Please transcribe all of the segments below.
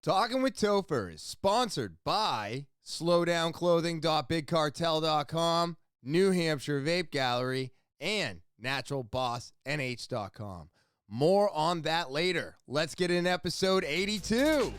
Talking with Topher is sponsored by slowdownclothing.bigcartel.com, New Hampshire Vape Gallery, and naturalbossnh.com. More on that later. Let's get in episode 82.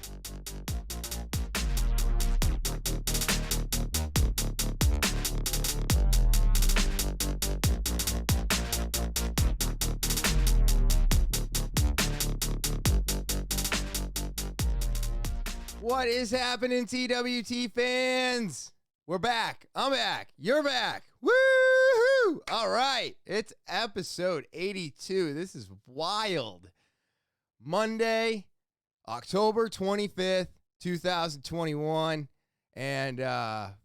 What is happening, TwT fans? We're back. I'm back. You're back. Woo-hoo! All right. It's episode 82. This is wild. Monday, October 25th, 2021. And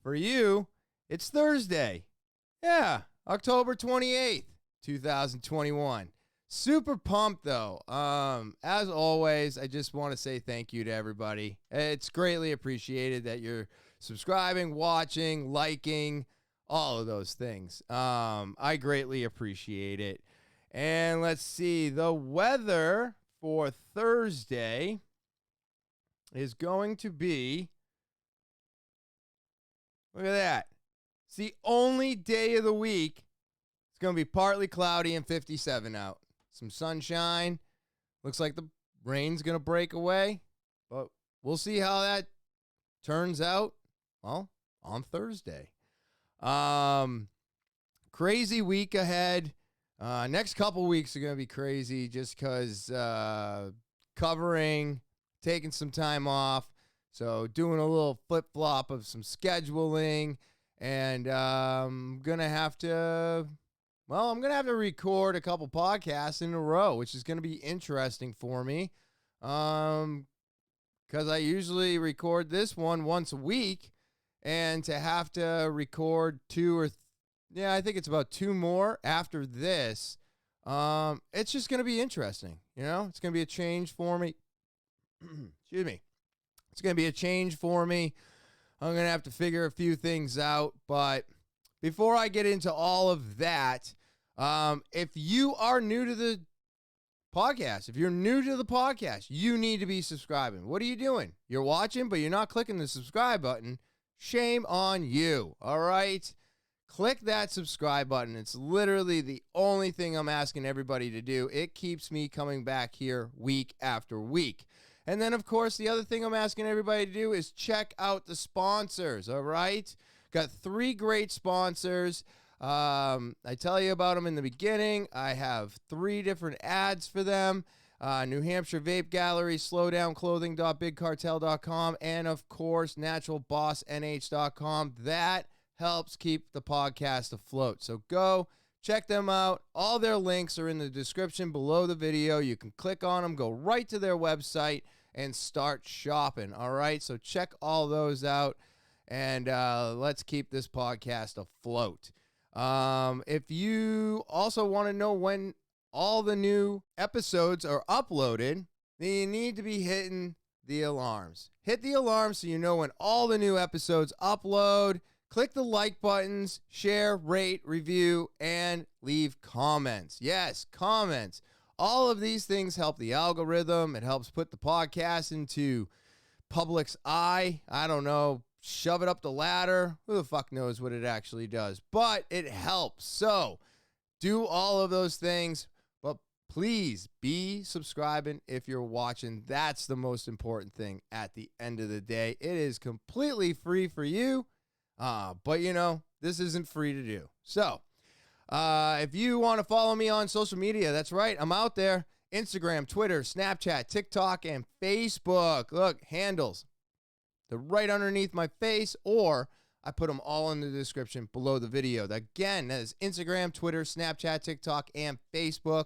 for you, it's Thursday. Yeah, October 28th, 2021. Super pumped, though. As always, I just want to say thank you to everybody. It's greatly appreciated that you're subscribing, watching, liking, all of those things. I greatly appreciate it. And let's see. The weather for Thursday is going to be, look at that. It's the only day of the week. It's going to be partly cloudy and 57 out. Some sunshine. Looks like the rain's going to break away. But we'll see how that turns out, well, on Thursday. Crazy week ahead. Next couple weeks are going to be crazy just because covering, taking some time off. So doing a little flip-flop of some scheduling. And I'm going to have to record a couple podcasts in a row, which is going to be interesting for me. Because I usually record this one once a week, and to have to record I think it's about two more after this. It's just going to be interesting. You know, it's going to be a change for me. Excuse me. It's going to be a change for me. I'm going to have to figure a few things out. But before I get into all of that, if you are new to the podcast, you need to be subscribing. What are you doing? You're watching, but you're not clicking the subscribe button. Shame on you. All right. Click that subscribe button. It's literally the only thing I'm asking everybody to do. It keeps me coming back here week after week. And then, of course, the other thing I'm asking everybody to do is check out the sponsors. All right. Got 3 great sponsors. I tell you about them in the beginning. I have 3 different ads for them. New Hampshire Vape Gallery, slowdownclothing.bigcartel.com, and of course, naturalbossnh.com. That helps keep the podcast afloat. So go check them out. All their links are in the description below the video. You can click on them, go right to their website, and start shopping. All right, so check all those out, and let's keep this podcast afloat. If you also want to know when all the new episodes are uploaded, then you need to be hitting the alarms. Hit the alarm so you know when all the new episodes upload. Click the like buttons, share, rate, review, and leave comments. Yes, comments. All of these things help the algorithm. It helps put the podcast into public's eye. I don't know. Shove it up the ladder. Who the fuck knows what it actually does? But it helps. So do all of those things. But please be subscribing if you're watching. That's the most important thing at the end of the day. It is completely free for you. But, you know, this isn't free to do. So if you want to follow me on social media, that's right. I'm out there. Instagram, Twitter, Snapchat, TikTok, and Facebook. Look, handles. They're right underneath my face, or I put them all in the description below the video. Again, that is Instagram, Twitter, Snapchat, TikTok, and Facebook.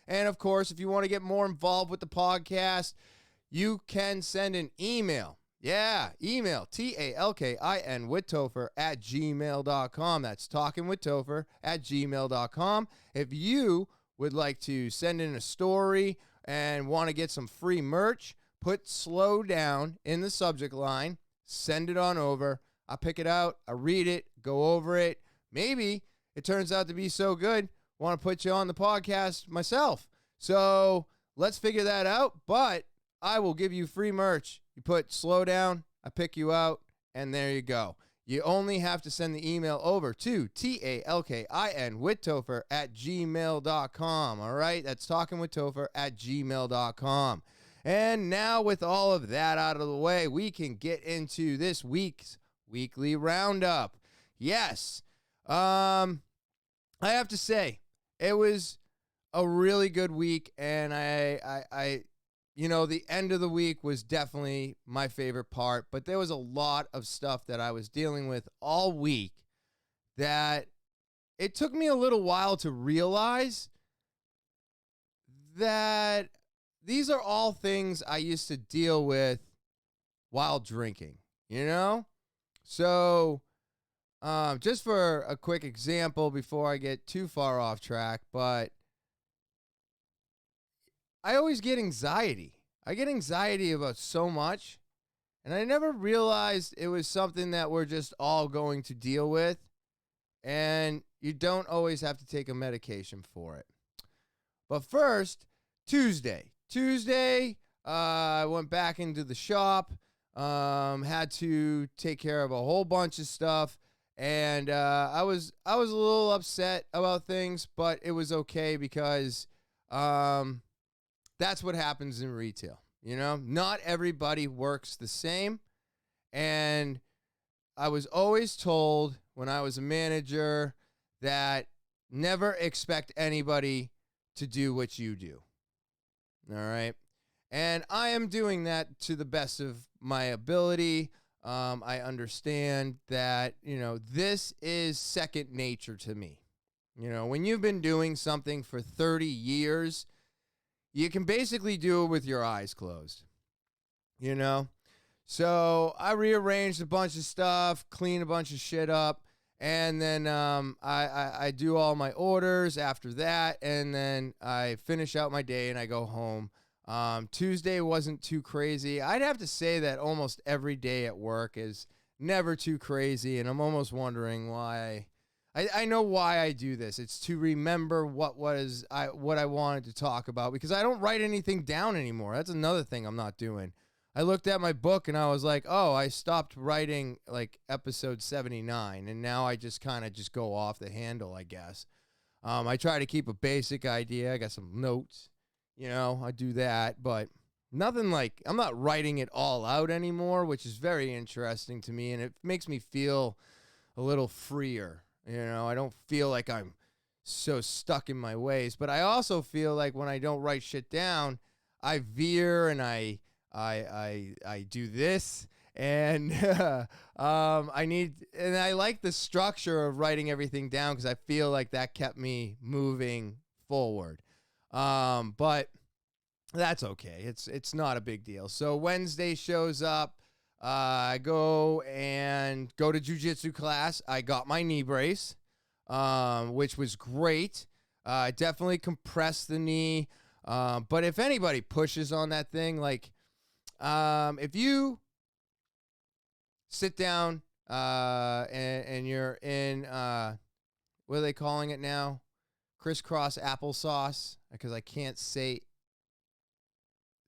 And, of course, if you want to get more involved with the podcast, you can send an email. Yeah, email, TALKIN with Topher at gmail.com. That's talkinwithtopher@gmail.com. If you would like to send in a story and want to get some free merch, put slow down in the subject line, send it on over. I pick it out, I read it, go over it. Maybe it turns out to be so good, want to put you on the podcast myself. So let's figure that out, but I will give you free merch You put slow down, I pick you out, and there you go. You only have to send the email over to talkinwithtopher@gmail.com. All right, that's talkinwithtopher@gmail.com. And now, with all of that out of the way, we can get into this week's weekly roundup. Yes, I have to say, it was a really good week, and I the end of the week was definitely my favorite part, but there was a lot of stuff that I was dealing with all week that it took me a little while to realize that these are all things I used to deal with while drinking, So, just for a quick example before I get too far off track, but I always get anxiety. I get anxiety about so much, and I never realized it was something that we're just all going to deal with, and you don't always have to take a medication for it. But first, Tuesday, I went back into the shop, had to take care of a whole bunch of stuff, and I was a little upset about things, but it was okay because that's what happens in retail. Not everybody works the same. And I was always told when I was a manager that never expect anybody to do what you do. All right. And I am doing that to the best of my ability. I understand that, this is second nature to me. When you've been doing something for 30 years, you can basically do it with your eyes closed, So I rearranged a bunch of stuff, cleaned a bunch of shit up, and then I do all my orders after that, and then I finish out my day and I go home. Tuesday wasn't too crazy. I'd have to say that almost every day at work is never too crazy, and I'm almost wondering why. I know why I do this. It's to remember what I wanted to talk about, because I don't write anything down anymore. That's another thing I'm not doing. I looked at my book and I was like, oh, I stopped writing like episode 79, and now I just kind of just go off the handle, I guess. I try to keep a basic idea. I got some notes, I do that, but nothing like, I'm not writing it all out anymore, which is very interesting to me, and it makes me feel a little freer. I don't feel like I'm so stuck in my ways, but I also feel like when I don't write shit down, I veer and I do this, and I like the structure of writing everything down because I feel like that kept me moving forward. But that's okay. It's not a big deal. So Wednesday shows up. I go to jiu-jitsu class. I got my knee brace, which was great. I definitely compressed the knee. But if anybody pushes on that thing, like, if you sit down and you're in, what are they calling it now? Crisscross applesauce, because I can't say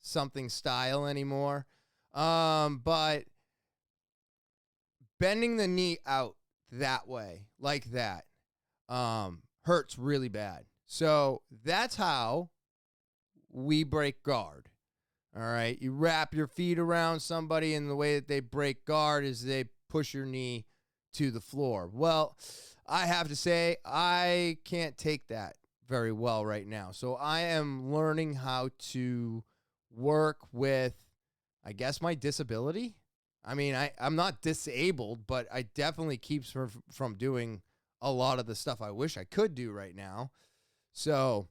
something style anymore. But bending the knee out that way, like that, hurts really bad. So that's how we break guard. All right. You wrap your feet around somebody, and the way that they break guard is they push your knee to the floor. Well, I have to say, I can't take that very well right now. So I am learning how to work with, I guess, my disability. I mean, I'm not disabled, but I definitely keeps me from doing a lot of the stuff I wish I could do right now. So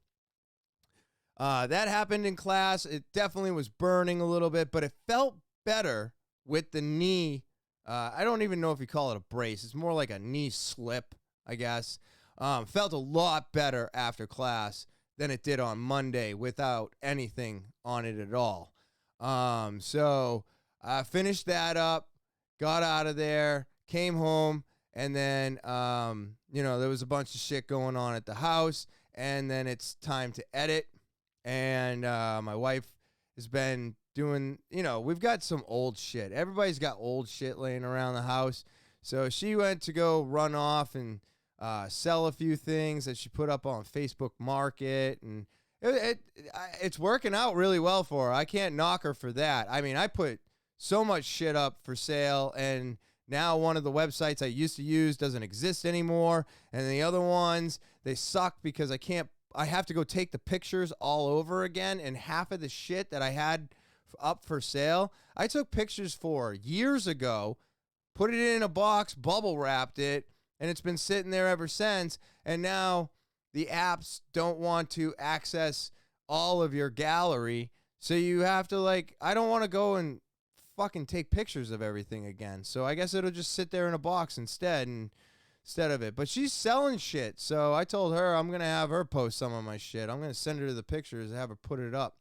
that happened in class. It definitely was burning a little bit, but it felt better with the knee. I don't even know if you call it a brace. It's more like a knee slip, I guess. Felt a lot better after class than it did on Monday without anything on it at all. So I finished that up, got out of there, came home, and then, there was a bunch of shit going on at the house, and then it's time to edit. And my wife has been doing, we've got some old shit. Everybody's got old shit laying around the house. So she went to go run off and sell a few things that she put up on Facebook Market, and it's working out really well for her. I can't knock her for that. I mean, I put so much shit up for sale, and now one of the websites I used to use doesn't exist anymore, and the other ones, they suck because I have to go take the pictures all over again, and half of the shit that I had up for sale, I took pictures for years ago, put it in a box, bubble wrapped it, and it's been sitting there ever since, and now the apps don't want to access all of your gallery, so you have to, I don't want to go and fucking take pictures of everything again, so I guess it'll just sit there in a box instead of it. But she's selling shit, so I told her I'm going to have her post some of my shit. I'm going to send her the pictures and have her put it up,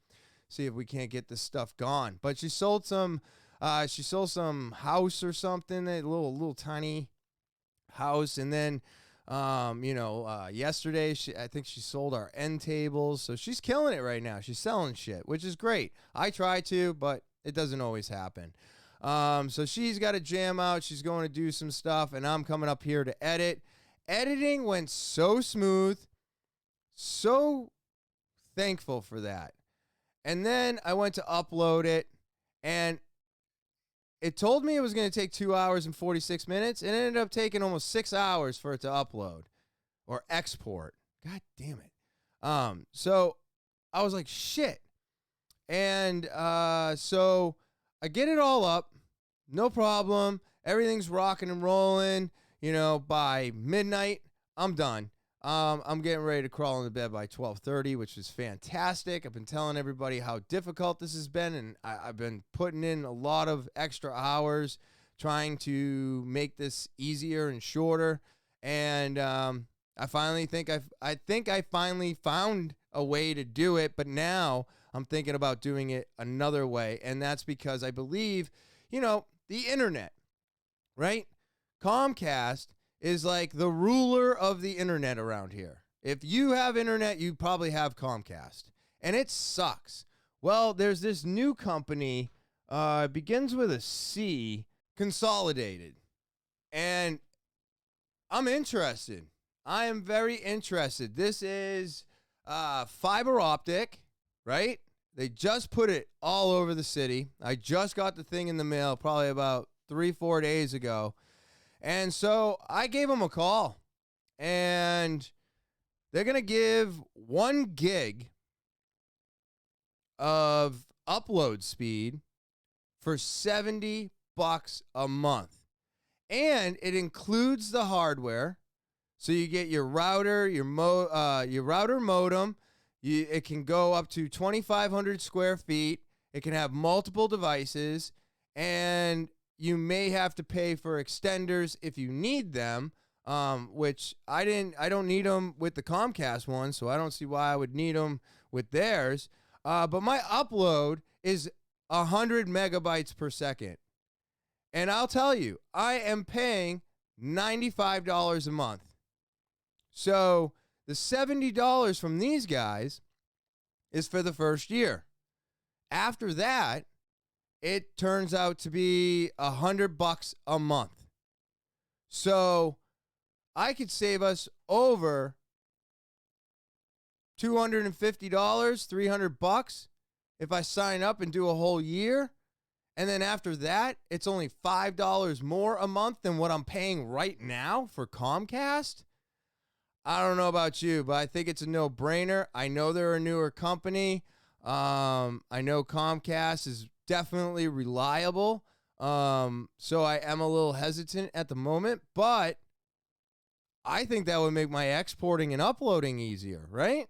see if we can't get this stuff gone. But she sold some house or something, a little tiny house, and then yesterday I think she sold our end tables, so she's killing it right now. She's selling shit, which is great. I try to, but it doesn't always happen. So she's got a jam out, she's going to do some stuff, and I'm coming up here to edit. Editing went so smooth, so thankful for that. And then I went to upload it, and it told me it was going to take 2 hours and 46 minutes, and it ended up taking almost 6 hours for it to upload or export. God damn it. So I was like, shit. And so I get it all up, no problem. Everything's rocking and rolling. By midnight, I'm done. I'm getting ready to crawl into bed by 12:30, which is fantastic. I've been telling everybody how difficult this has been, and I've been putting in a lot of extra hours trying to make this easier and shorter. And I think I finally found a way to do it, but now I'm thinking about doing it another way, and that's because I believe, the internet, right? Comcast is like the ruler of the internet around here. If you have internet, you probably have Comcast, and it sucks. Well, there's this new company, it begins with a C, Consolidated, and I'm interested. I am very interested. This is fiber optic, right? They just put it all over the city. I just got the thing in the mail probably about 3-4 days ago. And so I gave them a call, and they're going to give 1 gig of upload speed for $70 a month. And it includes the hardware. So you get your router, your router modem. It can go up to 2,500 square feet. It can have multiple devices, and you may have to pay for extenders if you need them, which I don't need them with the Comcast one, so I don't see why I would need them with theirs. But my upload is 100 megabytes per second. And I'll tell you, I am paying $95 a month. So the $70 from these guys is for the first year. After that, it turns out to be $100 a month. So I could save us over $250, $300 if I sign up and do a whole year. And then after that, it's only $5 more a month than what I'm paying right now for Comcast. I don't know about you, but I think it's a no-brainer. I know they're a newer company. I know Comcast is definitely reliable. So I am a little hesitant at the moment, but I think that would make my exporting and uploading easier, right?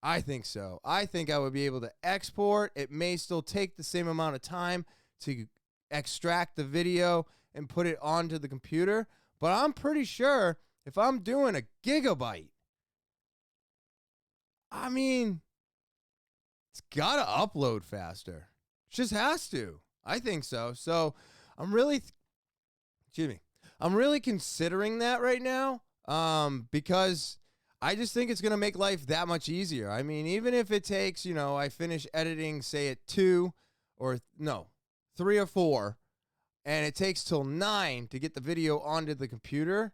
I think so. I think I would be able to export. It may still take the same amount of time to extract the video and put it onto the computer, but I'm pretty sure if I'm doing a gigabyte, I mean, it's got to upload faster. It just has to. I think so. So I'm really considering that right now because I just think it's going to make life that much easier. I mean, even if it takes, I finish editing, say at 2 or no, 3 or 4, and it takes till 9 to get the video onto the computer.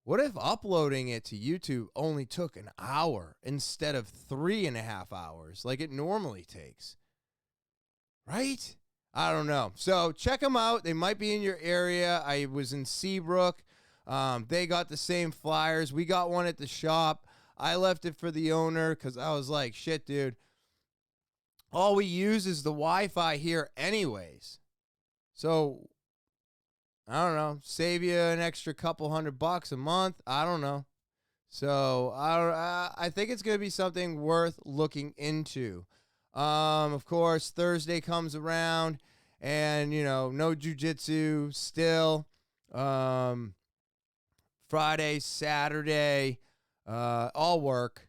What if uploading it to YouTube only took an hour instead of 3.5 hours like it normally takes? Right? I don't know. So check them out. They might be in your area. I was in Seabrook. They got the same flyers. We got one at the shop. I left it for the owner because I was like, shit, dude. All we use is the Wi-Fi here anyways. So, I don't know, save you an extra couple $100 a month. I don't know. So, I think it's going to be something worth looking into. Of course, Thursday comes around and, no jiu-jitsu still. Friday, Saturday, all work.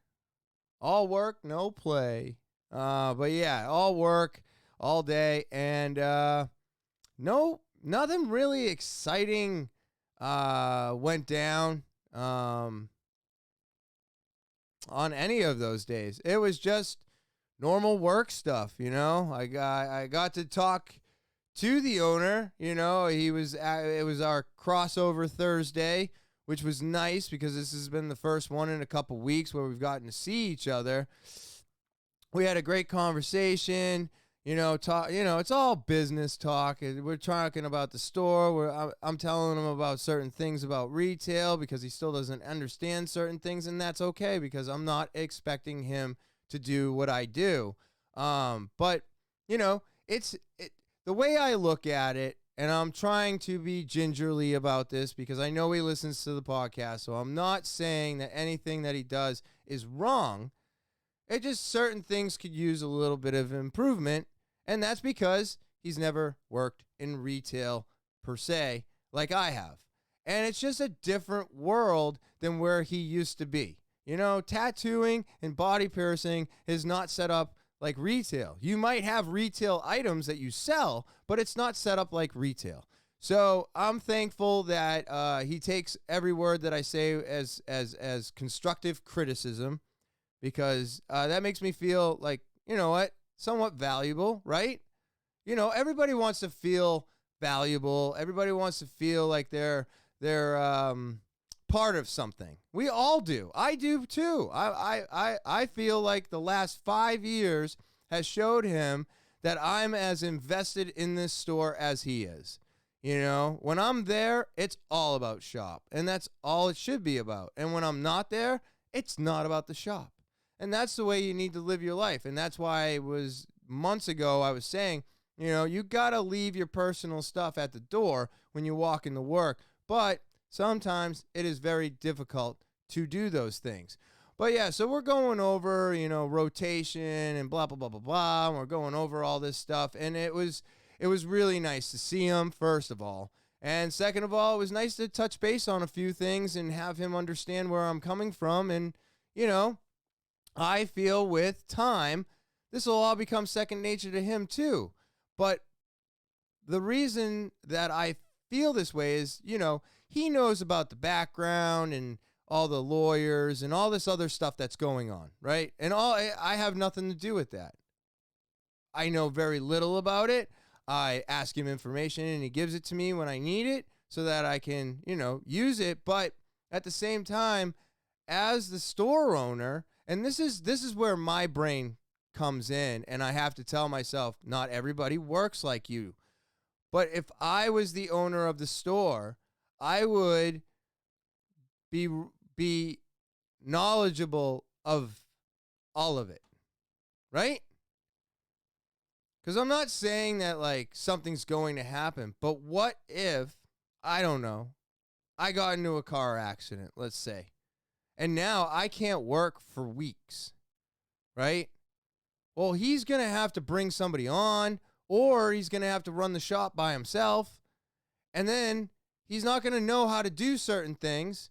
All work, no play. But yeah, all work all day. And nothing really exciting went down on any of those days. It was just normal work stuff, I got to talk to the owner. It was our crossover Thursday, which was nice because this has been the first one in a couple weeks where we've gotten to see each other. We had a great conversation. It's all business talk. We're talking about the store. I'm telling him about certain things about retail because he still doesn't understand certain things, and that's okay because I'm not expecting him to do what I do. But it's the way I look at it, and I'm trying to be gingerly about this because I know he listens to the podcast, so I'm not saying that anything that he does is wrong. It just certain things could use a little bit of improvement, and that's because he's never worked in retail per se like I have. And it's just a different world than where he used to be. Tattooing and body piercing is not set up like retail. You might have retail items that you sell, but it's not set up like retail. So I'm thankful that he takes every word that I say as constructive criticism, because that makes me feel like, somewhat valuable, right? Everybody wants to feel valuable. Everybody wants to feel like they're part of something. We all do. I do too. I feel like the last 5 years has showed him that I'm as invested in this store as he is. When I'm there, it's all about shop, and that's all it should be about. And when I'm not there, it's not about the shop. And that's the way you need to live your life. And that's why it was months ago I was saying, you got to leave your personal stuff at the door when you walk into work. But sometimes it is very difficult to do those things. But yeah, so we're going over, rotation and blah, blah, blah, blah, blah. And we're going over all this stuff. And it was really nice to see him, first of all. And second of all, it was nice to touch base on a few things and have him understand where I'm coming from. And, I feel with time, this will all become second nature to him too. But the reason that I feel this way is, he knows about the background and all the lawyers and all this other stuff that's going on, right? And I have nothing to do with that. I know very little about it. I ask him information and he gives it to me when I need it so that I can, use it. But at the same time, as the store owner, and this is where my brain comes in, and I have to tell myself, not everybody works like you. But if I was the owner of the store, I would be knowledgeable of all of it, right? Because I'm not saying that like something's going to happen, but what if, I don't know, I got into a car accident, let's say, and now I can't work for weeks, right? Well, he's going to have to bring somebody on, or he's going to have to run the shop by himself, and then he's not going to know how to do certain things.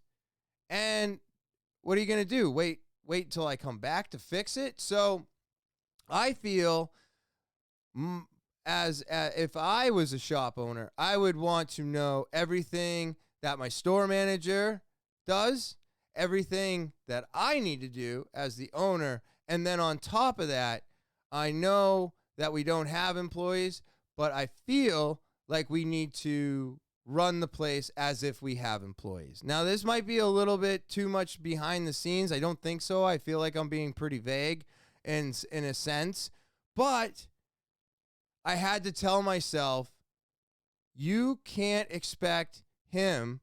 And what are you going to do? Wait till I come back to fix it? So I feel as if I was a shop owner, I would want to know everything that my store manager does everything that I need to do as the owner. And then on top of that, I know that we don't have employees, but I feel like we need to run the place as if we have employees. Now, this might be a little bit too much behind the scenes. I don't think so. I feel like I'm being pretty vague in a sense, but I had to tell myself, you can't expect him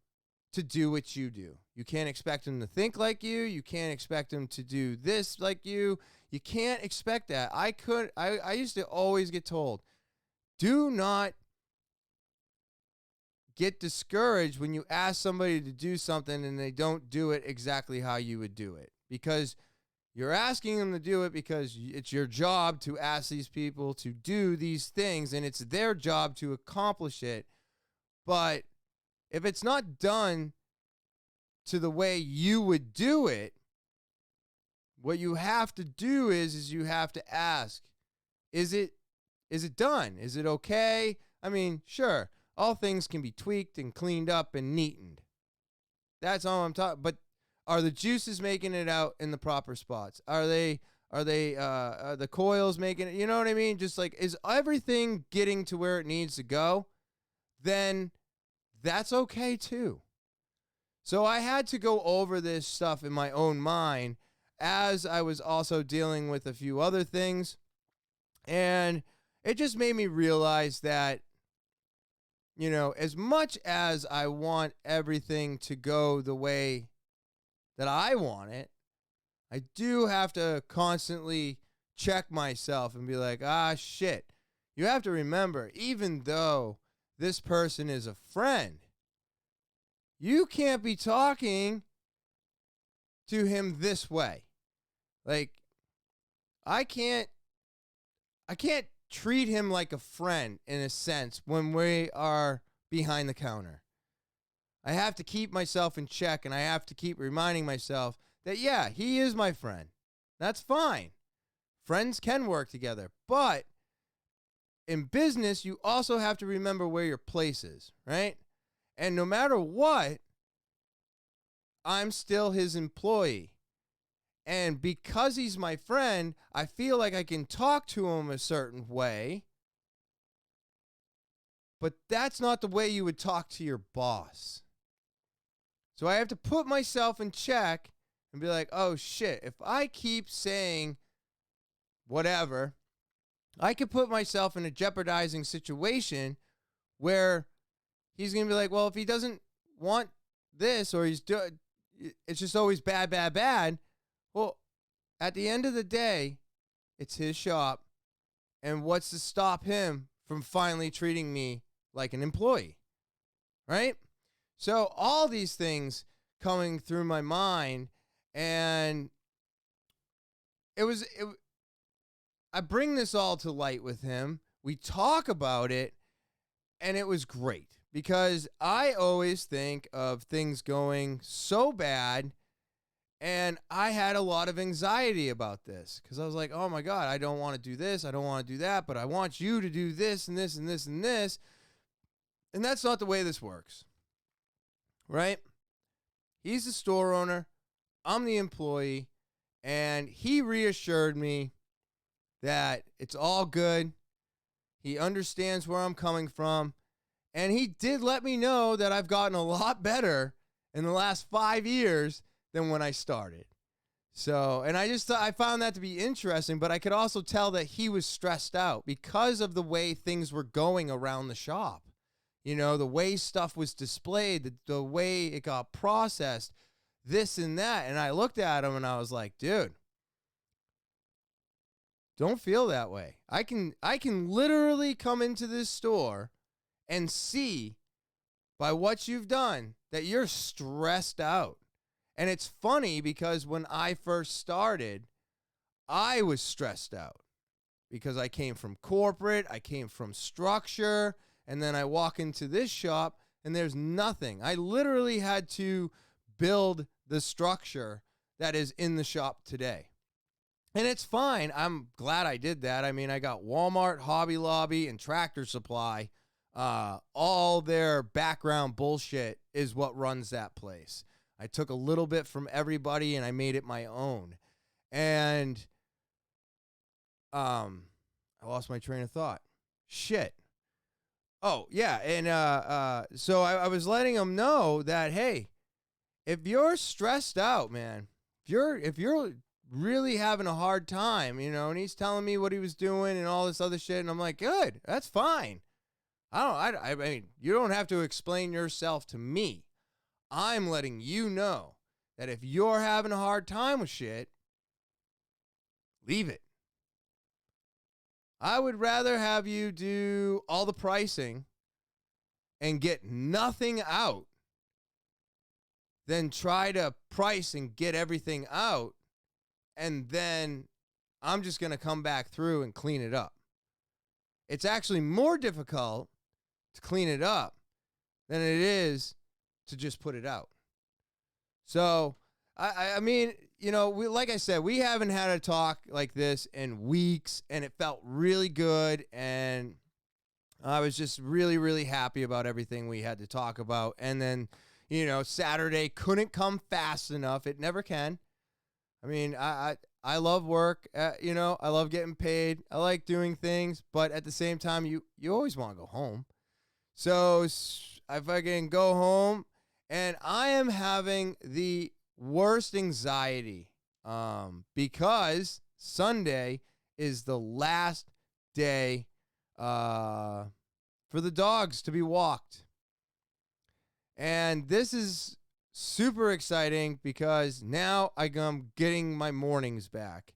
to do what you do. You can't expect him to think like you. You can't expect him to do this like you. You can't expect that. I used to always get told, do not get discouraged when you ask somebody to do something and they don't do it exactly how you would do it, because you're asking them to do it because it's your job to ask these people to do these things, and it's their job to accomplish it. But if it's not done to the way you would do it, what you have to do is you have to ask, is it done? Is it okay? I mean, sure, all things can be tweaked and cleaned up and neatened. That's all I'm talking. But are the juices making it out in the proper spots? Are the coils making it? You know what I mean? Just like, is everything getting to where it needs to go? Then that's okay too. So I had to go over this stuff in my own mind as I was also dealing with a few other things. And it just made me realize that, you know, as much as I want everything to go the way that I want it, I do have to constantly check myself and be like, shit. You have to remember, even though this person is a friend, you can't be talking to him this way. Like, I can't treat him like a friend in a sense when we are behind the counter. I have to keep myself in check, and I have to keep reminding myself that, yeah, he is my friend. That's fine. Friends can work together. But in business, you also have to remember where your place is, right? And no matter what, I'm still his employee. And because he's my friend, I feel like I can talk to him a certain way. But that's not the way you would talk to your boss. So I have to put myself in check and be like, oh shit, if I keep saying whatever, I could put myself in a jeopardizing situation where he's going to be like, well, if he doesn't want this, or it's just always bad, bad, bad. Well, at the end of the day, it's his shop. And what's to stop him from finally treating me like an employee? Right? So all these things coming through my mind, and I bring this all to light with him. We talk about it, and it was great because I always think of things going so bad, and I had a lot of anxiety about this because I was like, oh my God, I don't want to do this. I don't want to do that, but I want you to do this and this and this and this. And that's not the way this works. Right? He's the store owner. I'm the employee. And he reassured me that it's all good. He understands where I'm coming from. And he did let me know that I've gotten a lot better in the last 5 years than when I started. So, and I found that to be interesting, but I could also tell that he was stressed out because of the way things were going around the shop. You know, the way stuff was displayed, the way it got processed, this and that. And I looked at him and I was like, dude, don't feel that way. I can literally come into this store and see by what you've done that you're stressed out. And it's funny because when I first started, I was stressed out because I came from corporate, I came from structure. And then I walk into this shop and there's nothing. I literally had to build the structure that is in the shop today. And it's fine. I'm glad I did that. I mean, I got Walmart, Hobby Lobby, and Tractor Supply. All their background bullshit is what runs that place. I took a little bit from everybody and I made it my own. And I lost my train of thought. Shit. Oh, yeah. And so I was letting him know that, hey, if you're stressed out, man, if you're really having a hard time, and he's telling me what he was doing and all this other shit, and I'm like, good, that's fine. I mean, you don't have to explain yourself to me. I'm letting you know that if you're having a hard time with shit, leave it. I would rather have you do all the pricing and get nothing out than try to price and get everything out, and then I'm just going to come back through and clean it up. It's actually more difficult to clean it up than it is to just put it out. So, I mean, like I said, we haven't had a talk like this in weeks, and it felt really good, and I was just really, really happy about everything we had to talk about. And then, Saturday couldn't come fast enough. It never can. I mean, I love work. I love getting paid. I like doing things, but at the same time, you always want to go home. So I fucking go home, and I am having the worst anxiety because Sunday is the last day for the dogs to be walked. And this is super exciting because now I'm getting my mornings back.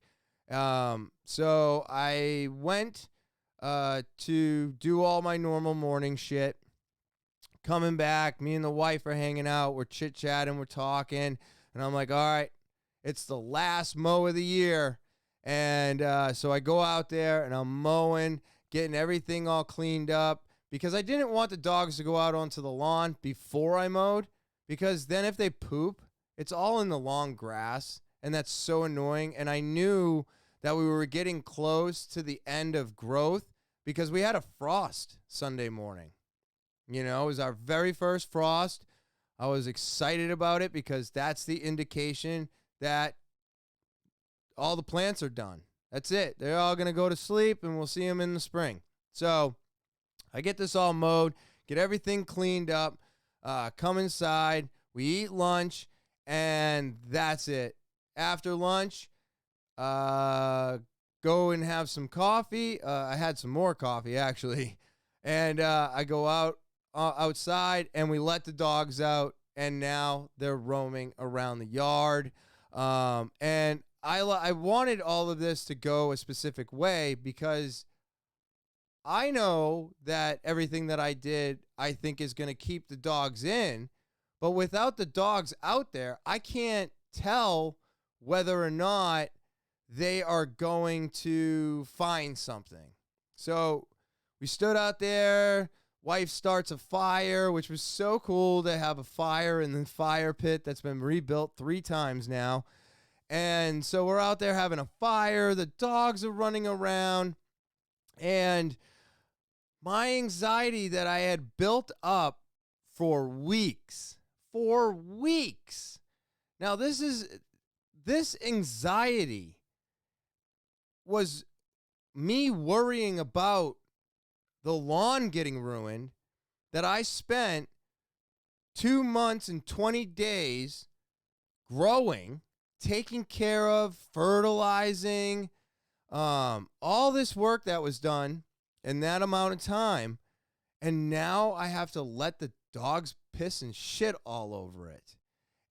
So I went to do all my normal morning shit. Coming back, me and the wife are hanging out. We're chit-chatting, we're talking. And I'm like, all right, it's the last mow of the year. And so I go out there and I'm mowing, getting everything all cleaned up, because I didn't want the dogs to go out onto the lawn before I mowed, because then if they poop, it's all in the long grass, and that's so annoying. And I knew that we were getting close to the end of growth because we had a frost Sunday morning. It was our very first frost. I was excited about it because that's the indication that all the plants are done. That's it. They're all going to go to sleep, and we'll see them in the spring. So I get this all mowed, get everything cleaned up, come inside, we eat lunch, and that's it. After lunch, go and have some coffee. I had some more coffee, actually. And I go outside, and we let the dogs out, and now they're roaming around the yard. And I wanted all of this to go a specific way because I know that everything that I did, I think, is going to keep the dogs in. But without the dogs out there, I can't tell whether or not they are going to find something. So we stood out there. Wife starts a fire, which was so cool to have a fire in the fire pit that's been rebuilt 3 times now. And so we're out there having a fire. The dogs are running around. And my anxiety that I had built up for weeks. Now, this anxiety was me worrying about the lawn getting ruined that I spent 2 months and 20 days growing, taking care of, fertilizing, all this work that was done in that amount of time. And now I have to let the dogs piss and shit all over it.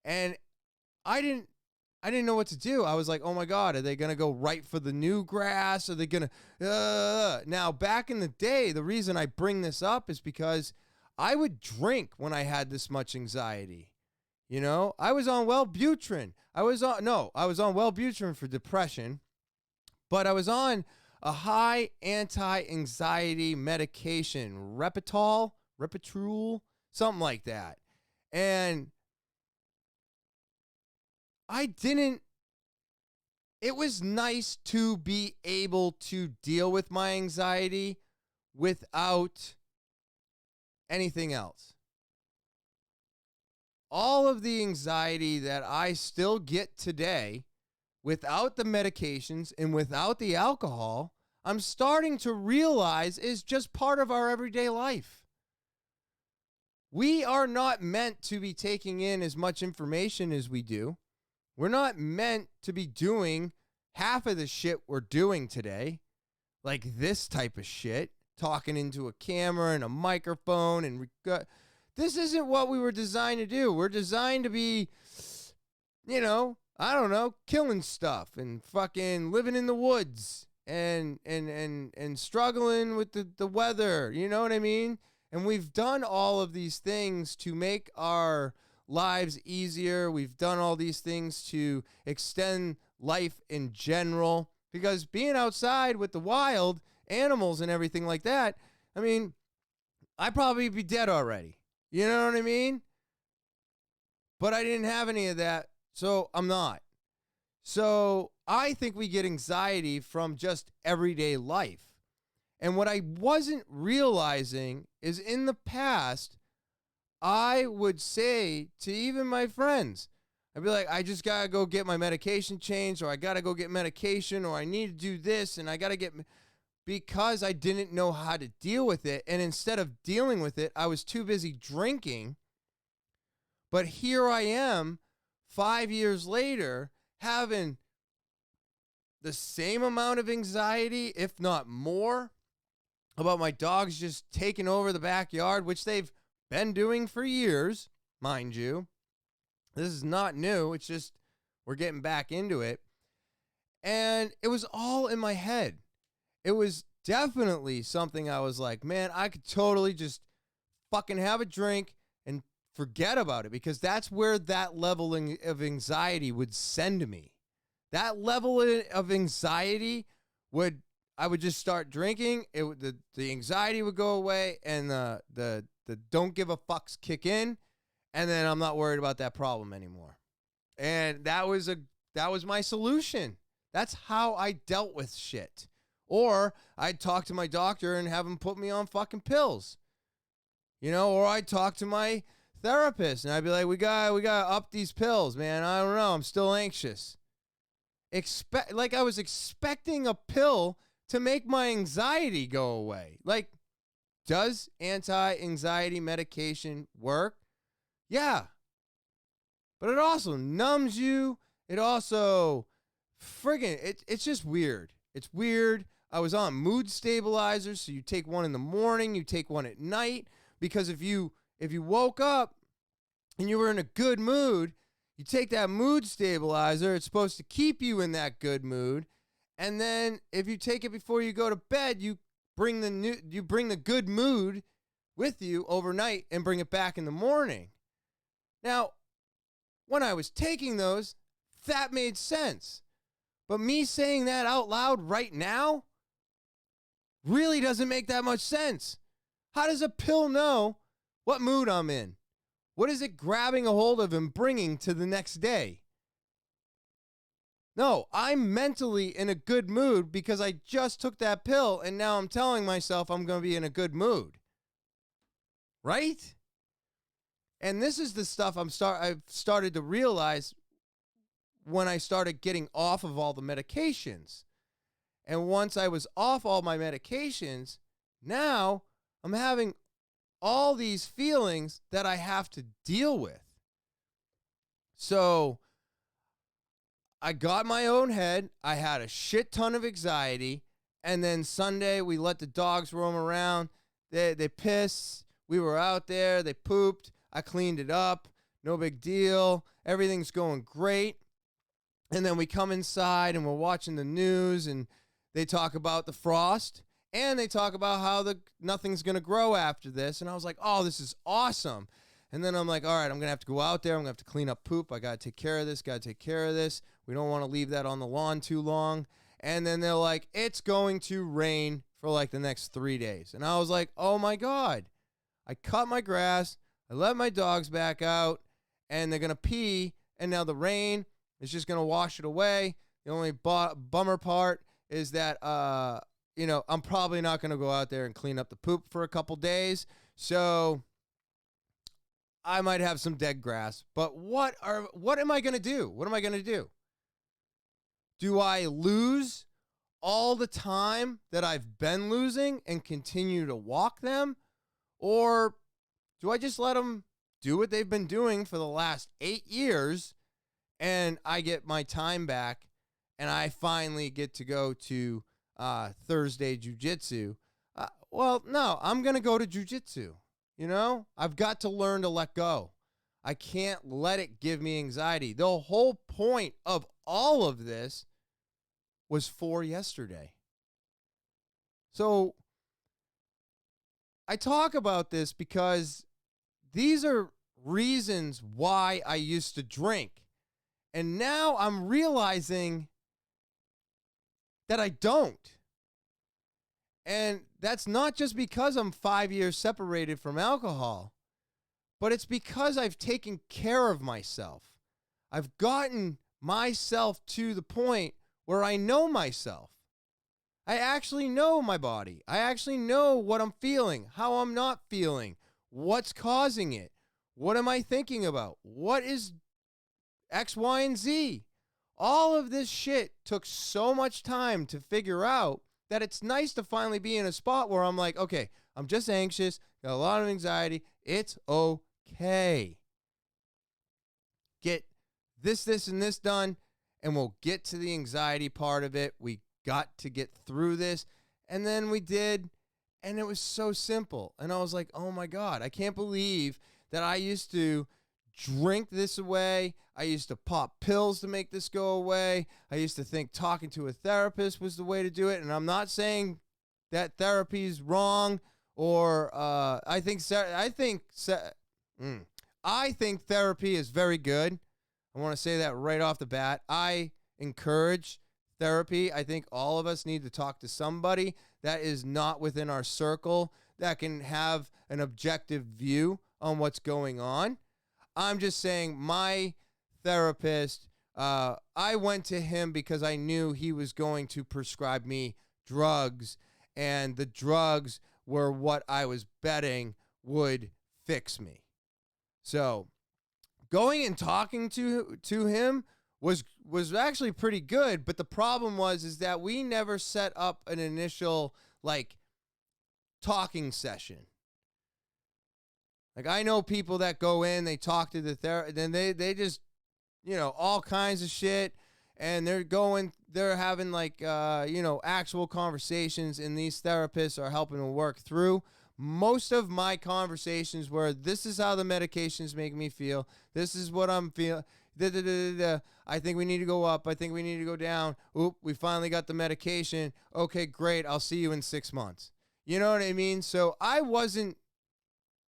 And I didn't know what to do. I was like, oh my God, are they going to go right for the new grass? Are they going to, Now, back in the day, the reason I bring this up is because I would drink when I had this much anxiety. I was on Wellbutrin. I was on Wellbutrin for depression, but I was on a high anti-anxiety medication, Repitrol, something like that. And it was nice to be able to deal with my anxiety without anything else. all of the anxiety that I still get today without the medications and without the alcohol, I'm starting to realize is just part of our everyday life. We are not meant to be taking in as much information as we do. We're not meant to be doing half of the shit we're doing today, like this type of shit, talking into a camera and a microphone. And this isn't what we were designed to do. We're designed to be, I don't know, killing stuff and fucking living in the woods and struggling with the weather. You know what I mean? And we've done all of these things to make our lives easier. We've done all these things to extend life in general, because being outside with the wild animals and everything like that, I mean, I'd probably be dead already. You know what I mean? But I didn't have any of that, so I'm not. So I think we get anxiety from just everyday life. And what I wasn't realizing is in the past, I would say to even my friends, I'd be like, I just got to go get my medication changed, or I got to go get medication, or I need to do this, and I got to get, because I didn't know how to deal with it. And instead of dealing with it, I was too busy drinking. But here I am 5 years later, having the same amount of anxiety, if not more, about my dogs just taking over the backyard, which they've been doing for years, mind you. This is not new. It's just we're getting back into it. And it was all in my head. It was definitely something I was like, man, I could totally just fucking have a drink and forget about it, because that's where that level of anxiety would send me. That level of anxiety I would just start drinking. The anxiety would go away, and the don't give a fucks kick in, and then I'm not worried about that problem anymore. And that was my solution. That's how I dealt with shit. Or I'd talk to my doctor and have him put me on fucking pills. Or I'd talk to my therapist and I'd be like, we got to up these pills, man. I don't know. I'm still anxious. Like I was expecting a pill to make my anxiety go away. Like, does anti-anxiety medication work? Yeah. But it also numbs you. It also it's just weird. It's weird. I was on mood stabilizers, so you take one in the morning, you take one at night, because if you woke up and you were in a good mood, you take that mood stabilizer. It's supposed to keep you in that good mood. And then if you take it before you go to bed, you bring the good mood with you overnight and bring it back in the morning. Now, when I was taking those, that made sense. But me saying that out loud right now really doesn't make that much sense. How does a pill know what mood I'm in? What is it grabbing a hold of and bringing to the next day? No, I'm mentally in a good mood because I just took that pill, and now I'm telling myself I'm going to be in a good mood. Right? And this is the stuff I've started to realize when I started getting off of all the medications. And once I was off all my medications, now I'm having all these feelings that I have to deal with. So I got my own head. I had a shit ton of anxiety. And then Sunday, we let the dogs roam around. They pissed. We were out there. They pooped. I cleaned it up. No big deal. Everything's going great. And then we come inside and we're watching the news, and they talk about the frost, and they talk about how nothing's going to grow after this. And I was like, oh, this is awesome. And then I'm like, all right, I'm going to have to go out there. I'm going to have to clean up poop. I got to take care of this. We don't want to leave that on the lawn too long. And then they're like, it's going to rain for like the next 3 days. And I was like, oh my God. I cut my grass. I let my dogs back out, and they're going to pee. And now the rain is just going to wash it away. The only bummer part is that, I'm probably not going to go out there and clean up the poop for a couple days. So I might have some dead grass, but what am I going to do? What am I going to do? Do I lose all the time that I've been losing and continue to walk them? Or do I just let them do what they've been doing for the last 8 years and I get my time back and I finally get to go to Thursday jiu-jitsu? Well, no, I'm going to go to jiu-jitsu. You know, I've got to learn to let go. I can't let it give me anxiety. The whole point of all of this was for yesterday. So I talk about this because these are reasons why I used to drink. And now I'm realizing that I don't. And that's not just because I'm 5 years separated from alcohol, but it's because I've taken care of myself. I've gotten myself to the point where I know myself. I actually know my body. I actually know what I'm feeling, how I'm not feeling, what's causing it, what am I thinking about, what is X, Y, and Z. All of this shit took so much time to figure out that it's nice to finally be in a spot where I'm like, okay, I'm just anxious, got a lot of anxiety. It's okay. Get this, and this done, and we'll get to the anxiety part of it. We got to get through this. And then we did, and it was so simple. And I was like, oh my God, I can't believe that I used to drink this away. I used to pop pills to make this go away. I used to think talking to a therapist was the way to do it. And I'm not saying that therapy is wrong, or I think therapy is very good. I want to say that right off the bat. I encourage therapy. I think all of us need to talk to somebody that is not within our circle that can have an objective view on what's going on. I'm just saying my therapist, I went to him because I knew he was going to prescribe me drugs, and the drugs were what I was betting would fix me. So going and talking to him was actually pretty good, but the problem is that we never set up an initial like talking session. Like, I know people that go in, they talk to the therapist, then they just, all kinds of shit, and they're having like, actual conversations, and these therapists are helping to work through. Most of my conversations were, this is how the medications make me feel. This is what I'm feeling. I think we need to go up. I think we need to go down. Oop, we finally got the medication. Okay, great. I'll see you in 6 months. You know what I mean? So I wasn't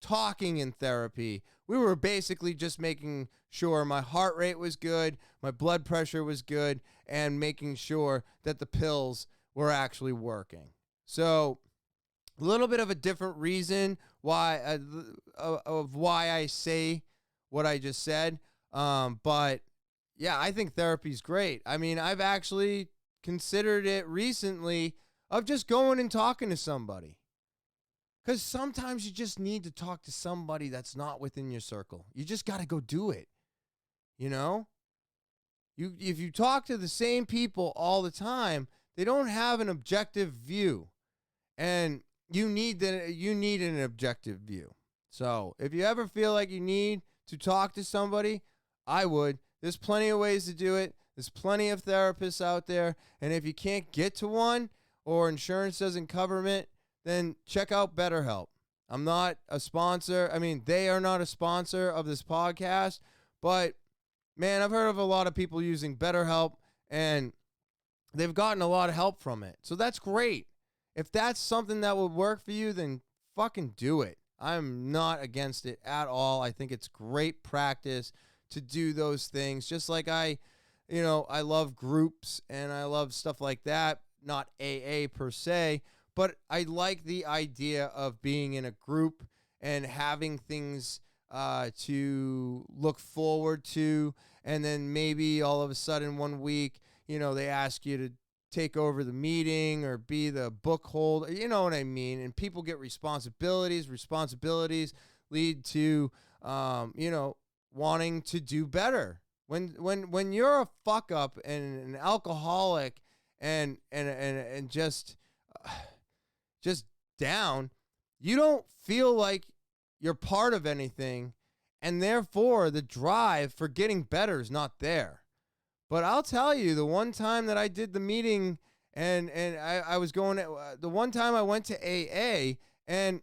talking in therapy. We were basically just making sure my heart rate was good, my blood pressure was good, and making sure that the pills were actually working. So a little bit of a different reason why I say what I just said. But yeah, I think therapy's great. I mean, I've actually considered it recently of just going and talking to somebody. Because sometimes you just need to talk to somebody that's not within your circle. You just got to go do it. If you talk to the same people all the time, they don't have an objective view. And you need an objective view. So if you ever feel like you need to talk to somebody, I would. There's plenty of ways to do it. There's plenty of therapists out there. And if you can't get to one, or insurance doesn't cover it, then check out BetterHelp. I'm not a sponsor. I mean, they are not a sponsor of this podcast. But, man, I've heard of a lot of people using BetterHelp, and they've gotten a lot of help from it. So that's great. If that's something that would work for you, then fucking do it. I'm not against it at all. I think it's great practice to do those things. Just like I love groups and I love stuff like that. Not AA per se, but I like the idea of being in a group and having things to look forward to. And then maybe all of a sudden one week, they ask you to take over the meeting or be the book holder. You know what I mean? And people get responsibilities. Responsibilities lead to wanting to do better. When you're a fuck up and an alcoholic and just down, you don't feel like you're part of anything, and therefore the drive for getting better is not there. But I'll tell you, the one time that I did the meeting and I was going, the one time I went to AA and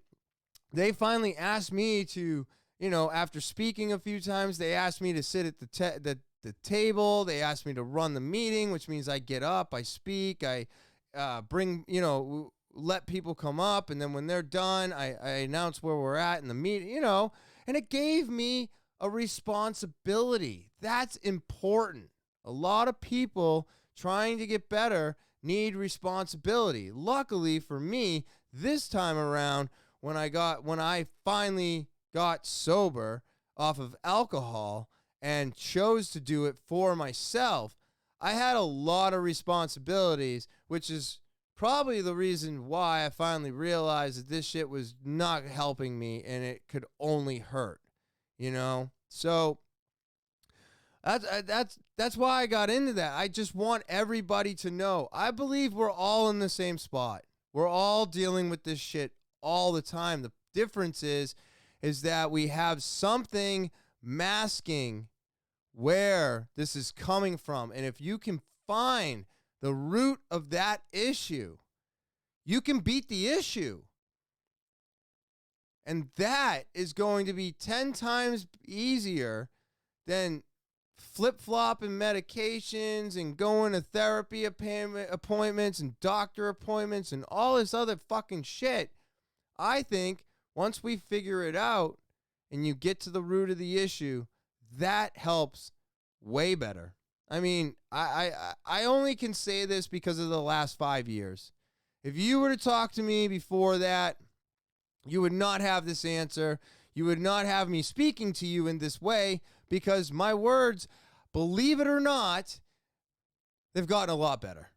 they finally asked me to, after speaking a few times, they asked me to sit at the table. They asked me to run the meeting, which means I get up, I speak, I bring, let people come up, and then when they're done, I announce where we're at in the meeting, and it gave me a responsibility. That's important. A lot of people trying to get better need responsibility. Luckily for me, this time around, when I finally got sober off of alcohol and chose to do it for myself, I had a lot of responsibilities, which is probably the reason why I finally realized that this shit was not helping me and it could only hurt, So that's why I got into that. I just want everybody to know. I believe we're all in the same spot. We're all dealing with this shit all the time. The difference is that we have something masking where this is coming from. And if you can find the root of that issue, you can beat the issue. And that is going to be 10 times easier than flip-flopping medications and going to therapy appointments and doctor appointments and all this other fucking shit. I think once we figure it out and you get to the root of the issue, that helps way better. I mean, I only can say this because of the last 5 years. If you were to talk to me before that, you would not have this answer. You would not have me speaking to you in this way, because my words, believe it or not, they've gotten a lot better,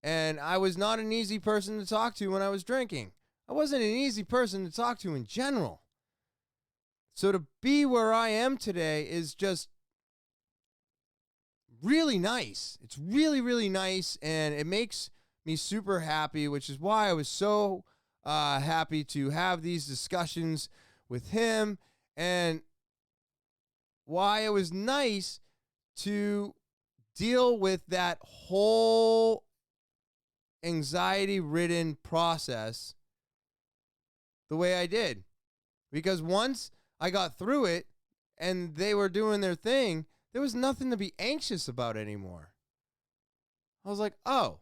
And I was not an easy person to talk to when I was drinking. I wasn't an easy person to talk to in general. So to be where I am today is just really nice. It's really, really nice, and it makes me super happy, which is why I was so happy to have these discussions with him, and why it was nice to deal with that whole anxiety-ridden process the way I did. Because once I got through it and they were doing their thing, there was nothing to be anxious about anymore. I was like, oh,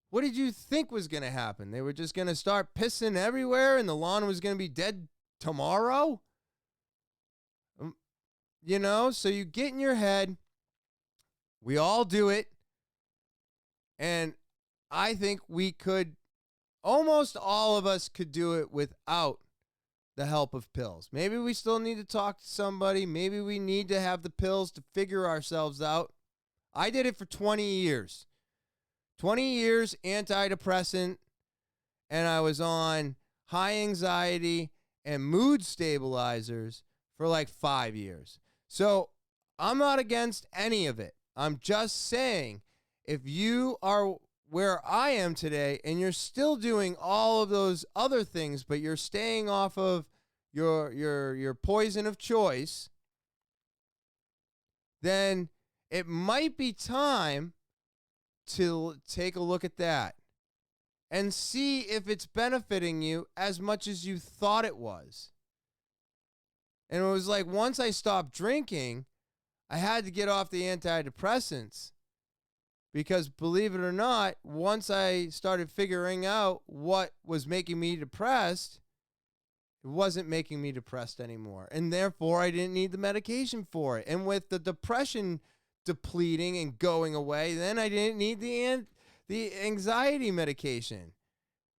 what did you think was going to happen? They were just going to start pissing everywhere and the lawn was going to be dead tomorrow? So you get in your head, we all do it, and I think almost all of us could do it without the help of pills. Maybe we still need to talk to somebody. Maybe we need to have the pills to figure ourselves out. I did it for 20 years. 20 years antidepressant, and I was on high anxiety and mood stabilizers for like 5 years. So I'm not against any of it. I'm just saying, if you are where I am today and you're still doing all of those other things, but you're staying off of your poison of choice, then it might be time to take a look at that and see if it's benefiting you as much as you thought it was. And it was like, once I stopped drinking, I had to get off the antidepressants, because believe it or not, once I started figuring out what was making me depressed, it wasn't making me depressed anymore. And therefore, I didn't need the medication for it. And with the depression depleting and going away, then I didn't need the anxiety medication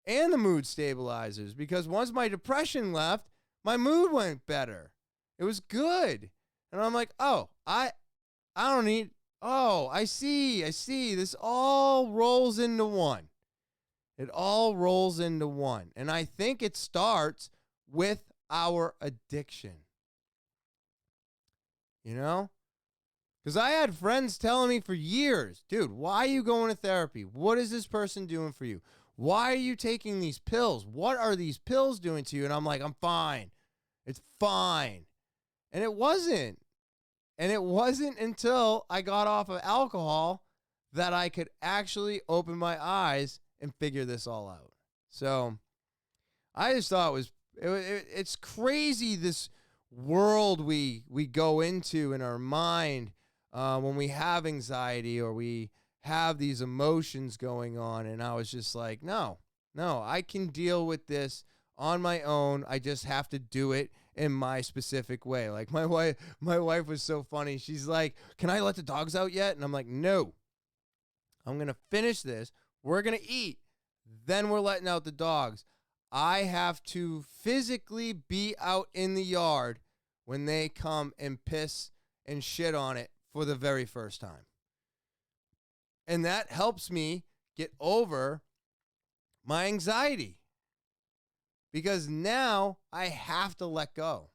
and the mood stabilizers, because once my depression left, my mood went better. It was good. And I'm like, oh, I don't need, oh, I see. This all rolls into one. It all rolls into one. And I think it starts with our addiction. You know? Because I had friends telling me for years, dude, why are you going to therapy? What is this person doing for you? Why are you taking these pills? What are these pills doing to you? And I'm like, I'm fine. It's fine. And it wasn't. And it wasn't until I got off of alcohol that I could actually open my eyes and figure this all out. So I just thought it's crazy, this world we go into in our mind when we have anxiety or we have these emotions going on. And I was just like, no, I can deal with this on my own. I just have to do it in my specific way. Like my wife was so funny. She's like, can I let the dogs out yet? And I'm like, no, I'm going to finish this. We're going to eat. Then we're letting out the dogs. I have to physically be out in the yard when they come and piss and shit on it for the very first time. And that helps me get over my anxiety. Because now I have to let go.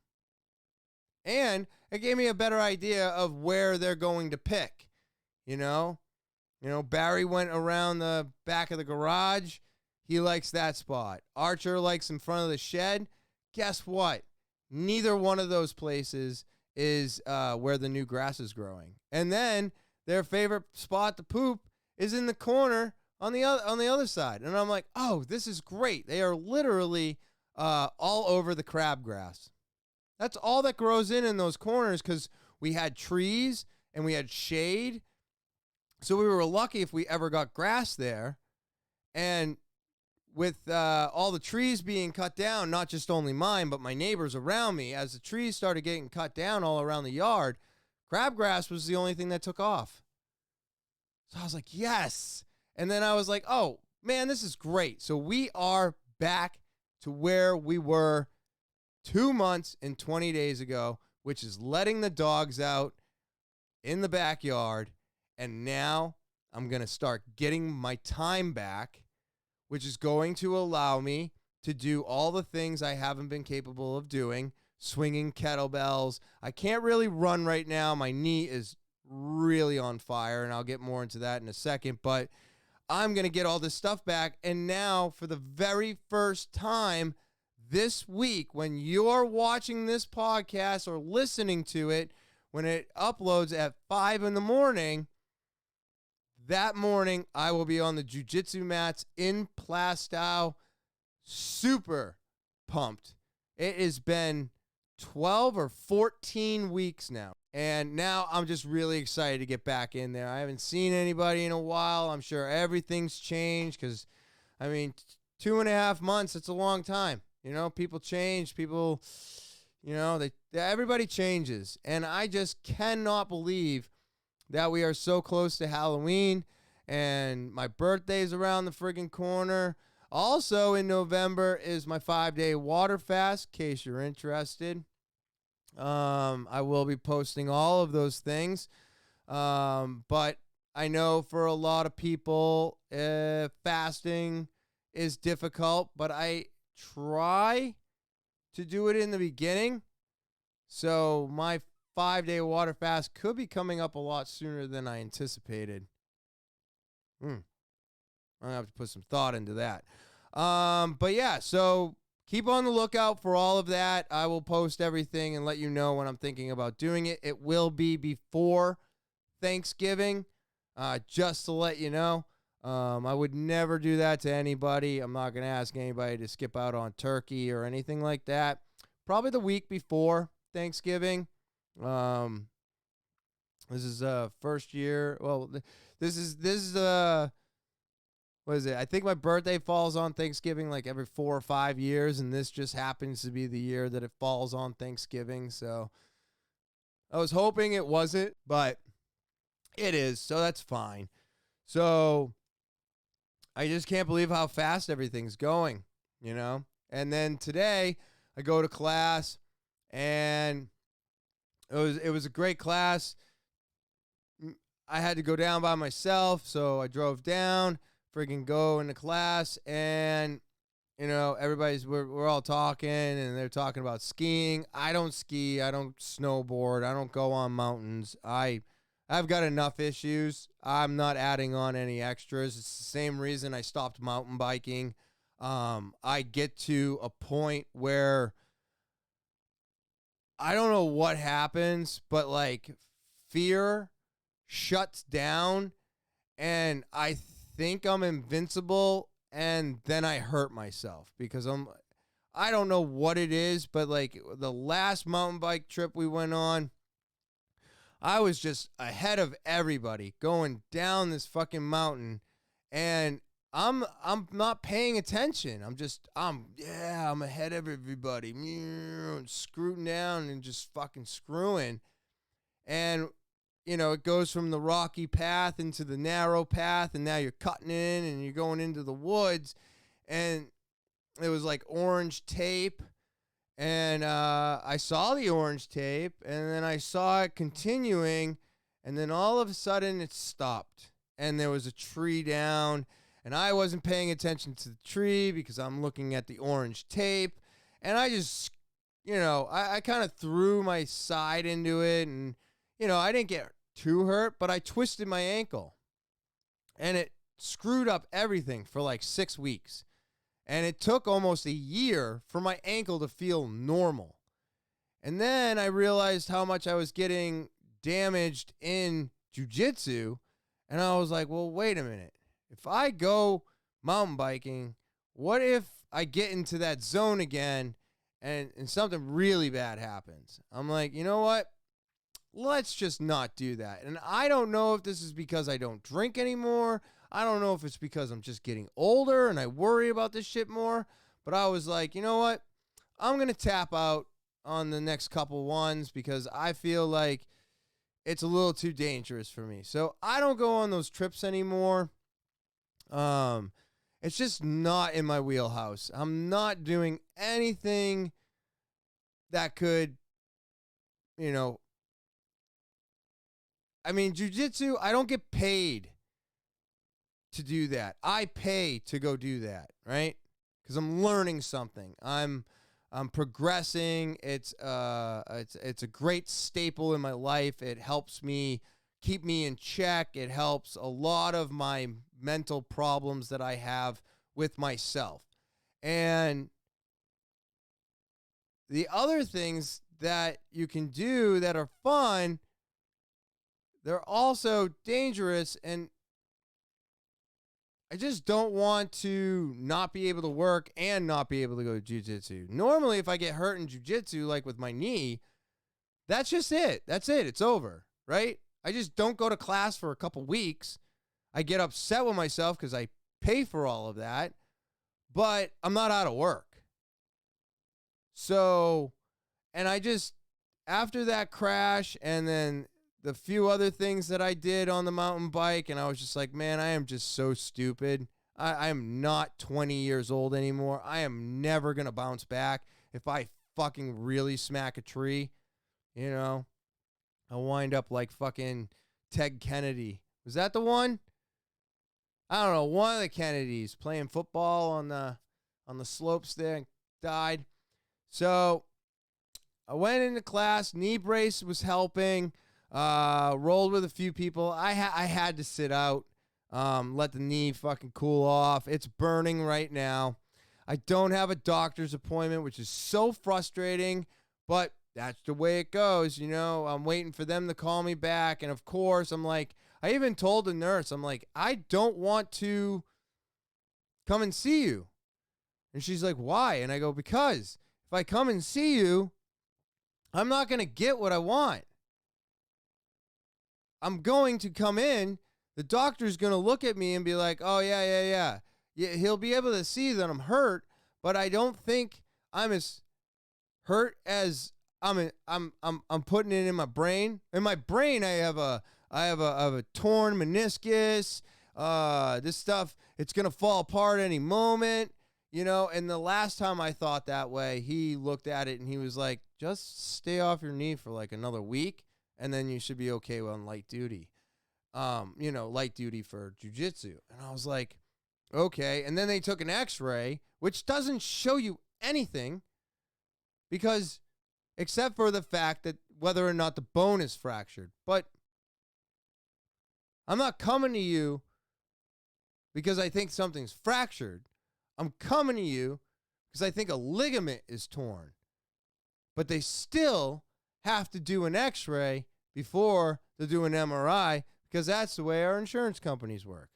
And it gave me a better idea of where they're going to pick. You know, Barry went around the back of the garage. He likes that spot. Archer likes in front of the shed. Guess what? Neither one of those places is where the new grass is growing. And then their favorite spot to poop is in the corner on the other side. And I'm like, oh, this is great. They are literally all over the crabgrass. That's all that grows in those corners because we had trees and we had shade. So we were lucky if we ever got grass there. And with all the trees being cut down, not just only mine, but my neighbors around me, as the trees started getting cut down all around the yard, crabgrass was the only thing that took off. So I was like, yes. And then I was like, oh, man, this is great. So we are back to where we were 2 months and 20 days ago, which is letting the dogs out in the backyard. And now I'm going to start getting my time back, which is going to allow me to do all the things I haven't been capable of doing, swinging kettlebells. I can't really run right now. My knee is really on fire, and I'll get more into that in a second. But I'm going to get all this stuff back. And now, for the very first time this week, when you're watching this podcast or listening to it, when it uploads at 5 in the morning, that morning, I will be on the jiu-jitsu mats in Plastow. Super pumped. It has been 12 or 14 weeks now. And now I'm just really excited to get back in there. I haven't seen anybody in a while. I'm sure everything's changed because, 2.5 months, it's a long time. People change. People, everybody changes. And I just cannot believe that we are so close to Halloween, and my birthday's around the friggin' corner. Also in November is my 5-day water fast, in case you're interested. I will be posting all of those things. But I know for a lot of people, fasting is difficult, but I try to do it in the beginning. So my 5-day water fast could be coming up a lot sooner than I anticipated. I'm going to have to put some thought into that. But yeah, so keep on the lookout for all of that. I will post everything and let you know when I'm thinking about doing it. It will be before Thanksgiving, just to let you know. I would never do that to anybody. I'm not going to ask anybody to skip out on turkey or anything like that. Probably the week before Thanksgiving. This is first year. Well, this is what is it? I think my birthday falls on Thanksgiving like every 4 or 5 years, and this just happens to be the year that it falls on Thanksgiving. So I was hoping it wasn't, but it is, so that's fine. So I just can't believe how fast everything's going, And then today I go to class, and it was a great class. I had to go down by myself, so I drove down, friggin' go into class, and we're all talking and they're talking about skiing. I don't ski. I don't snowboard. I don't go on mountains. I've got enough issues. I'm not adding on any extras. It's the same reason I stopped mountain biking. I get to a point where I don't know what happens, but like fear shuts down and I think I'm invincible, and then I hurt myself because I don't know what it is, but like the last mountain bike trip we went on, I was just ahead of everybody going down this fucking mountain, and I'm not paying attention. I'm ahead of everybody. Screwing down and just fucking screwing. And it goes from the rocky path into the narrow path, and now you're cutting in and you're going into the woods, and it was like orange tape, and I saw the orange tape, and then I saw it continuing, and then all of a sudden it stopped, and there was a tree down, and I wasn't paying attention to the tree because I'm looking at the orange tape, and I just, I kind of threw my side into it, and I didn't get too hurt, but I twisted my ankle, and it screwed up everything for like 6 weeks. And it took almost a year for my ankle to feel normal. And then I realized how much I was getting damaged in jiu-jitsu, and I was like, well, wait a minute. If I go mountain biking, what if I get into that zone again and something really bad happens? I'm like, you know what? Let's just not do that. And I don't know if this is because I don't drink anymore. I don't know if it's because I'm just getting older and I worry about this shit more. But I was like, you know what? I'm going to tap out on the next couple ones because I feel like it's a little too dangerous for me. So I don't go on those trips anymore. It's just not in my wheelhouse. I'm not doing anything that could, jiu-jitsu, I don't get paid to do that. I pay to go do that, right? Because I'm learning something. I'm progressing. It's a great staple in my life. It helps me keep me in check. It helps a lot of my mental problems that I have with myself. And the other things that you can do that are fun, they're also dangerous, and I just don't want to not be able to work and not be able to go to jiu-jitsu. Normally, if I get hurt in jiu-jitsu, like with my knee, that's just it. That's it. It's over, right? I just don't go to class for a couple weeks. I get upset with myself because I pay for all of that, but I'm not out of work. So, and after that crash and then the few other things that I did on the mountain bike, and I was just like, man, I am just so stupid. I am not 20 years old anymore. I am never going to bounce back if I fucking really smack a tree. I'll wind up like fucking Ted Kennedy. Was that the one? I don't know. One of the Kennedys playing football on the slopes there and died. So I went into class. Knee brace was helping. Rolled with a few people. I had to sit out, let the knee fucking cool off. It's burning right now. I don't have a doctor's appointment, which is so frustrating, but that's the way it goes. I'm waiting for them to call me back. And of course, I'm like, I even told the nurse, I'm like, I don't want to come and see you. And she's like, why? And I go, because if I come and see you, I'm not going to get what I want. I'm going to come in, the doctor's going to look at me and be like, oh, yeah. He'll be able to see that I'm hurt, but I don't think I'm as hurt as I'm putting it in my brain. In my brain, I have a torn meniscus. This stuff, it's going to fall apart any moment, and the last time I thought that way, he looked at it and he was like, just stay off your knee for like another week. And then you should be okay on light duty, light duty for jiu-jitsu. And I was like, Okay, and then they took an x-ray, which doesn't show you anything because except for the fact that whether or not the bone is fractured. But I'm not coming to you because I think something's fractured. I'm coming to you because I think a ligament is torn. But they still have to do an x-ray before they do an MRI because that's the way our insurance companies work.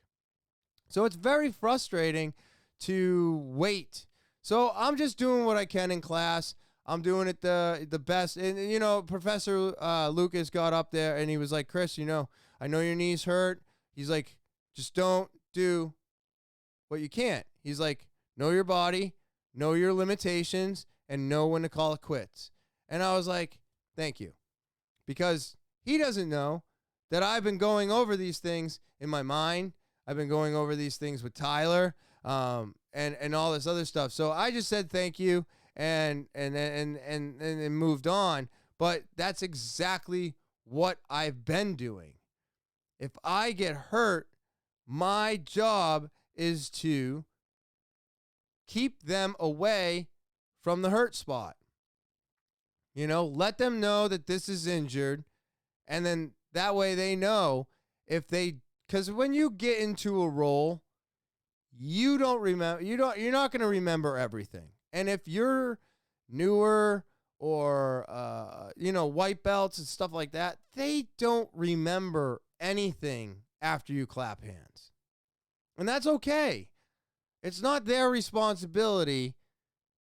So it's very frustrating to wait. So I'm just doing what I can in class. I'm doing it the best. And, you know, Professor Lucas got up there and he was like, Chris, you know, I know your knees hurt. He's like, just don't do what you can't. He's like, know your body, know your limitations, and know when to call it quits. And I was like, thank you. Because he doesn't know that I've been going over these things in my mind. I've been going over these things with Tyler and all this other stuff. So I just said thank you and moved on. But that's exactly what I've been doing. If I get hurt, my job is to keep them away from the hurt spot. You know, let them know that this is injured, and then that way they know if they, because when you get into a role, you don't remember, you're not going to remember everything. And if you're newer or, you know, white belts and stuff like that, they don't remember anything after you clap hands. And that's okay. It's not their responsibility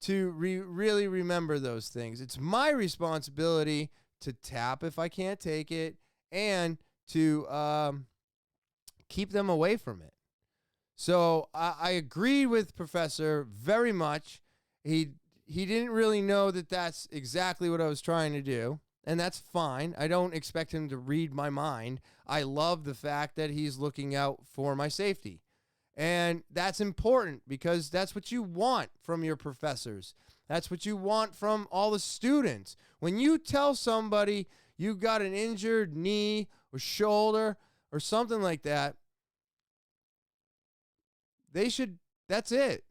to really remember those things. It's my responsibility to tap if I can't take it and to keep them away from it. So I agreed with Professor very much. He didn't really know that that's exactly what I was trying to do, and that's fine. I don't expect him to read my mind. I love the fact that he's looking out for my safety. And that's important because that's what you want from your professors. That's what you want from all the students. When you tell somebody you got an injured knee or shoulder or something like that, that's it.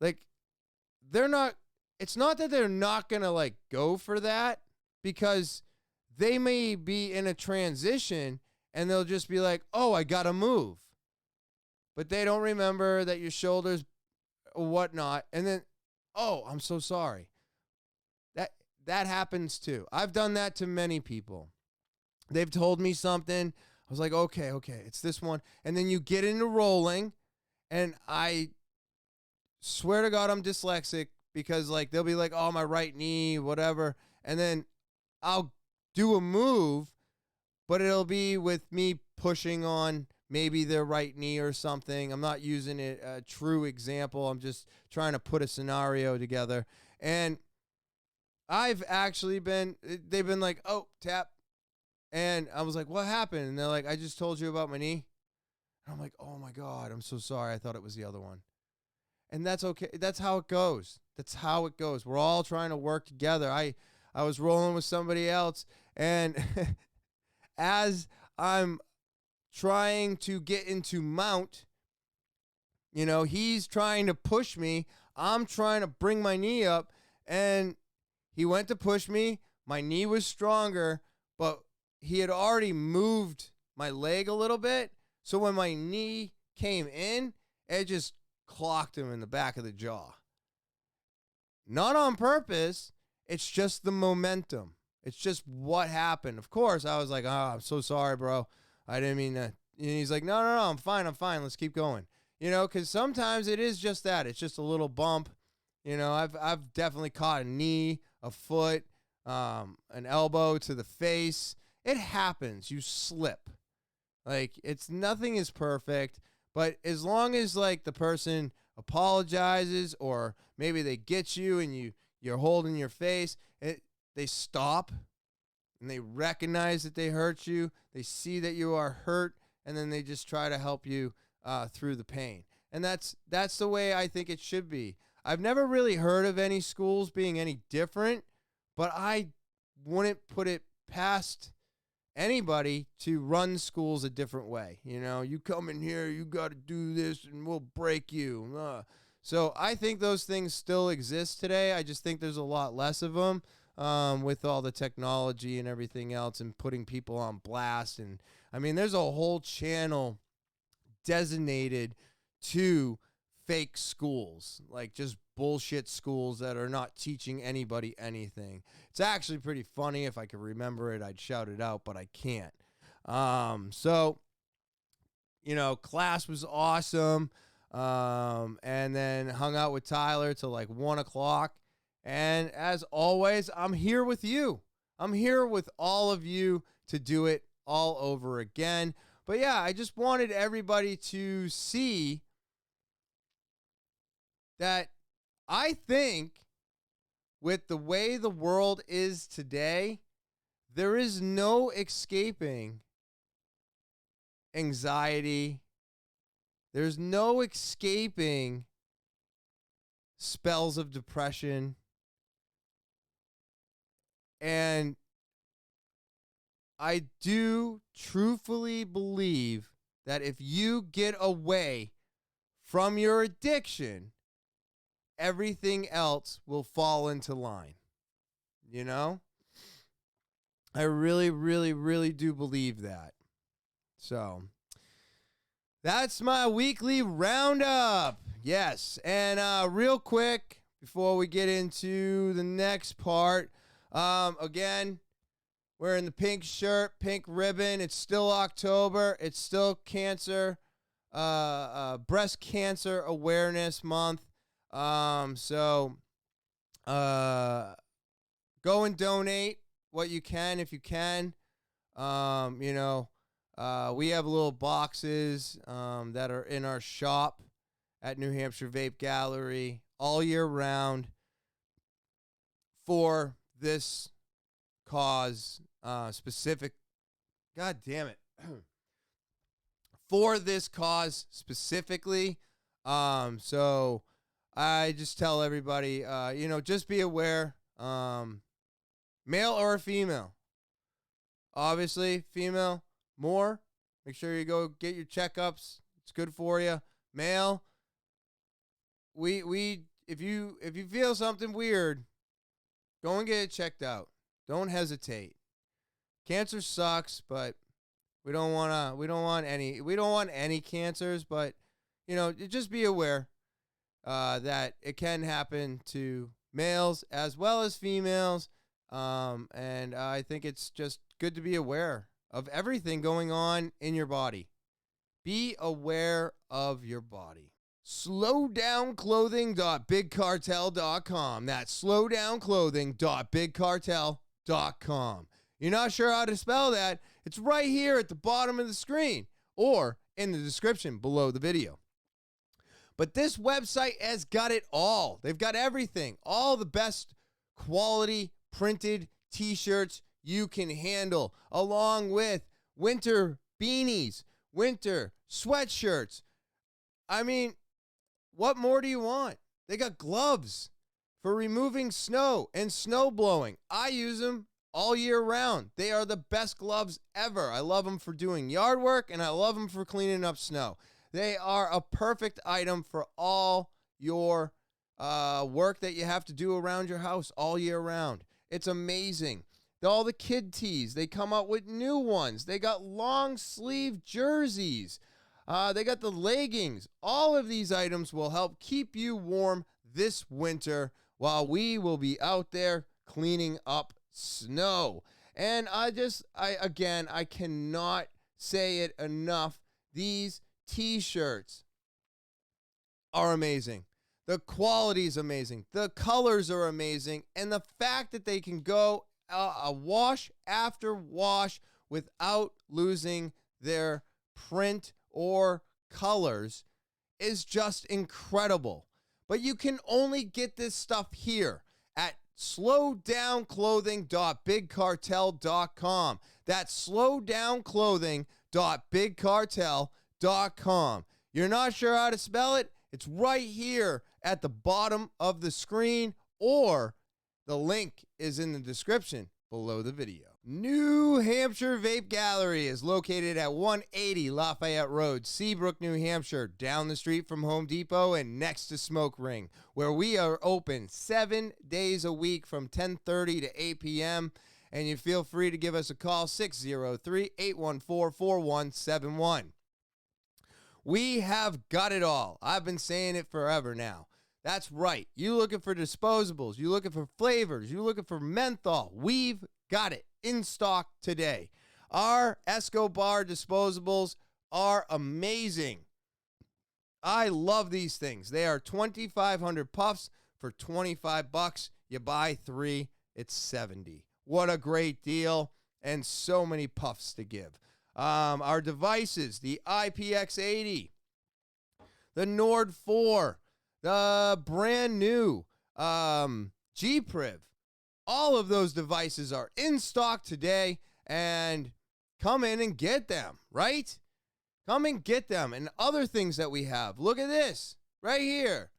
Like, it's not that they're not going to like go for that because they may be in a transition and they'll just be like, oh, I got to move. But they don't remember that your shoulders or whatnot. And then, oh, I'm so sorry. That happens too. I've done that to many people. They've told me something. I was like, okay, it's this one. And then you get into rolling, and I swear to God I'm dyslexic because like they'll be like, oh, my right knee, whatever. And then I'll do a move, but it'll be with me pushing on maybe their right knee or something. I'm not using a true example. I'm just trying to put a scenario together. And I've actually they've been like, oh, tap. And I was like, what happened? And they're like, I just told you about my knee. And I'm like, oh my God, I'm so sorry. I thought it was the other one. And that's okay. That's how it goes. That's how it goes. We're all trying to work together. I was rolling with somebody else, and as I'm trying to get into mount, you know, he's trying to push me. I'm trying to bring my knee up, and he went to push me. My knee was stronger, but he had already moved my leg a little bit. So when my knee came in, it just clocked him in the back of the jaw. Not on purpose. It's just the momentum. It's just what happened. Of course, I was like, oh, I'm so sorry, bro. I didn't mean that. And he's like, no, I'm fine. Let's keep going. You know, because sometimes it is just that. It's just a little bump. You know, I've definitely caught a knee, a foot, an elbow to the face. It happens. You slip. Like, nothing is perfect. But as long as, like, the person apologizes or maybe they get you and you're holding your face, they stop and they recognize that they hurt you. They see that you are hurt, and then they just try to help you through the pain. And that's the way I think it should be. I've never really heard of any schools being any different, but I wouldn't put it past anybody to run schools a different way. You know, you come in here, you got to do this, and we'll break you. So I think those things still exist today. I just think there's a lot less of them with all the technology and everything else and putting people on blast. And I mean, there's a whole channel designated to fake schools, like just bullshit schools that are not teaching anybody anything. It's actually pretty funny. If I could remember it, I'd shout it out, but I can't. So, you know, class was awesome. And then hung out with Tyler till like 1 o'clock. And as always, I'm here with you. I'm here with all of you to do it all over again. But yeah, I just wanted everybody to see that I think with the way the world is today, there is no escaping anxiety. There's no escaping spells of depression. And I do truthfully believe that if you get away from your addiction, everything else will fall into line. You know? I really, really, really do believe that. So, that's my weekly roundup. Yes. And real quick, before we get into the next part, again, wearing the pink shirt, pink ribbon. It's still October. It's still breast cancer awareness month. So go and donate what you can if you can. You know, we have little boxes that are in our shop at New Hampshire Vape Gallery all year round for this cause specific. God damn it. For this cause specifically. So I just tell everybody, you know, just be aware, male or female. Obviously, female, more. Make sure you go get your checkups. It's good for you. Male, if you feel something weird, go and get it checked out. Don't hesitate. Cancer sucks, but we don't want any cancers, but you know, just be aware that it can happen to males as well as females. And I think it's just good to be aware of everything going on in your body. Be aware of your body. Slowdownclothing.bigcartel.com. That's slowdownclothing.bigcartel.com. You're not sure how to spell that? It's right here at the bottom of the screen or in the description below the video. But this website has got it all. They've got everything. All the best quality printed t-shirts you can handle, along with winter beanies, winter sweatshirts. I mean, what more do you want? They got gloves for removing snow and snow blowing. I use them all year round. They are the best gloves ever. I love them for doing yard work, and I love them for cleaning up snow. They are a perfect item for all your work that you have to do around your house all year round. It's amazing. All the kid tees, they come out with new ones. They got long sleeve jerseys. They got the leggings. All of these items will help keep you warm this winter while we will be out there cleaning up snow. And I cannot say it enough. These t-shirts are amazing. The quality is amazing. The colors are amazing. And the fact that they can go a wash after wash without losing their print or colors is just incredible. But you can only get this stuff here at slowdownclothing.bigcartel.com. That's slowdownclothing.bigcartel.com. You're not sure how to spell it? It's right here at the bottom of the screen, or the link is in the description below the video. New Hampshire Vape Gallery is located at 180 Lafayette Road, Seabrook, New Hampshire, down the street from Home Depot and next to Smoke Ring, where we are open 7 days a week from 10:30 to 8 p.m. And you feel free to give us a call, 603-814-4171. We have got it all. I've been saying it forever now. That's right. You looking for disposables, you looking for flavors, you looking for menthol. We've got it in stock today. Our Escobar disposables are amazing. I love these things. They are 2,500 puffs for $25. You buy 3, it's 70. What a great deal, and so many puffs to give. Our devices, the IPX80, the Nord 4, the brand new G-Priv. All of those devices are in stock today, and come in and get them, right? Come and get them. And other things that we have. Look at this right here.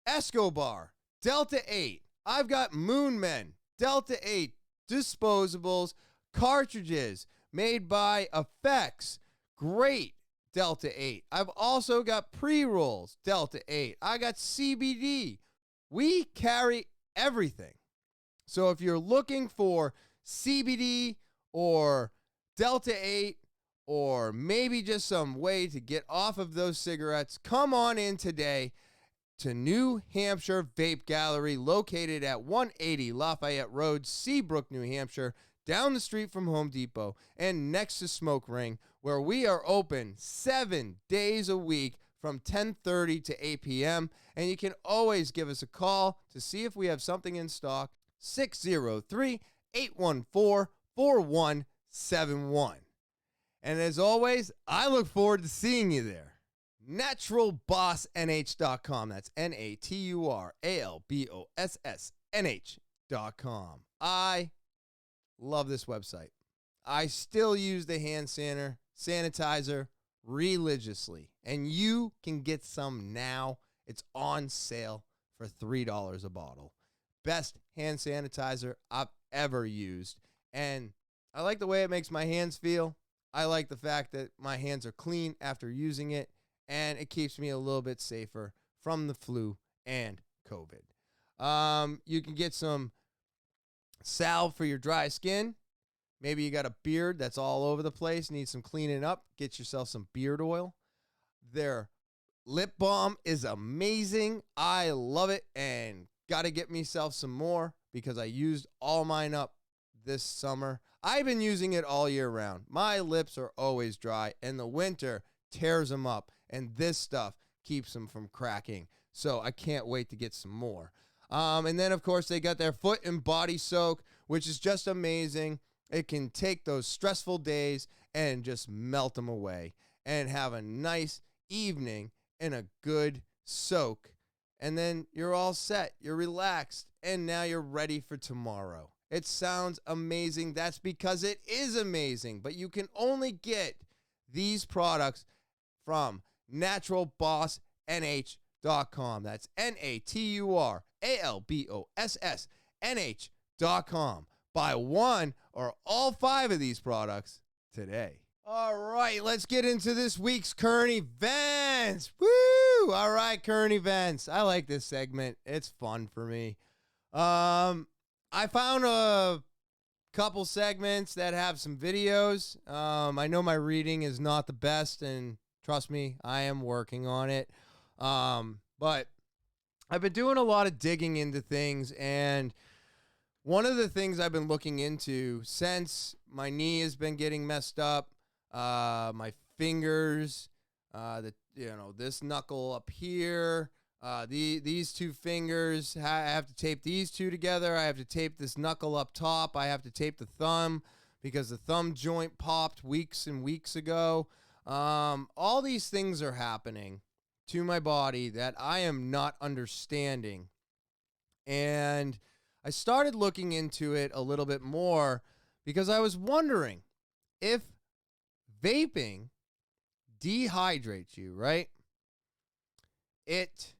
Escobar, Delta 8. I've got Moonmen, Delta 8 disposables, cartridges made by Effects. Great Delta 8. I've also got pre-rolls, Delta 8. I got CBD. We carry everything. So if you're looking for CBD or Delta 8 or maybe just some way to get off of those cigarettes, come on in today to New Hampshire Vape Gallery, located at 180 Lafayette Road, Seabrook, New Hampshire, down the street from Home Depot and next to Smoke Ring, where we are open 7 days a week from 10:30 to 8 p.m. And you can always give us a call to see if we have something in stock, 603-814-4171. And as always, I look forward to seeing you there. NaturalBossNH.com. That's NaturalBossNH.com. I love this website. I still use the hand sanitizer religiously. And you can get some now. It's on sale for $3 a bottle. Best hand sanitizer I've ever used. And I like the way it makes my hands feel. I like the fact that my hands are clean after using it. And it keeps me a little bit safer from the flu and COVID. You can get some salve for your dry skin. Maybe you got a beard that's all over the place, need some cleaning up. Get yourself some beard oil. Their lip balm is amazing. I love it and got to get myself some more because I used all mine up this summer. I've been using it all year round. My lips are always dry, and the winter tears them up, and this stuff keeps them from cracking. So I can't wait to get some more. And then, of course, they got their foot and body soak, which is just amazing. It can take those stressful days and just melt them away and have a nice evening and a good soak. And then you're all set. You're relaxed. And now you're ready for tomorrow. It sounds amazing. That's because it is amazing. But you can only get these products from NaturalBossNH.com. That's NaturalBossNH.com. Buy one or all 5 of these products today. All right, let's get into this week's current events. Woo! All right, current events. I like this segment. It's fun for me. I found a couple segments that have some videos. I know my reading is not the best, and trust me, I am working on it. But I've been doing a lot of digging into things, and one of the things I've been looking into since my knee has been getting messed up, my fingers, this knuckle up here, these 2 fingers, I have to tape these 2 together. I have to tape this knuckle up top. I have to tape the thumb because the thumb joint popped weeks and weeks ago. All these things are happening to my body that I am not understanding. And I started looking into it a little bit more because I was wondering if vaping dehydrates you, right? It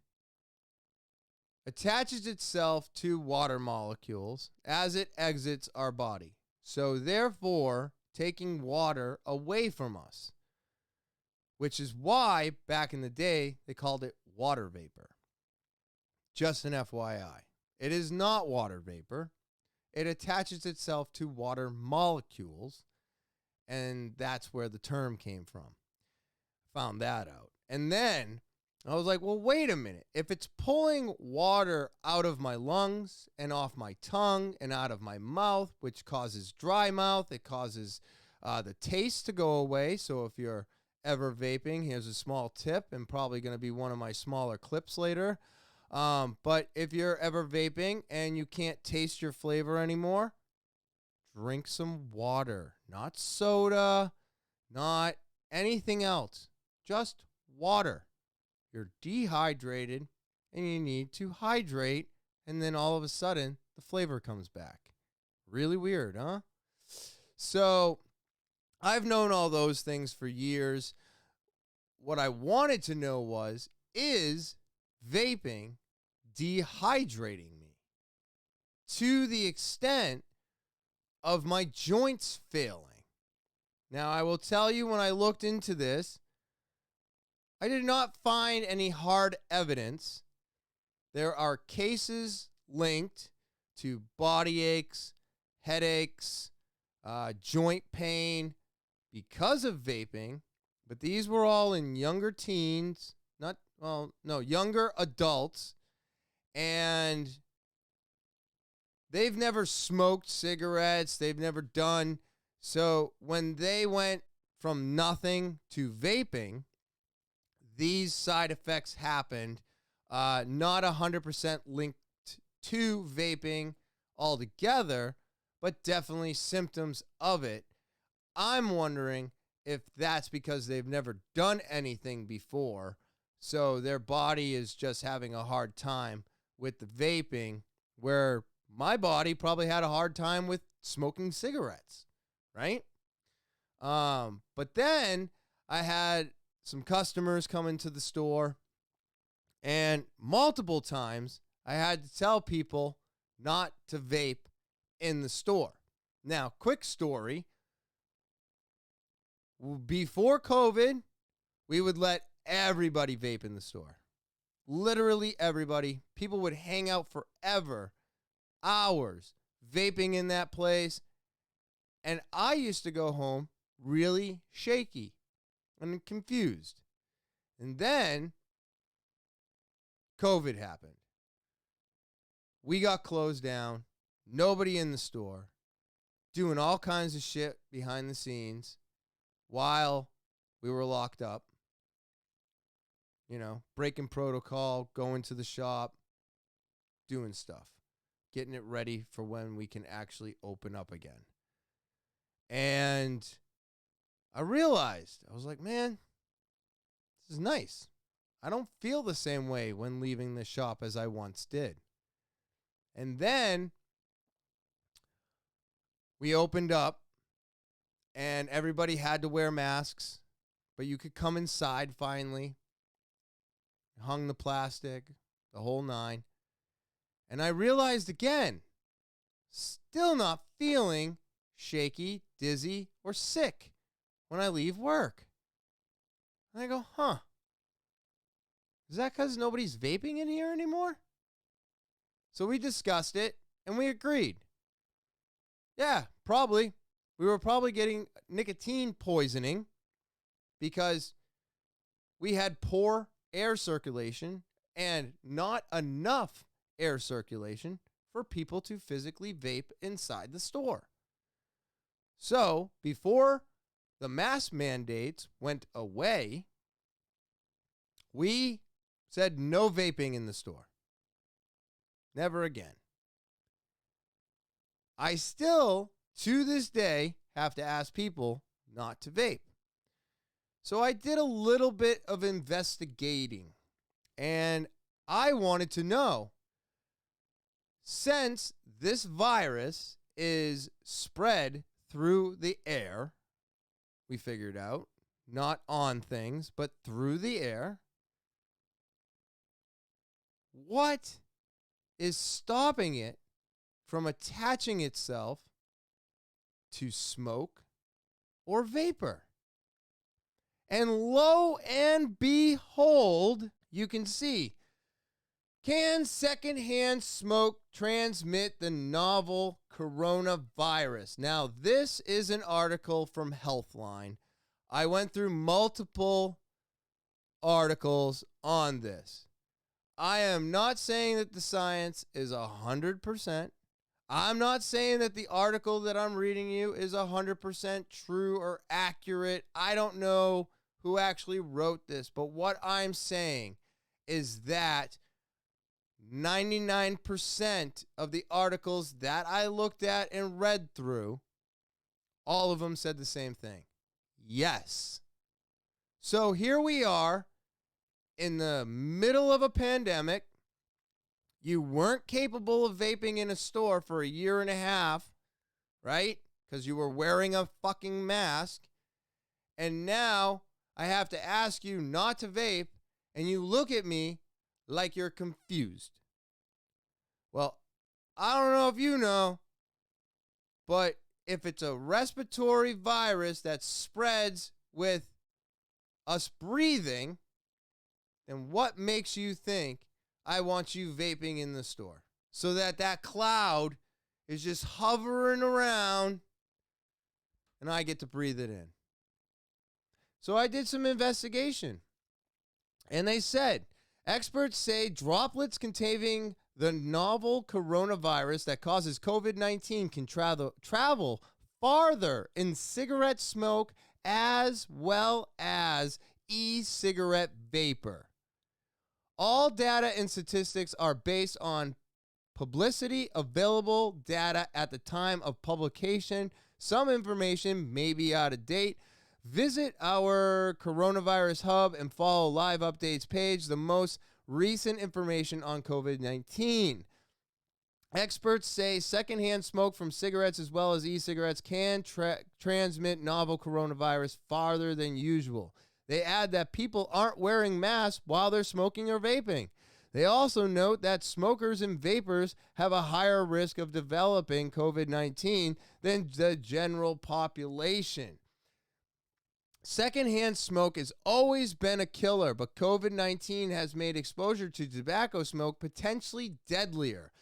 attaches itself to water molecules as it exits our body. So therefore, taking water away from us, which is why back in the day they called it water vapor. Just an FYI. It is not water vapor. It attaches itself to water molecules, and that's where the term came from. Found that out. And then I was like, well, wait a minute. If it's pulling water out of my lungs and off my tongue and out of my mouth, which causes dry mouth, it causes the taste to go away. So if you're ever vaping, here's a small tip, and probably going to be one of my smaller clips later. But if you're ever vaping and you can't taste your flavor anymore, drink some water. Not soda, not anything else. Just water. You're dehydrated and you need to hydrate, and then all of a sudden the flavor comes back. Really weird, huh? So I've known all those things for years. What I wanted to know was, is vaping dehydrating me to the extent of my joints failing? Now, I will tell you, when I looked into this, I did not find any hard evidence. There are cases linked to body aches, headaches, joint pain because of vaping, but these were all in younger teens, younger adults, and they've never smoked cigarettes, they've never done. So when they went from nothing to vaping, these side effects happened, not 100% linked to vaping altogether, but definitely symptoms of it. I'm wondering if that's because they've never done anything before, so their body is just having a hard time with the vaping, where my body probably had a hard time with smoking cigarettes, right? But then I had some customers come into the store, and multiple times I had to tell people not to vape in the store. Now, quick story. Before COVID, we would let everybody vape in the store. Literally everybody. People would hang out forever, hours, vaping in that place. And I used to go home really shaky and confused. And then COVID happened. We got closed down. Nobody in the store. Doing all kinds of shit behind the scenes while we were locked up. You know, breaking protocol, going to the shop, doing stuff, getting it ready for when we can actually open up again. And I realized, I was like, man, this is nice. I don't feel the same way when leaving the shop as I once did. And then we opened up and everybody had to wear masks, but you could come inside finally. Hung the plastic, the whole nine. And I realized again, still not feeling shaky, dizzy, or sick when I leave work. And I go, huh. Is that because nobody's vaping in here anymore? So we discussed it, and we agreed. Yeah, probably. We were probably getting nicotine poisoning because we had poor air circulation and not enough air circulation for people to physically vape inside the store. So before the mask mandates went away, we said no vaping in the store. Never again. I still, to this day, have to ask people not to vape. So I did a little bit of investigating, and I wanted to know, since this virus is spread through the air, we figured out, not on things, but through the air, what is stopping it from attaching itself to smoke or vapor. And lo and behold, you can see, can secondhand smoke transmit the novel coronavirus? Now, this is an article from Healthline. I went through multiple articles on this. I am not saying that the science is 100%. I'm not saying that the article that I'm reading you is 100% true or accurate. I don't know who actually wrote this, but what I'm saying is that 99% of the articles that I looked at and read through, all of them said the same thing. Yes. So here we are in the middle of a pandemic. You weren't capable of vaping in a store for a year and a half, right? Because you were wearing a fucking mask. And now I have to ask you not to vape, and you look at me like you're confused. Well, I don't know if you know, but if it's a respiratory virus that spreads with us breathing, then what makes you think I want you vaping in the store? So that cloud is just hovering around and I get to breathe it in. So I did some investigation, and they said, experts say droplets containing the novel coronavirus that causes COVID-19 can travel farther in cigarette smoke as well as e-cigarette vapor. All data and statistics are based on publicity available data at the time of publication. Some information may be out of date. Visit our coronavirus hub and follow live updates page, the most recent information on COVID-19. Experts say secondhand smoke from cigarettes as well as e-cigarettes can transmit novel coronavirus farther than usual. They add that people aren't wearing masks while they're smoking or vaping. They also note that smokers and vapors have a higher risk of developing COVID-19 than the general population. Secondhand smoke has always been a killer, but COVID-19 has made exposure to tobacco smoke potentially deadlier.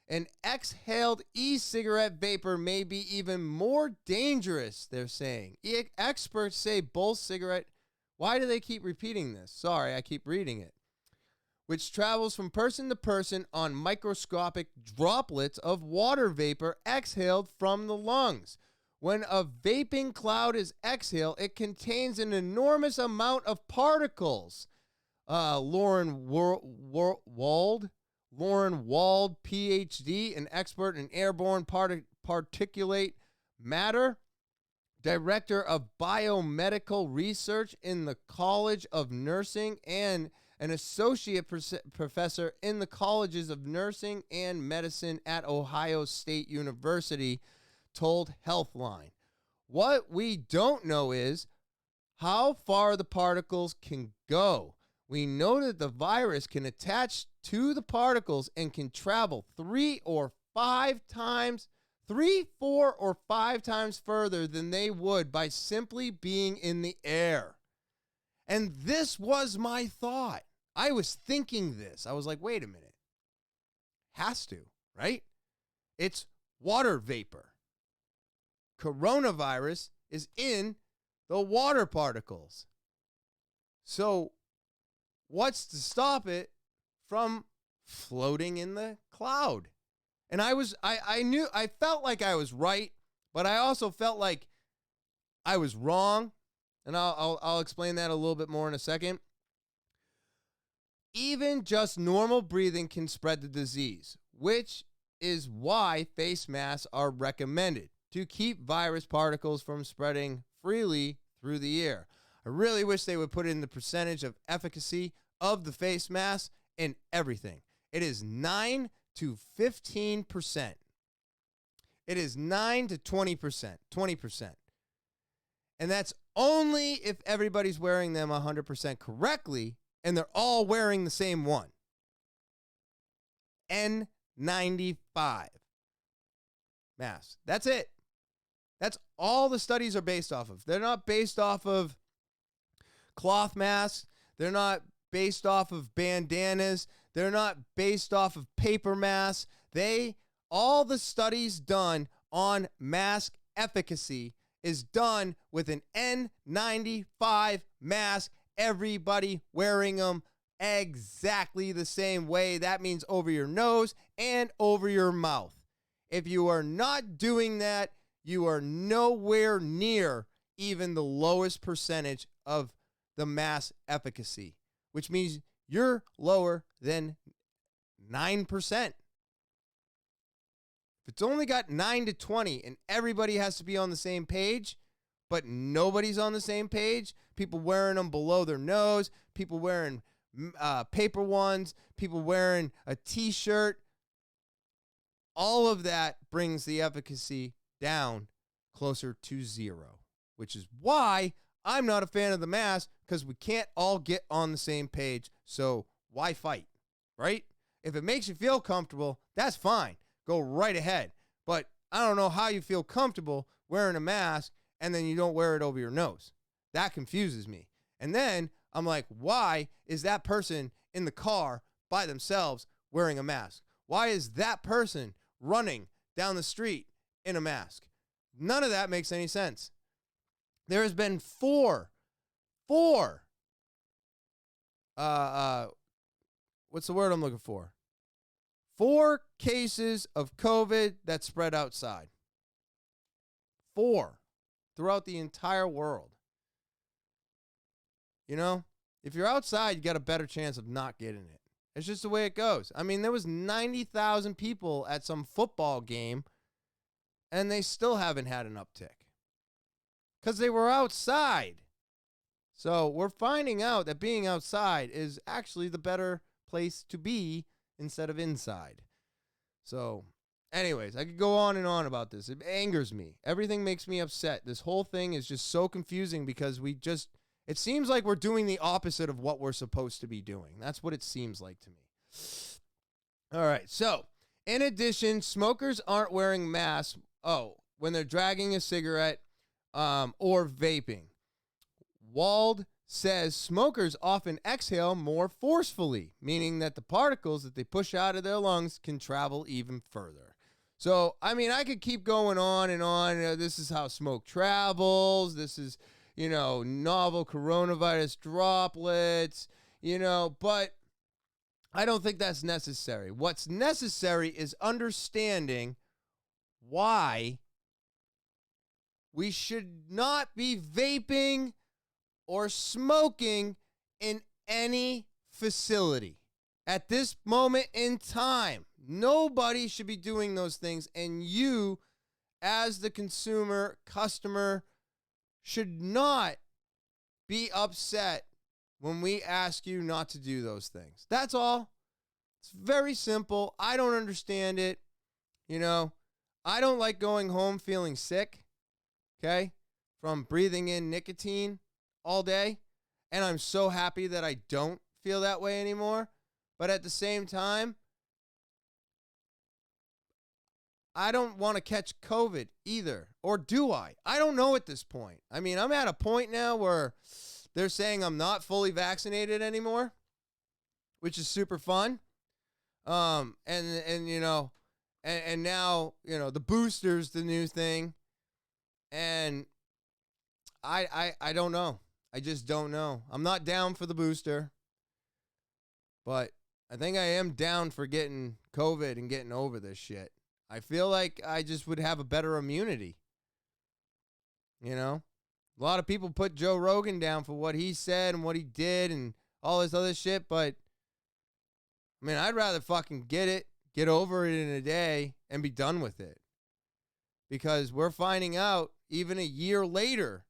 An exhaled e-cigarette vapor may be even more dangerous, they're saying. Experts say both cigarette... Why do they keep repeating this? Sorry, I keep reading it. Which travels from person to person on microscopic droplets of water vapor exhaled from the lungs. When a vaping cloud is exhaled, it contains an enormous amount of particles. Lauren Wald, PhD, an expert in airborne particulate matter, director of biomedical research in the College of Nursing and an associate professor in the colleges of nursing and medicine at Ohio State University, told Healthline. What we don't know is how far the particles can go. We know that the virus can attach to the particles and can travel 3, 4, or 5 times further than they would by simply being in the air. And this was my thought. I was thinking this. I was like, wait a minute. Has to, right? It's water vapor. Coronavirus is in the water particles. So what's to stop it from floating in the cloud? And I felt like I was right, but I also felt like I was wrong. And I'll explain that a little bit more in a second. Even just normal breathing can spread the disease, which is why face masks are recommended to keep virus particles from spreading freely through the air. I really wish they would put in the percentage of efficacy of the face mask in everything. It is 9 to 15%. It is 9 to 20%. And that's only if everybody's wearing them 100% correctly and they're all wearing the same one. N95 mask. That's it. That's all the studies are based off of. They're not based off of cloth masks. They're not based off of bandanas. They're not based off of paper masks. All the studies done on mask efficacy is done with an N95 mask, everybody wearing them exactly the same way. That means over your nose and over your mouth. If you are not doing that, you are nowhere near even the lowest percentage of the mask efficacy, which means you're lower than 9%. If it's only got 9 to 20 and everybody has to be on the same page, but nobody's on the same page, people wearing them below their nose, people wearing paper ones, people wearing a t-shirt, all of that brings the efficacy down closer to zero, which is why I'm not a fan of the mask, because we can't all get on the same page. So why fight, right? If it makes you feel comfortable, that's fine. Go right ahead. But I don't know how you feel comfortable wearing a mask and then you don't wear it over your nose. That confuses me. And then I'm like, why is that person in the car by themselves wearing a mask? Why is that person running down the street in a mask? None of that makes any sense. There has been four, what's the word I'm looking for? 4 cases of COVID that spread outside. 4 throughout the entire world. You know, if you're outside, you got a better chance of not getting it. It's just the way it goes. I mean, there was 90,000 people at some football game, and they still haven't had an uptick because they were outside. So we're finding out that being outside is actually the better place to be instead of inside. So anyways, I could go on and on about this. It angers me. Everything makes me upset. This whole thing is just so confusing because it seems like we're doing the opposite of what we're supposed to be doing. That's what it seems like to me. All right. So in addition, smokers aren't wearing masks. When they're dragging a cigarette or vaping. Wald says smokers often exhale more forcefully, meaning that the particles that they push out of their lungs can travel even further. So, I mean, I could keep going on and on. This is how smoke travels. This is, novel coronavirus droplets, but I don't think that's necessary. What's necessary is understanding why we should not be vaping or smoking in any facility. At this moment in time, nobody should be doing those things, and you, as the customer, should not be upset when we ask you not to do those things. That's all. It's very simple. I don't understand it. I don't like going home feeling sick, okay, from breathing in nicotine all day, and I'm so happy that I don't feel that way anymore. But at the same time, I don't want to catch COVID either. Or do I? I don't know at this point. I mean, I'm at a point now where they're saying I'm not fully vaccinated anymore, which is super fun. And now, the booster's the new thing. And I don't know. I just don't know. I'm not down for the booster, but I think I am down for getting COVID and getting over this shit. I feel like I just would have a better immunity. A lot of people put Joe Rogan down for what he said and what he did and all this other shit, but I mean, I'd rather fucking get over it in a day and be done with it. Because we're finding out even a year later,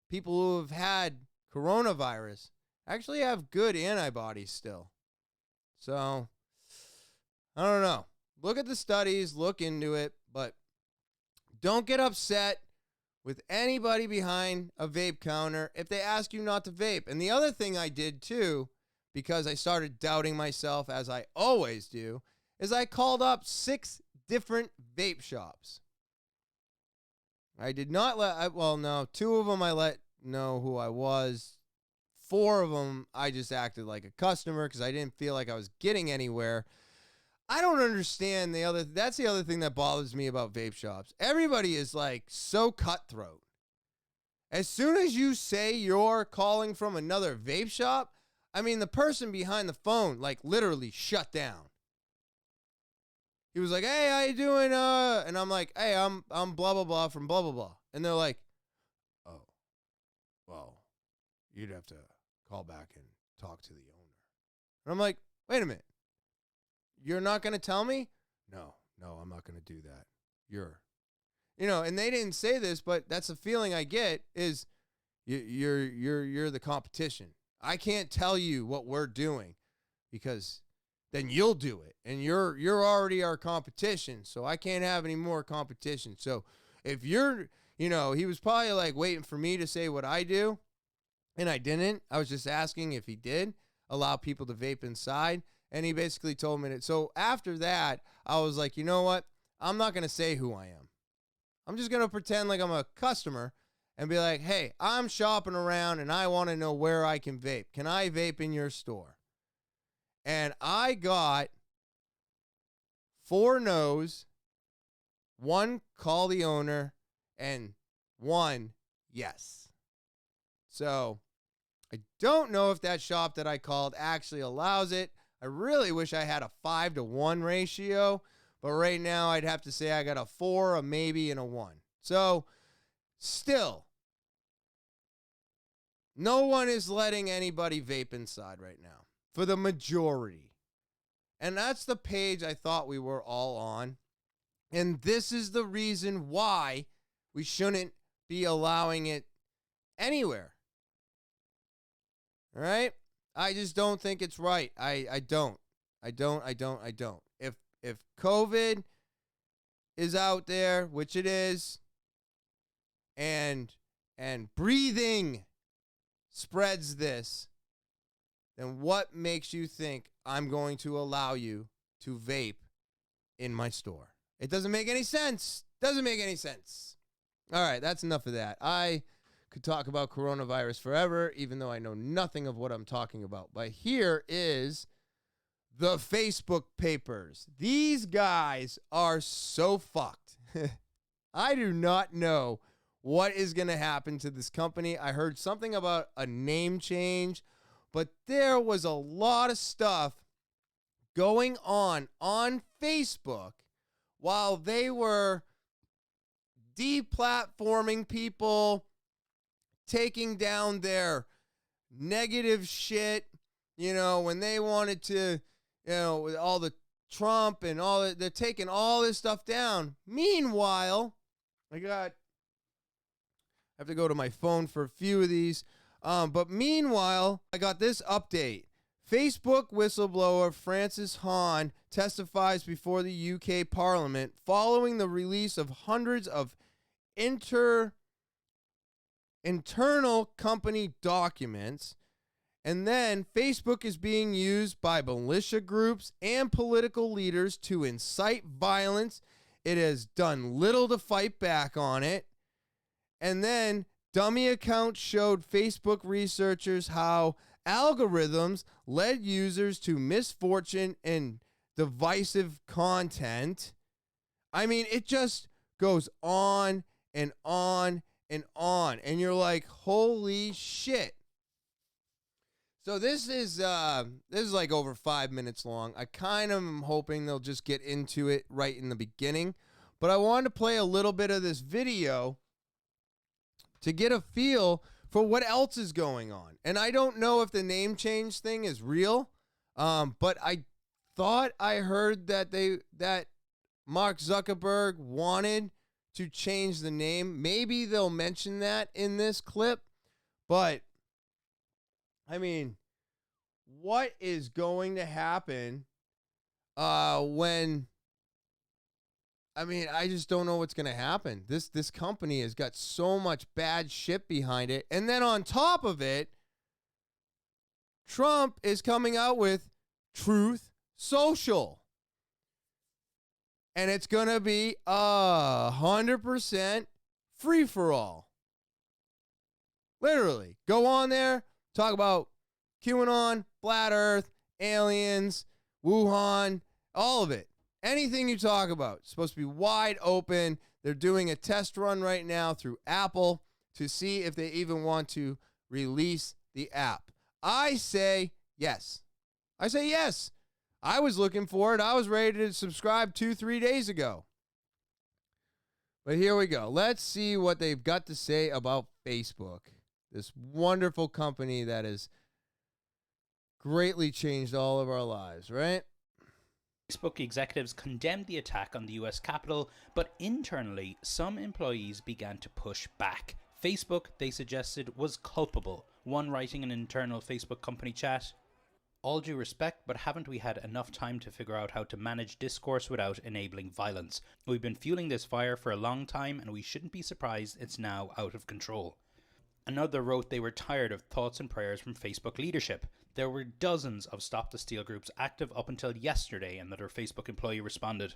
people who have had coronavirus actually have good antibodies still. So, I don't know. Look at the studies, look into it, but don't get upset with anybody behind a vape counter if they ask you not to vape. And the other thing I did too, because I started doubting myself as I always do, is I called up 6 different vape shops. I did not no, 2 of them I let know who I was. 4 of them I just acted like a customer because I didn't feel like I was getting anywhere. I don't understand that's the other thing that bothers me about vape shops. Everybody is like so cutthroat. As soon as you say you're calling from another vape shop, I mean, the person behind the phone, like, literally shut down. He was like, "Hey, how you doing?" And I'm like, "Hey, I'm blah, blah, blah from blah, blah, blah." And they're like, "Oh, well, you'd have to call back and talk to the owner." And I'm like, "Wait a minute. You're not going to tell me?" No, I'm not going to do that. And they didn't say this, but that's the feeling I get is you're the competition. I can't tell you what we're doing because then you'll do it. And you're already our competition. So I can't have any more competition. So if you're, he was probably like waiting for me to say what I do. And I didn't. I was just asking if he did allow people to vape inside. And he basically told me that. So after that, I was like, you know what? I'm not going to say who I am. I'm just going to pretend like I'm a customer and be like, "Hey, I'm shopping around and I want to know where I can vape. Can I vape in your store?" And I got 4 no's, 1 call the owner, and 1 yes. So I don't know if that shop that I called actually allows it. I really wish I had a 5-to-1 ratio, but right now I'd have to say I got a 4, a maybe, and a 1. So still, no one is letting anybody vape inside right now for the majority. And that's the page I thought we were all on. And this is the reason why we shouldn't be allowing it anywhere. All right? I just don't think it's right. I don't. If COVID is out there, which it is, and breathing spreads this, then what makes you think I'm going to allow you to vape in my store? It doesn't make any sense. Doesn't make any sense. All right, that's enough of that. I could talk about coronavirus forever, even though I know nothing of what I'm talking about. But here is the Facebook papers. These guys are so fucked. I do not know what is going to happen to this company. I heard something about a name change, but there was a lot of stuff going on Facebook while they were deplatforming people, taking down their negative shit, when they wanted to, with all the Trump and all that, they're taking all this stuff down. Meanwhile, I have to go to my phone for a few of these. But meanwhile, I got this update. Facebook whistleblower Francis Hahn testifies before the UK Parliament following the release of hundreds of internal company documents. And then Facebook is being used by militia groups and political leaders to incite violence. It has done little to fight back on it. And then dummy accounts showed Facebook researchers how algorithms led users to misfortune and divisive content. I mean, it just goes on and on and on. And you're like, holy shit. So this is like over 5 minutes long. I kind of am hoping they'll just get into it right in the beginning. But I wanted to play a little bit of this video to get a feel for what else is going on. And I don't know if the name change thing is real, but I thought I heard that Mark Zuckerberg wanted to change the name. Maybe they'll mention that in this clip, but I mean, what is going to happen when... I mean, I just don't know what's going to happen. This company has got so much bad shit behind it. And then on top of it, Trump is coming out with Truth Social. And it's going to be 100% free for all. Literally. Go on there, talk about QAnon, Flat Earth, aliens, Wuhan, all of it. Anything you talk about. It's supposed to be wide open. They're doing a test run right now through Apple to see if they even want to release the app. I say yes. I say yes. I was looking for it. I was ready to subscribe 2-3 days ago. But here we go. Let's see what they've got to say about Facebook. This wonderful company that has greatly changed all of our lives, right? Facebook executives condemned the attack on the US Capitol, but internally, some employees began to push back. Facebook, they suggested, was culpable. One writing an internal Facebook company chat, "All due respect, but haven't we had enough time to figure out how to manage discourse without enabling violence? We've been fueling this fire for a long time, and we shouldn't be surprised it's now out of control." Another wrote they were tired of thoughts and prayers from Facebook leadership. There were dozens of Stop the Steal groups active up until yesterday, another Facebook employee responded.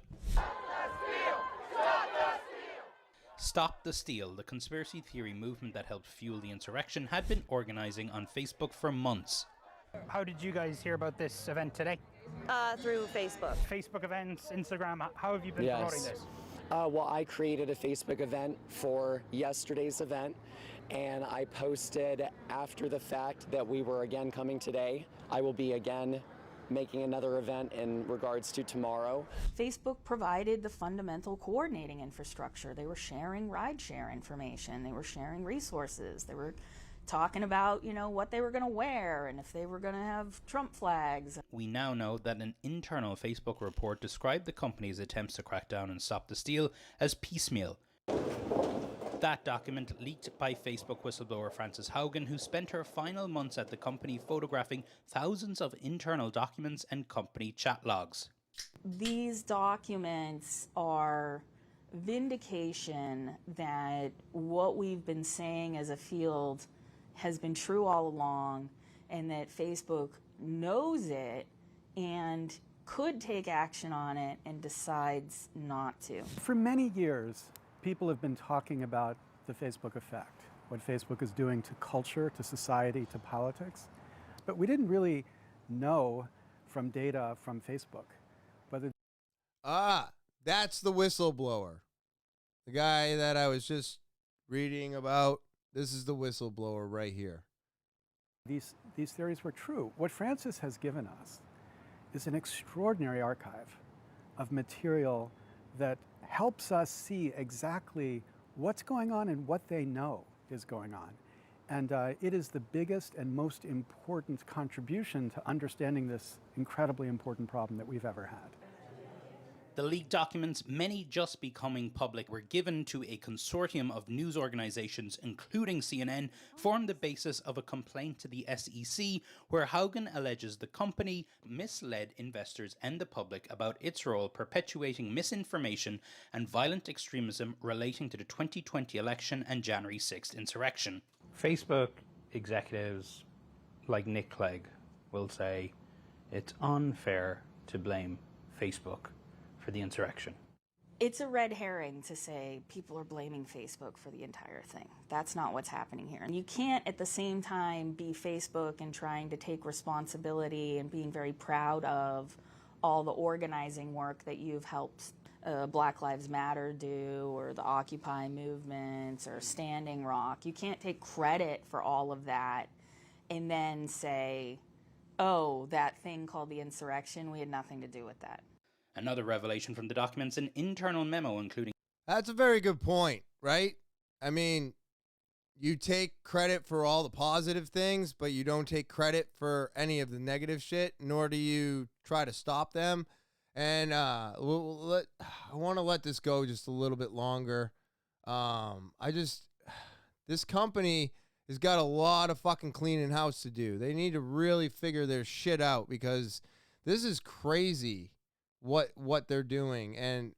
Stop the Steal, the conspiracy theory movement that helped fuel the insurrection, had been organizing on Facebook for months. How did you guys hear about this event today? Through Facebook. Facebook events, Instagram, how have you been promoting this? Well, I created a Facebook event for yesterday's event, and I posted after the fact that we were again coming today. I will be again making another event in regards to tomorrow. Facebook provided the fundamental coordinating infrastructure. They were sharing rideshare information. They were sharing resources. They were talking about, what they were going to wear and if they were going to have Trump flags. We now know that an internal Facebook report described the company's attempts to crack down and stop the steal as piecemeal. That document leaked by Facebook whistleblower Frances Haugen, who spent her final months at the company photographing thousands of internal documents and company chat logs. These documents are vindication that what we've been saying as a field has been true all along, and that Facebook knows it and could take action on it and decides not to. For many years, people have been talking about the Facebook effect, what Facebook is doing to culture, to society, to politics. But we didn't really know from data from Facebook whether... That's the whistleblower. The guy that I was just reading about. This is the whistleblower right here. These theories were true. What Frances has given us is an extraordinary archive of material that helps us see exactly what's going on and what they know is going on. And it is the biggest and most important contribution to understanding this incredibly important problem that we've ever had. The leaked documents, many just becoming public, were given to a consortium of news organizations, including CNN, formed the basis of a complaint to the SEC, where Haugen alleges the company misled investors and the public about its role perpetuating misinformation and violent extremism relating to the 2020 election and January 6th insurrection. Facebook executives like Nick Clegg will say it's unfair to blame Facebook for the insurrection. It's a red herring to say people are blaming Facebook for the entire thing. That's not what's happening here. And you can't at the same time be Facebook and trying to take responsibility and being very proud of all the organizing work that you've helped Black Lives Matter do, or the Occupy movements, or Standing Rock. You can't take credit for all of that and then say, oh, that thing called the insurrection, we had nothing to do with that. Another revelation from the documents, an internal memo including... That's a very good point, right? I mean, you take credit for all the positive things, but you don't take credit for any of the negative shit, nor do you try to stop them. And I want to let this go just a little bit longer. This company has got a lot of fucking cleaning house to do. They need to really figure their shit out, because this is crazy what they're doing. And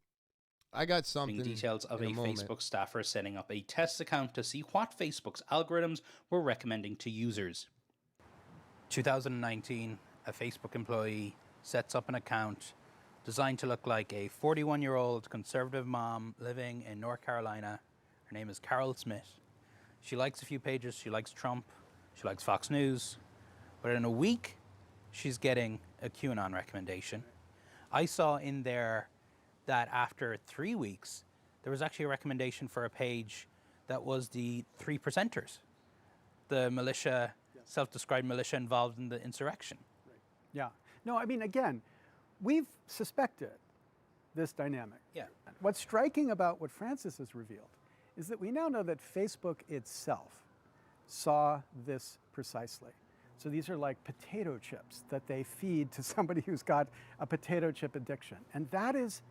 I got something details of a Facebook staffer setting up a test account to see what Facebook's algorithms were recommending to users. 2019, a Facebook employee sets up an account designed to look like a 41-year-old conservative mom living in North Carolina. Her name is Carol Smith. She likes a few pages. She likes Trump. She likes Fox News. But in a week, she's getting a QAnon recommendation. I saw in there that after 3 weeks, there was actually a recommendation for a page that was the 3%ers, the militia, self-described militia involved in the insurrection. Yeah. No, I mean, again, we've suspected this dynamic. Yeah. What's striking about what Francis has revealed is that we now know that Facebook itself saw this precisely. So these are like potato chips that they feed to somebody who's got a potato chip addiction. And that is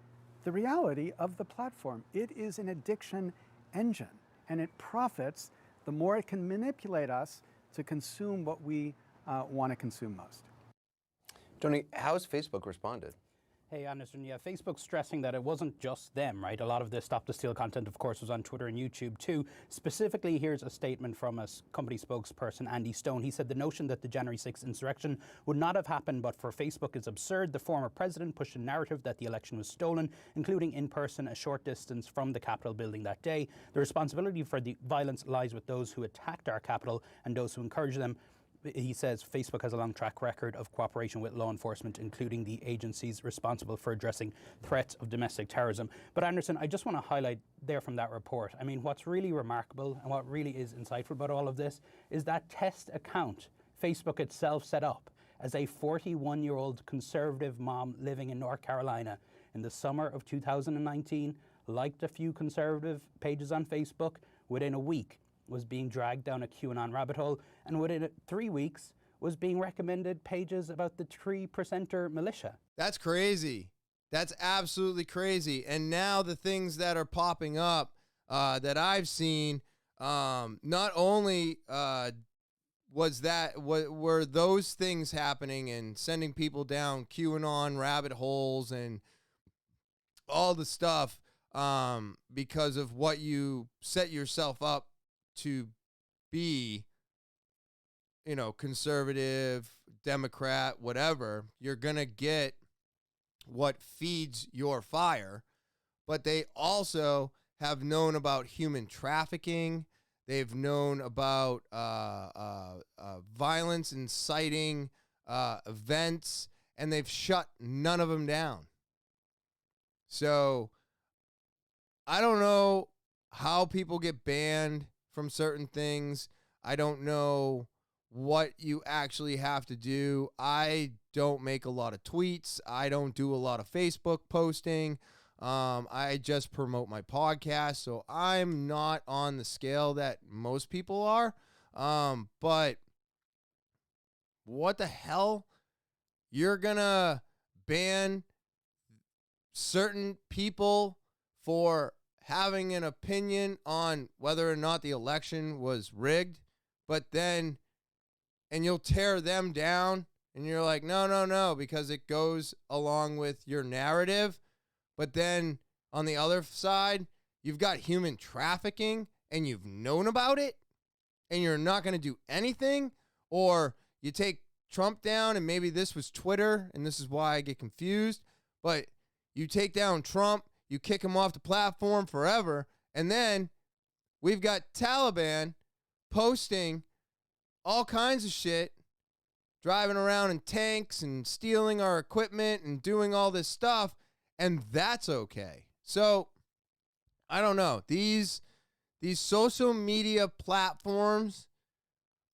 the reality of the platform. It is an addiction engine, and it profits the more it can manipulate us to consume what we want to consume most. Tony, how has Facebook responded? Hey, Anderson, yeah, Facebook's stressing that it wasn't just them, right? A lot of the Stop the Steal content, of course, was on Twitter and YouTube too. Specifically, here's a statement from a company spokesperson, Andy Stone. He said the notion that the January 6th insurrection would not have happened but for Facebook is absurd. The former president pushed a narrative that the election was stolen, including in person a short distance from the Capitol building that day. The responsibility for the violence lies with those who attacked our Capitol and those who encouraged them. He says Facebook has a long track record of cooperation with law enforcement, including the agencies responsible for addressing threats of domestic terrorism. But Anderson, I just want to highlight there from that report, I mean, what's really remarkable and what really is insightful about all of this is that test account Facebook itself set up as a 41-year-old conservative mom living in North Carolina in the summer of 2019, liked a few conservative pages on Facebook. Within a week, was being dragged down a QAnon rabbit hole, and within 3 weeks was being recommended pages about the 3%er militia. That's crazy. That's absolutely crazy. And now the things that are popping up that I've seen, not only were those things happening and sending people down QAnon rabbit holes and all the stuff because of what you set yourself up to be, you know, conservative, Democrat, whatever, you're going to get what feeds your fire. But they also have known about human trafficking. They've known about violence inciting events, and they've shut none of them down. So I don't know how people get banned from certain things. I don't know what you actually have to do. I don't make a lot of tweets. I don't do a lot of Facebook posting. I just promote my podcast, so I'm not on the scale that most people are. But what the hell? You're gonna ban certain people for having an opinion on whether or not the election was rigged, but then, and you'll tear them down, and you're like, no, because it goes along with your narrative. But then on the other side, you've got human trafficking, and you've known about it, and you're not going to do anything. Or you take Trump down, and maybe this was Twitter, and this is why I get confused, but you take down Trump, you kick him off the platform forever, and then we've got Taliban posting all kinds of shit, driving around in tanks and stealing our equipment and doing all this stuff, and that's okay. So, I don't know. These social media platforms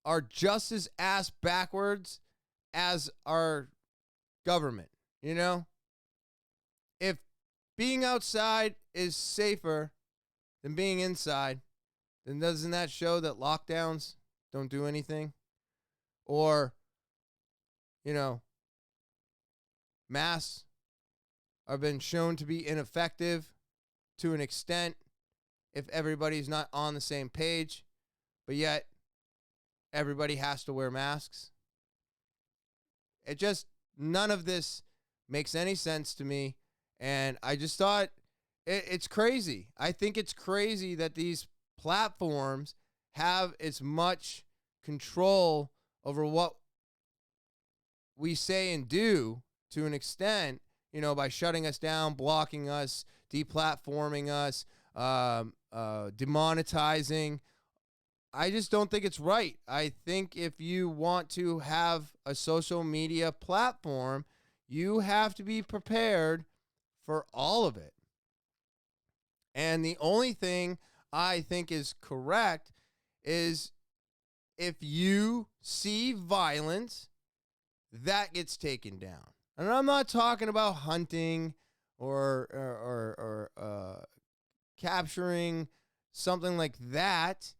are just as ass backwards as our government, you know? If being outside is safer than being inside, then doesn't that show that lockdowns don't do anything? Or, you know, masks have been shown to be ineffective to an extent if everybody's not on the same page, but yet everybody has to wear masks. It just, none of this makes any sense to me. And I just thought it's crazy. I think it's crazy that these platforms have as much control over what we say and do to an extent, you know, by shutting us down, blocking us, deplatforming us, demonetizing. I just don't think it's right. I think if you want to have a social media platform, you have to be prepared for all of it. And the only thing I think is correct is if you see violence, that gets taken down. And I'm not talking about hunting or capturing something like that.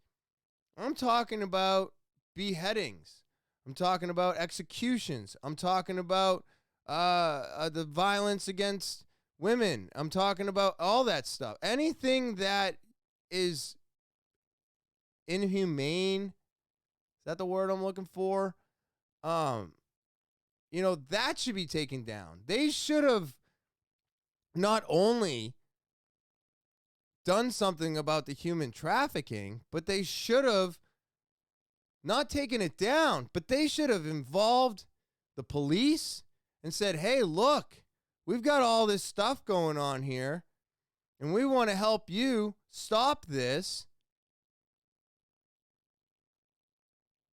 I'm talking about beheadings. I'm talking about executions. I'm talking about the violence against women. I'm talking about all that stuff. Anything that is inhumane, is that the word I'm looking for? That should be taken down. They should have not only done something about the human trafficking, but they should have not taken it down, but they should have involved the police and said, hey, look, we've got all this stuff going on here, and we want to help you stop this.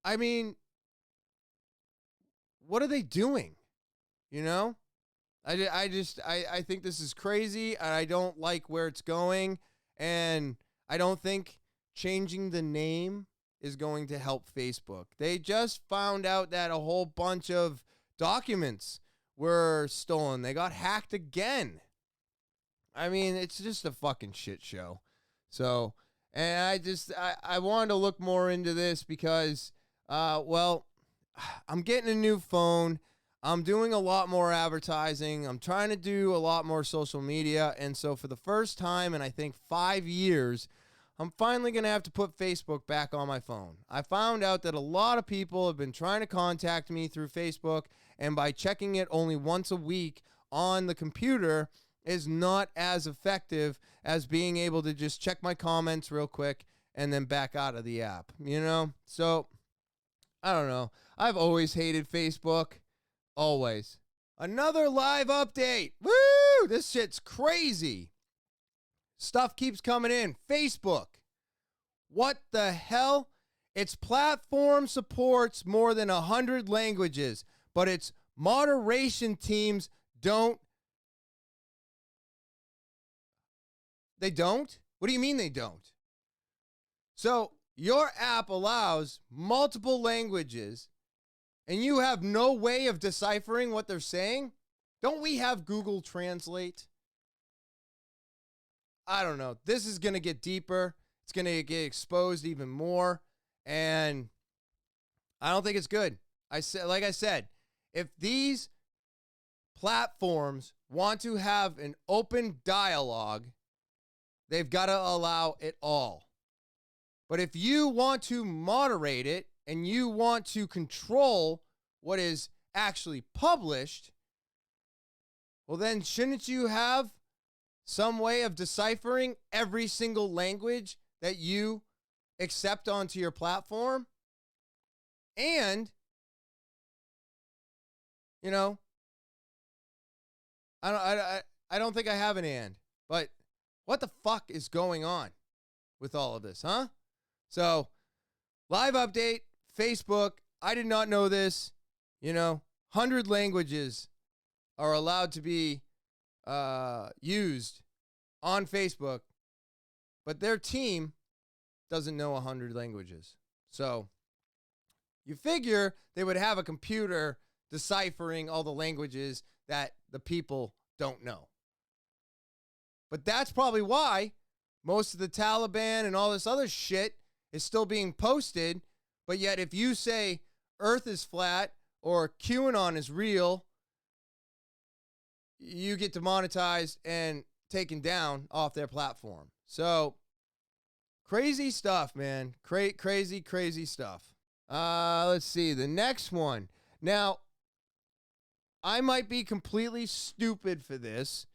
I mean, what are they doing? I think this is crazy, and I don't like where it's going, and I don't think changing the name is going to help Facebook. They just found out that a whole bunch of documents were stolen. They got hacked again. I mean, it's just a fucking shit show. So, and I wanted to look more into this because, I'm getting a new phone. I'm doing a lot more advertising. I'm trying to do a lot more social media. And so for the first time in, I think, 5 years, I'm finally going to have to put Facebook back on my phone. I found out that a lot of people have been trying to contact me through Facebook, and by checking it only once a week on the computer is not as effective as being able to just check my comments real quick and then back out of the app, So, I don't know. I've always hated Facebook. Always. Another live update. Woo! This shit's crazy. Stuff keeps coming in. Facebook. What the hell? Its platform supports more than 100 languages, but its moderation teams don't. They don't? What do you mean they don't? So, your app allows multiple languages, and you have no way of deciphering what they're saying? Don't we have Google Translate? I don't know. This is going to get deeper. It's going to get exposed even more. And I don't think it's good. Like I said, if these platforms want to have an open dialogue, they've got to allow it all. But if you want to moderate it and you want to control what is actually published, well, then shouldn't you have some way of deciphering every single language that you accept onto your platform? And, I don't think I have an and, but what the fuck is going on with all of this, huh? So, live update, Facebook. I did not know this. 100 languages are allowed to be used on Facebook, but their team doesn't know 100 languages. So, you figure they would have a computer deciphering all the languages that the people don't know. But that's probably why most of the Taliban and all this other shit is still being posted, but yet if you say Earth is flat or QAnon is real, you get demonetized and taken down off their platform. So, crazy stuff, man. Crazy stuff. Let's see. The next one. Now, I might be completely stupid for this,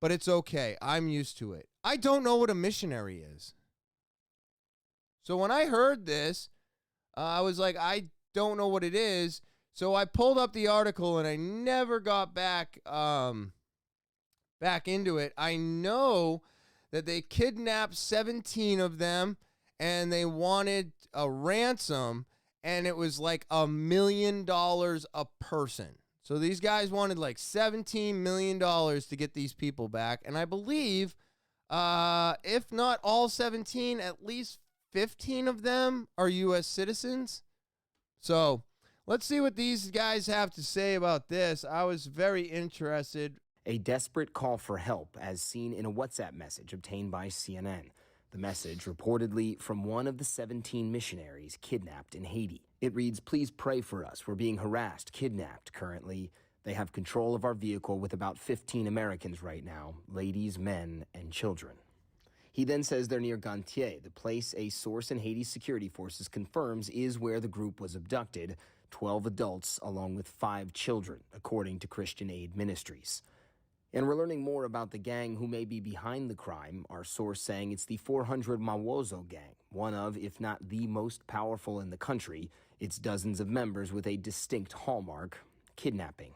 but it's okay. I'm used to it. I don't know what a missionary is. So when I heard this, I was like, I don't know what it is. So I pulled up the article and I never got back into it. I know that they kidnapped 17 of them and they wanted a ransom, and it was like $1 million a person. So these guys wanted like $17 million to get these people back. And I believe, if not all 17, at least 15 of them are U.S. citizens. So let's see what these guys have to say about this. I was very interested. A desperate call for help, as seen in a WhatsApp message obtained by CNN. The message reportedly from one of the 17 missionaries kidnapped in Haiti. It reads, "Please pray for us. We're being harassed, kidnapped currently. They have control of our vehicle with about 15 Americans right now, ladies, men, and children." He then says they're near Gantier, the place a source in Haiti's security forces confirms is where the group was abducted, 12 adults along with 5 children, according to Christian Aid Ministries. And we're learning more about the gang who may be behind the crime, our source saying it's the 400 Mawozo gang, one of, if not the most powerful in the country. It's dozens of members with a distinct hallmark, kidnapping.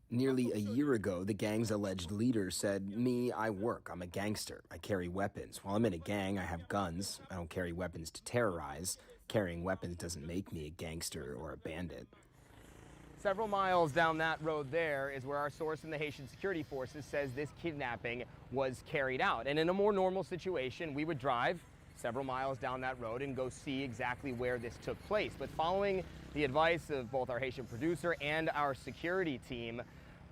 Nearly a year ago, the gang's alleged leader said, "Me, I work. I'm a gangster. I carry weapons. While I'm in a gang, I have guns. I don't carry weapons to terrorize. Carrying weapons doesn't make me a gangster or a bandit." Several miles down that road there is where our source in the Haitian security forces says this kidnapping was carried out. And in a more normal situation, we would drive several miles down that road and go see exactly where this took place. But following the advice of both our Haitian producer and our security team,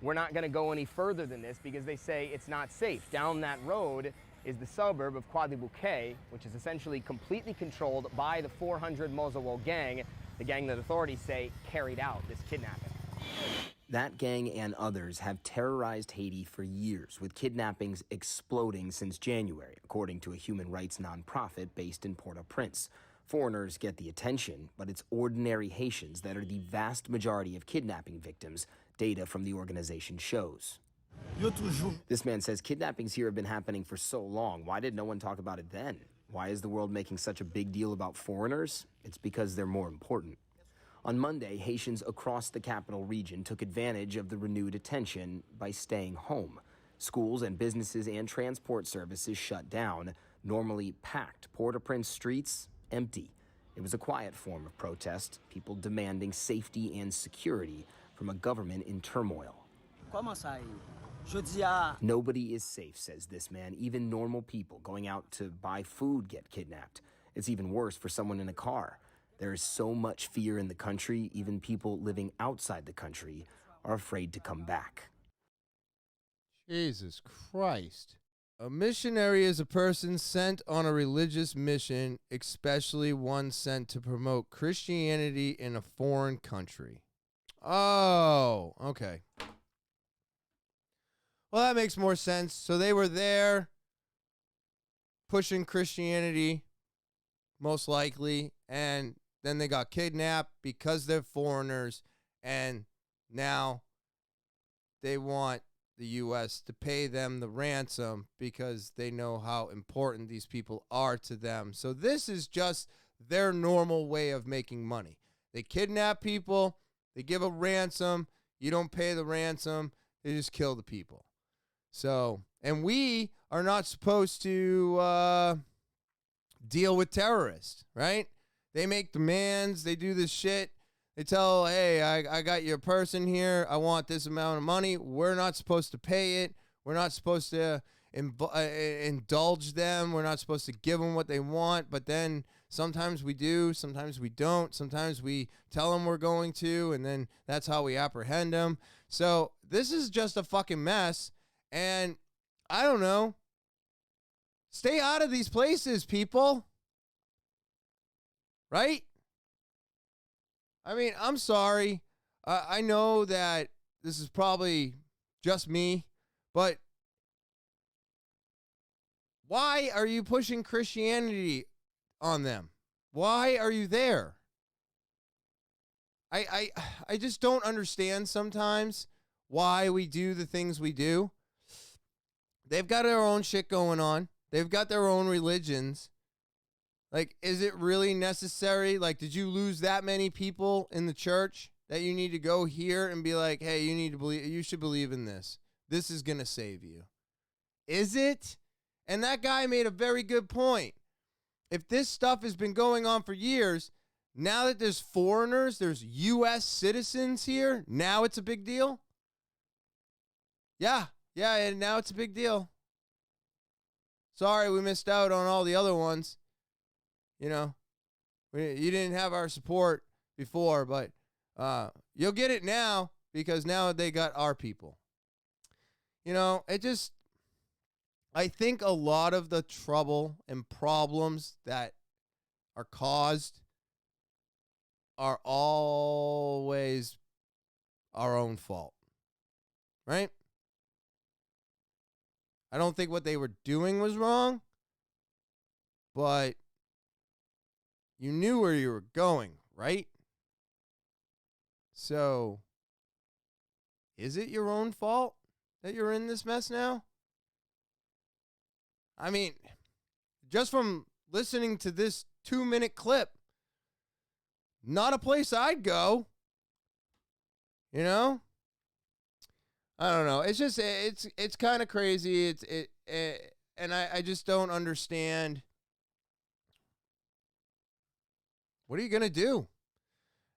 we're not going to go any further than this because they say it's not safe. Down that road is the suburb of Croix-des-Bouquets, which is essentially completely controlled by the 400 Mozowo gang, the gang that authorities say carried out this kidnapping. That gang and others have terrorized Haiti for years, with kidnappings exploding since January, according to a human rights nonprofit based in Port-au-Prince. Foreigners get the attention, but it's ordinary Haitians that are the vast majority of kidnapping victims, data from the organization shows. This man says kidnappings here have been happening for so long. Why did no one talk about it then? Why is the world making such a big deal about foreigners? It's because they're more important. On Monday, Haitians across the capital region took advantage of the renewed attention by staying home. Schools and businesses and transport services shut down, normally packed Port-au-Prince streets empty. It was a quiet form of protest, people demanding safety and security from a government in turmoil. Nobody is safe, says this man. Even normal people going out to buy food get kidnapped. It's even worse for someone in a car. There is so much fear in the country, even people living outside the country are afraid to come back. Jesus Christ. A missionary is a person sent on a religious mission, especially one sent to promote Christianity in a foreign country. Oh, okay. Well, that makes more sense. So they were there pushing Christianity, most likely, and then they got kidnapped because they're foreigners, and now they want the U.S. to pay them the ransom because they know how important these people are to them. So this is just their normal way of making money. They kidnap people, they give a ransom, you don't pay the ransom, they just kill the people. So, and we are not supposed to deal with terrorists, right? They make demands, they do this shit. They tell, hey, I got your person here. I want this amount of money. We're not supposed to pay it. We're not supposed to indulge them. We're not supposed to give them what they want. But then sometimes we do. Sometimes we don't. Sometimes we tell them we're going to, and then that's how we apprehend them. So this is just a fucking mess. And I don't know. Stay out of these places, people. Right? I mean, I'm sorry. I know that this is probably just me, but why are you pushing Christianity on them? Why are you there? I just don't understand sometimes why we do the things we do. They've got their own shit going on. They've got their own religions. Like, is it really necessary? Like, did you lose that many people in the church that you need to go here and be like, hey, you need to believe, you should believe in this. This is going to save you. Is it? And that guy made a very good point. If this stuff has been going on for years, now that there's foreigners, there's U.S. citizens here, now it's a big deal? Yeah, and now it's a big deal. Sorry, we missed out on all the other ones. You know, you didn't have our support before, but you'll get it now because now they got our people. You know, I think a lot of the trouble and problems that are caused are always our own fault, right? I don't think what they were doing was wrong, but you knew where you were going, right? So, is it your own fault that you're in this mess now? I mean, just from listening to this 2-minute clip, not a place I'd go. You know? I don't know. It's just it's kind of crazy. And I just don't understand. What are you going to do?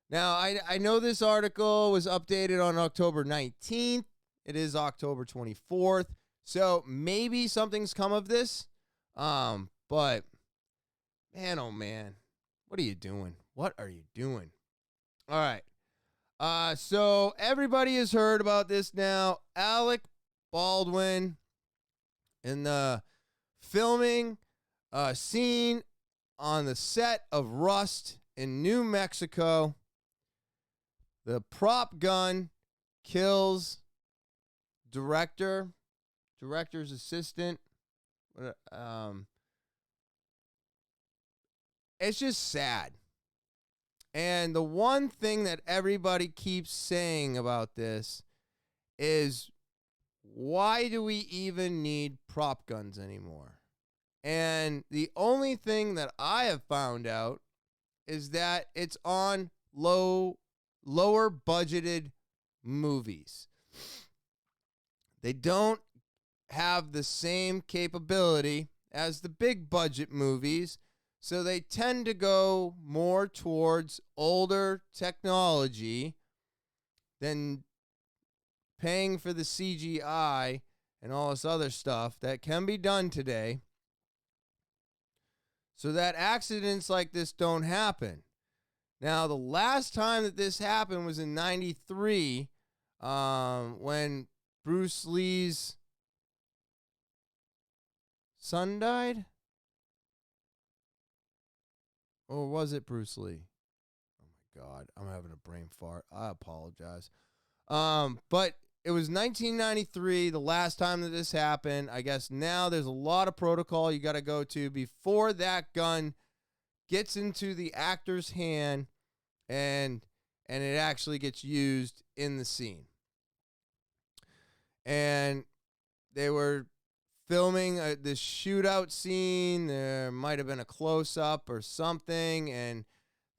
Now, I know this article was updated on October 19th. It is October 24th. So maybe something's come of this. But man, oh man, what are you doing? What are you doing? All right. So everybody has heard about this now. Alec Baldwin in the filming scene on the set of Rust in New Mexico. The prop gun kills director's assistant. It's just sad. And the one thing that everybody keeps saying about this is, why do we even need prop guns anymore? And the only thing that I have found out is that it's on lower budgeted movies. They don't have the same capability as the big budget movies, so they tend to go more towards older technology than paying for the CGI and all this other stuff that can be done today, so that accidents like this don't happen. Now, the last time that this happened was in 93, when Bruce Lee's son died? Or was it Bruce Lee? Oh my God, I'm having a brain fart. I apologize. But it was 1993, the last time that this happened. I guess now there's a lot of protocol you got to go to before that gun gets into the actor's hand and it actually gets used in the scene. And they were filming this shootout scene. There might have been a close-up or something, and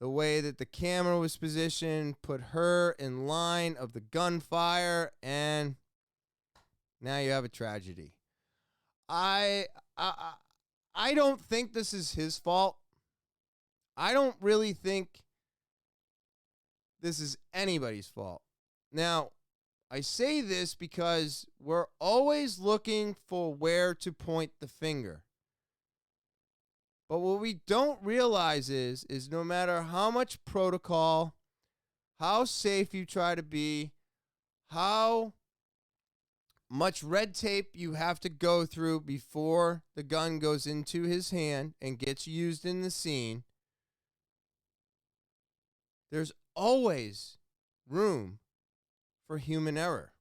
the way that the camera was positioned put her in line of the gunfire, and now you have a tragedy. I don't think this is his fault. I don't really think this is anybody's fault. Now, I say this because we're always looking for where to point the finger. But what we don't realize is no matter how much protocol, how safe you try to be, how much red tape you have to go through before the gun goes into his hand and gets used in the scene, there's always room for human error.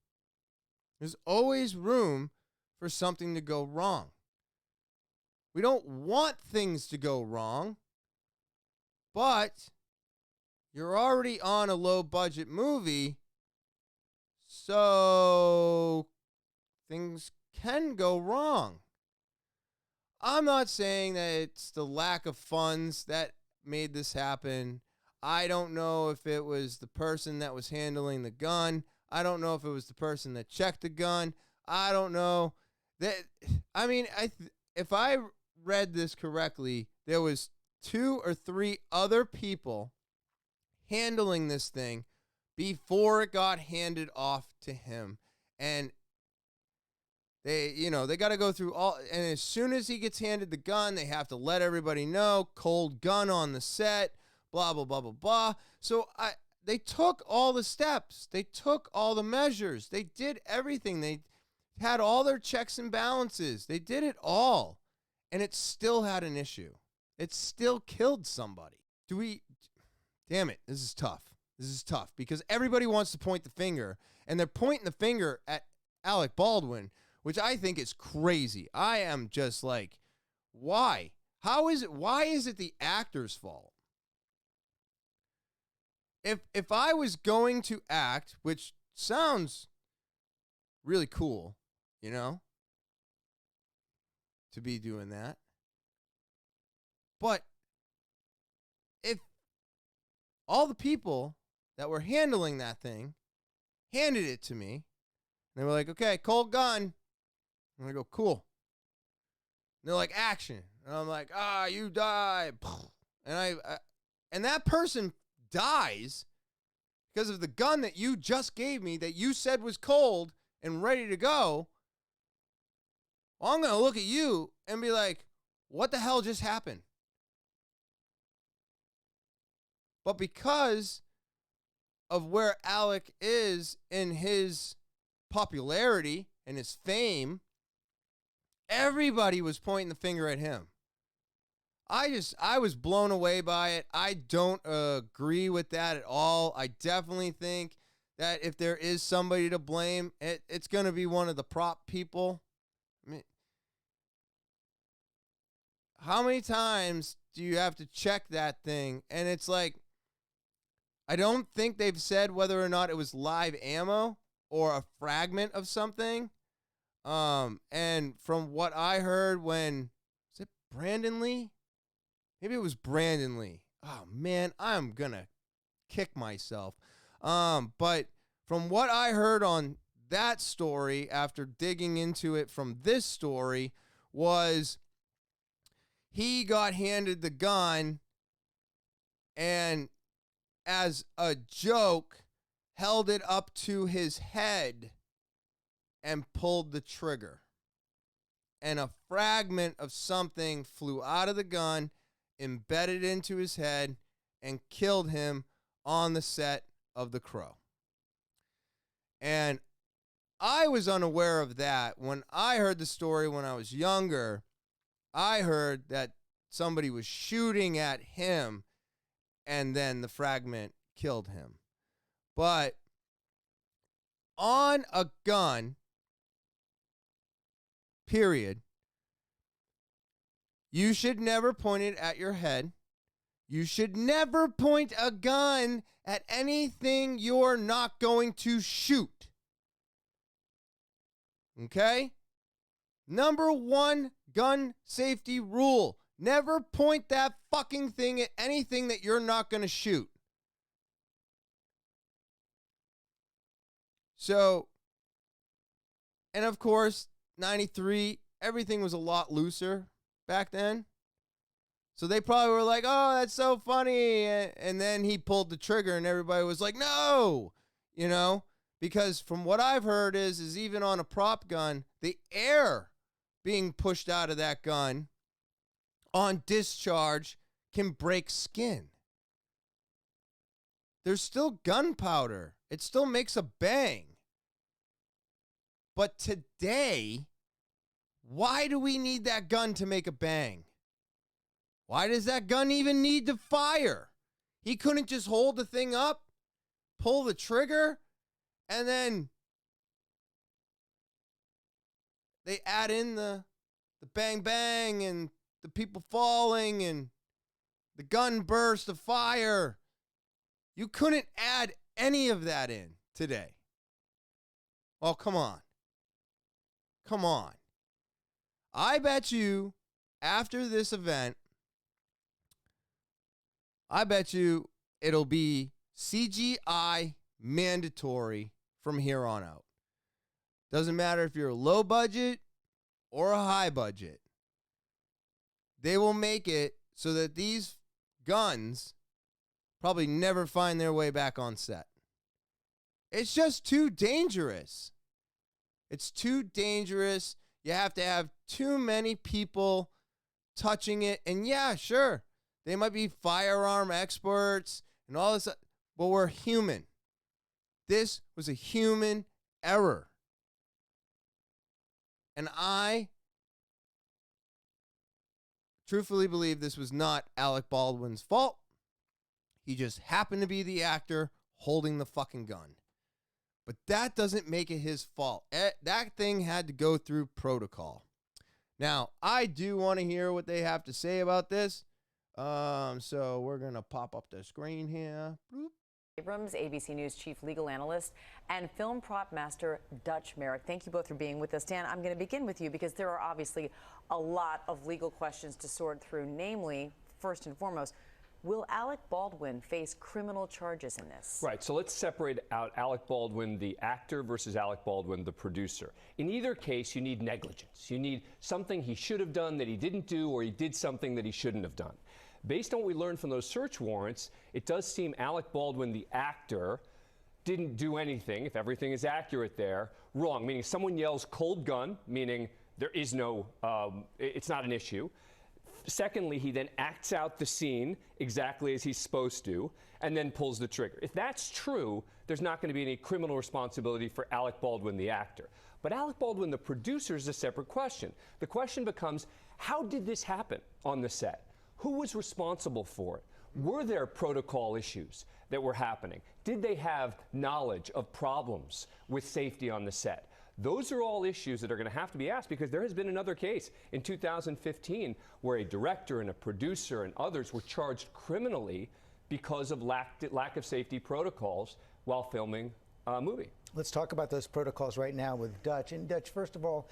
There's always room for something to go wrong. We don't want things to go wrong, but you're already on a low budget movie, so things can go wrong. I'm not saying that it's the lack of funds that made this happen. I don't know if it was the person that was handling the gun. I don't know if it was the person that checked the gun. I don't know If I read this correctly, there was 2 or 3 other people handling this thing before it got handed off to him. And they got to go through all, and as soon as he gets handed the gun, they have to let everybody know, cold gun on the set, blah, blah, blah, blah, blah. So they took all the steps. They took all the measures. They did everything. They had all their checks and balances. They did it all. And it still had an issue. It still killed somebody. Damn it, this is tough. This is tough because everybody wants to point the finger, and they're pointing the finger at Alec Baldwin, which I think is crazy. I am just like, why? Why is it the actor's fault? If I was going to act, which sounds really cool, to be doing that. But if all the people that were handling that thing handed it to me, they were like, okay, cold gun. And I go, cool. And they're like, action. And I'm like, you die. And that person dies because of the gun that you just gave me that you said was cold and ready to go. Well, I'm going to look at you and be like, what the hell just happened? But because of where Alec is in his popularity and his fame, everybody was pointing the finger at him. I was blown away by it. I don't agree with that at all. I definitely think that if there is somebody to blame, it's going to be one of the prop people. I mean, how many times do you have to check that thing? And it's like, I don't think they've said whether or not it was live ammo or a fragment of something. And from what I heard was it Brandon Lee? Maybe it was Brandon Lee. Oh man, I'm gonna kick myself. But from what I heard on that story after digging into it from this story was he got handed the gun and as a joke held it up to his head and pulled the trigger. And a fragment of something flew out of the gun, embedded into his head, and killed him on the set of The Crow. And I was unaware of that. When I heard the story when I was younger, I heard that somebody was shooting at him and then the fragment killed him. But on a gun, period, you should never point it at your head. You should never point a gun at anything you're not going to shoot. Okay? Number 1 gun safety rule. Never point that fucking thing at anything that you're not going to shoot. So, and of course, 93, everything was a lot looser back then. So they probably were like, oh, that's so funny. And then he pulled the trigger and everybody was like, no, because from what I've heard is even on a prop gun, the air being pushed out of that gun on discharge can break skin. There's still gunpowder. It still makes a bang. But today, why do we need that gun to make a bang? Why does that gun even need to fire? He couldn't just hold the thing up, pull the trigger, and then they add in the bang bang and the people falling and the gun burst of fire. You couldn't add any of that in today. Oh, come on. Come on. I bet you after this event, I bet you it'll be CGI mandatory from here on out. Doesn't matter if you're low budget, or a high budget, they will make it so that these guns probably never find their way back on set. It's just too dangerous. It's too dangerous. You have to have too many people touching it. And yeah, sure, they might be firearm experts and all this, but we're human. This was a human error. And I truthfully believe this was not Alec Baldwin's fault. He just happened to be the actor holding the fucking gun. But that doesn't make it his fault. That thing had to go through protocol. Now, I do want to hear what they have to say about this. So we're going to pop up the screen here. Bloop. Abrams, ABC News chief legal analyst, and film prop master Dutch Merrick. Thank you both for being with us. Dan, I'm going to begin with you because there are obviously a lot of legal questions to sort through. Namely, first and foremost, will Alec Baldwin face criminal charges in this? Right, so let's separate out Alec Baldwin, the actor, versus Alec Baldwin, the producer. In either case, you need negligence. You need something he should have done that he didn't do, or he did something that he shouldn't have done. Based on what we learned from those search warrants, it does seem Alec Baldwin, the actor, didn't do anything, if everything is accurate there, wrong. Meaning someone yells cold gun, meaning there is no, it's not an issue. Secondly, he then acts out the scene exactly as he's supposed to, and then pulls the trigger. If that's true, there's not going to be any criminal responsibility for Alec Baldwin, the actor. But Alec Baldwin, the producer, is a separate question. The question becomes, how did this happen on the set? Who was responsible for it? Were there protocol issues that were happening? Did they have knowledge of problems with safety on the set? Those are all issues that are going to have to be asked, because there has been another case in 2015 where a director and a producer and others were charged criminally because of lack of safety protocols while filming a movie. Let's talk about those protocols right now with Dutch. And Dutch, first of all,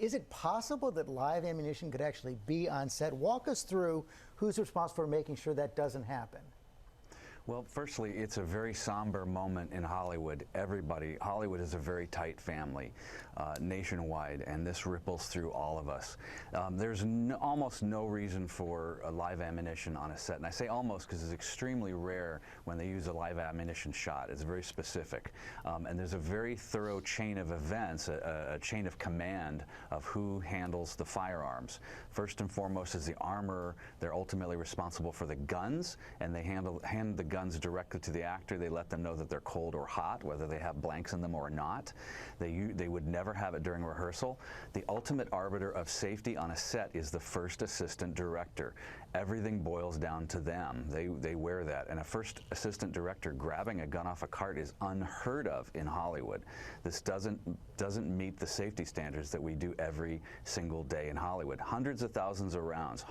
is it possible that live ammunition could actually be on set? Walk us through who's responsible for making sure that doesn't happen. Well, firstly, it's a very somber moment in Hollywood. Hollywood is a very tight family nationwide, and this ripples through all of us. There's almost no reason for a live ammunition on a set, and I say almost because it's extremely rare when they use a live ammunition shot. It's very specific, and there's a very thorough chain of events, a chain of command of who handles the firearms. First and foremost is the armorer. They're ultimately responsible for the guns, and they hand the guns directly to the actor. They let them know that they're cold or hot, whether they have blanks in them or not. They would never have it during rehearsal. The ultimate arbiter of safety on a set is the first assistant director. Everything boils down to them. They wear that. And a first assistant director grabbing a gun off a cart is unheard of in Hollywood. This doesn't meet the safety standards that we do every single day in Hollywood. Hundreds of thousands of rounds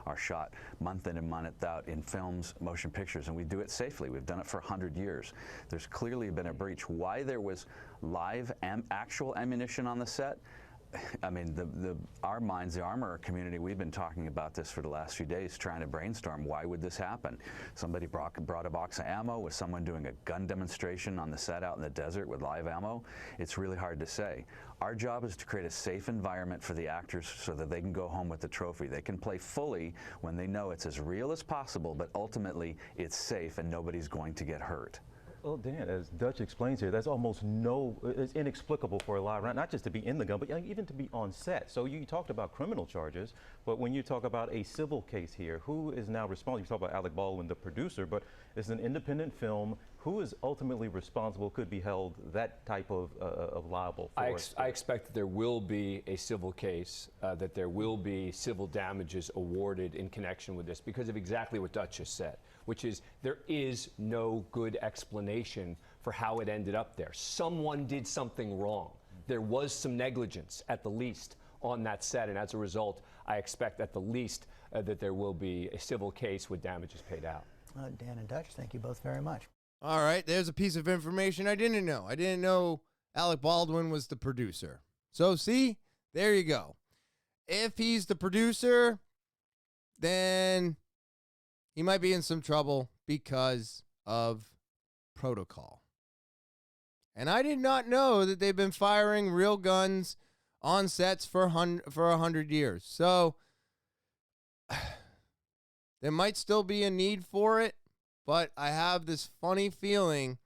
are shot month in and month out in films, motion pictures, and we do it safely. We've done it for 100 years. There's clearly been a breach. Why there was live actual ammunition on the set? I mean, our minds, the armorer community, we've been talking about this for the last few days, trying to brainstorm why would this happen. Somebody brought a box of ammo. Was someone doing a gun demonstration on the set out in the desert with live ammo? It's really hard to say. Our job is to create a safe environment for the actors so that they can go home with the trophy. They can play fully when they know it's as real as possible, but ultimately it's safe and nobody's going to get hurt. Well, Dan, as Dutch explains here, that's almost it's inexplicable for a live round, not just to be in the gun, but even to be on set. So you talked about criminal charges, but when you talk about a civil case here, who is now responsible? You talk about Alec Baldwin, the producer, but it's an independent film. Who is ultimately responsible, could be held that type of liable for I expect that there will be a civil case, that there will be civil damages awarded in connection with this because of exactly what Dutch just said, which is there is no good explanation for how it ended up there. Someone did something wrong. There was some negligence at the least on that set, and as a result, I expect at the least that there will be a civil case with damages paid out. Dan and Dutch, thank you both very much. All right, there's a piece of information I didn't know. I didn't know Alec Baldwin was the producer. So see, there you go. If he's the producer, then he might be in some trouble because of protocol. And I did not know that they've been firing real guns on sets for 100 years. So there might still be a need for it, but I have this funny feeling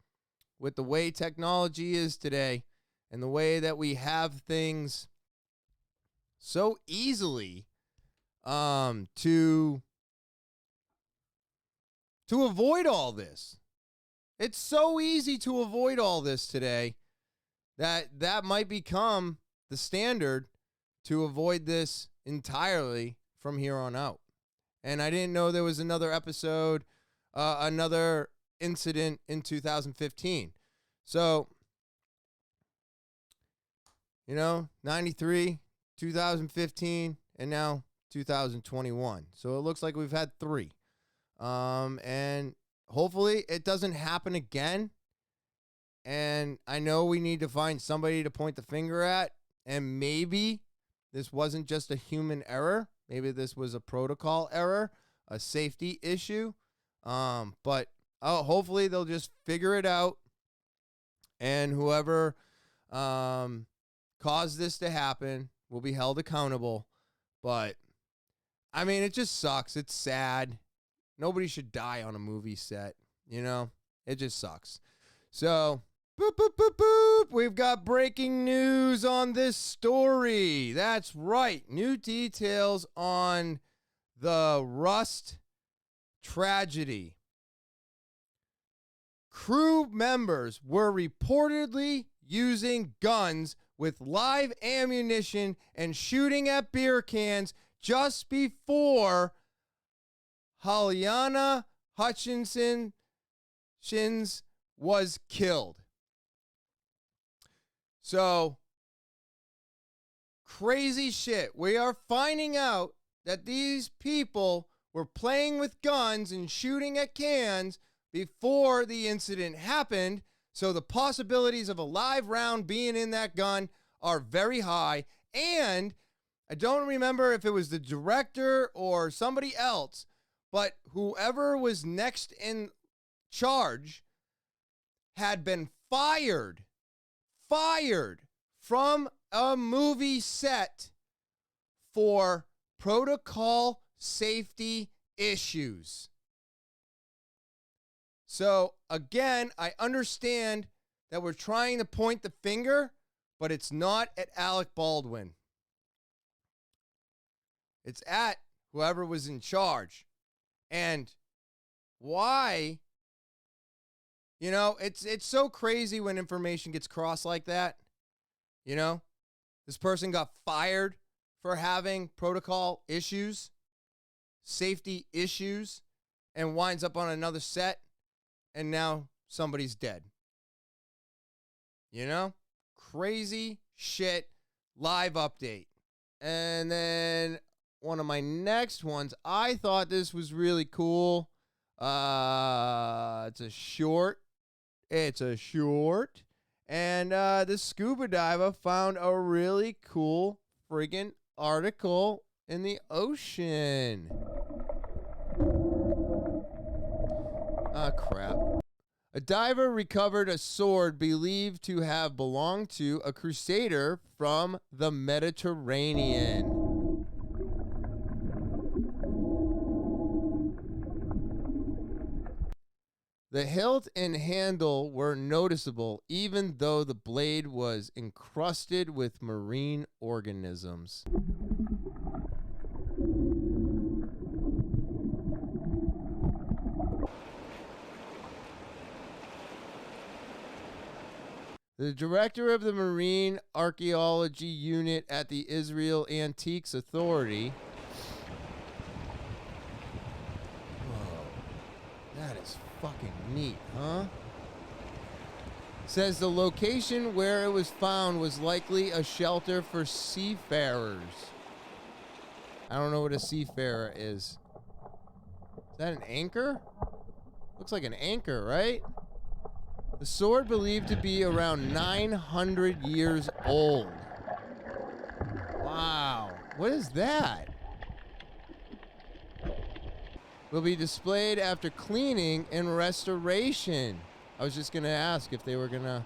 with the way technology is today and the way that we have things so easily to avoid all this. It's so easy to avoid all this today that might become the standard to avoid this entirely from here on out. And I didn't know there was another episode, another incident in 2015. So, 93, 2015, and now 2021. So it looks like we've had 3. And hopefully it doesn't happen again. And I know we need to find somebody to point the finger at. And maybe this wasn't just a human error. Maybe this was a protocol error, a safety issue. But hopefully they'll just figure it out. And whoever caused this to happen will be held accountable. But, I mean, it just sucks. It's sad. Nobody should die on a movie set. It just sucks. So, boop, boop, boop, boop. We've got breaking news on this story. That's right. New details on the Rust tragedy. Crew members were reportedly using guns with live ammunition and shooting at beer cans just before Halyana Hutchinson was killed. So, crazy shit. We are finding out that these people were playing with guns and shooting at cans before the incident happened. So the possibilities of a live round being in that gun are very high. And I don't remember if it was the director or somebody else, but whoever was next in charge had been fired from a movie set for protocol safety issues. So, again, I understand that we're trying to point the finger, but it's not at Alec Baldwin. It's at whoever was in charge. And why? It's so crazy when information gets crossed like that. This person got fired for having protocol issues, safety issues, and winds up on another set, and now somebody's dead. Crazy shit. Live update. And then one of my next ones, I thought this was really cool. It's a short. And this scuba diver found a really cool friggin' article in the ocean. Ah, crap. A diver recovered a sword believed to have belonged to a crusader from the Mediterranean. The hilt and handle were noticeable, even though the blade was encrusted with marine organisms. The director of the Marine Archaeology Unit at the Israel Antiques Authority. Whoa, that is fucking neat, huh? Says the location where it was found was likely a shelter for seafarers. I don't know what a seafarer is. Is that an anchor? Looks like an anchor, right? The sword believed to be around 900 years old. Wow. What is that? Will be displayed after cleaning and restoration. I was just going to ask if they were going to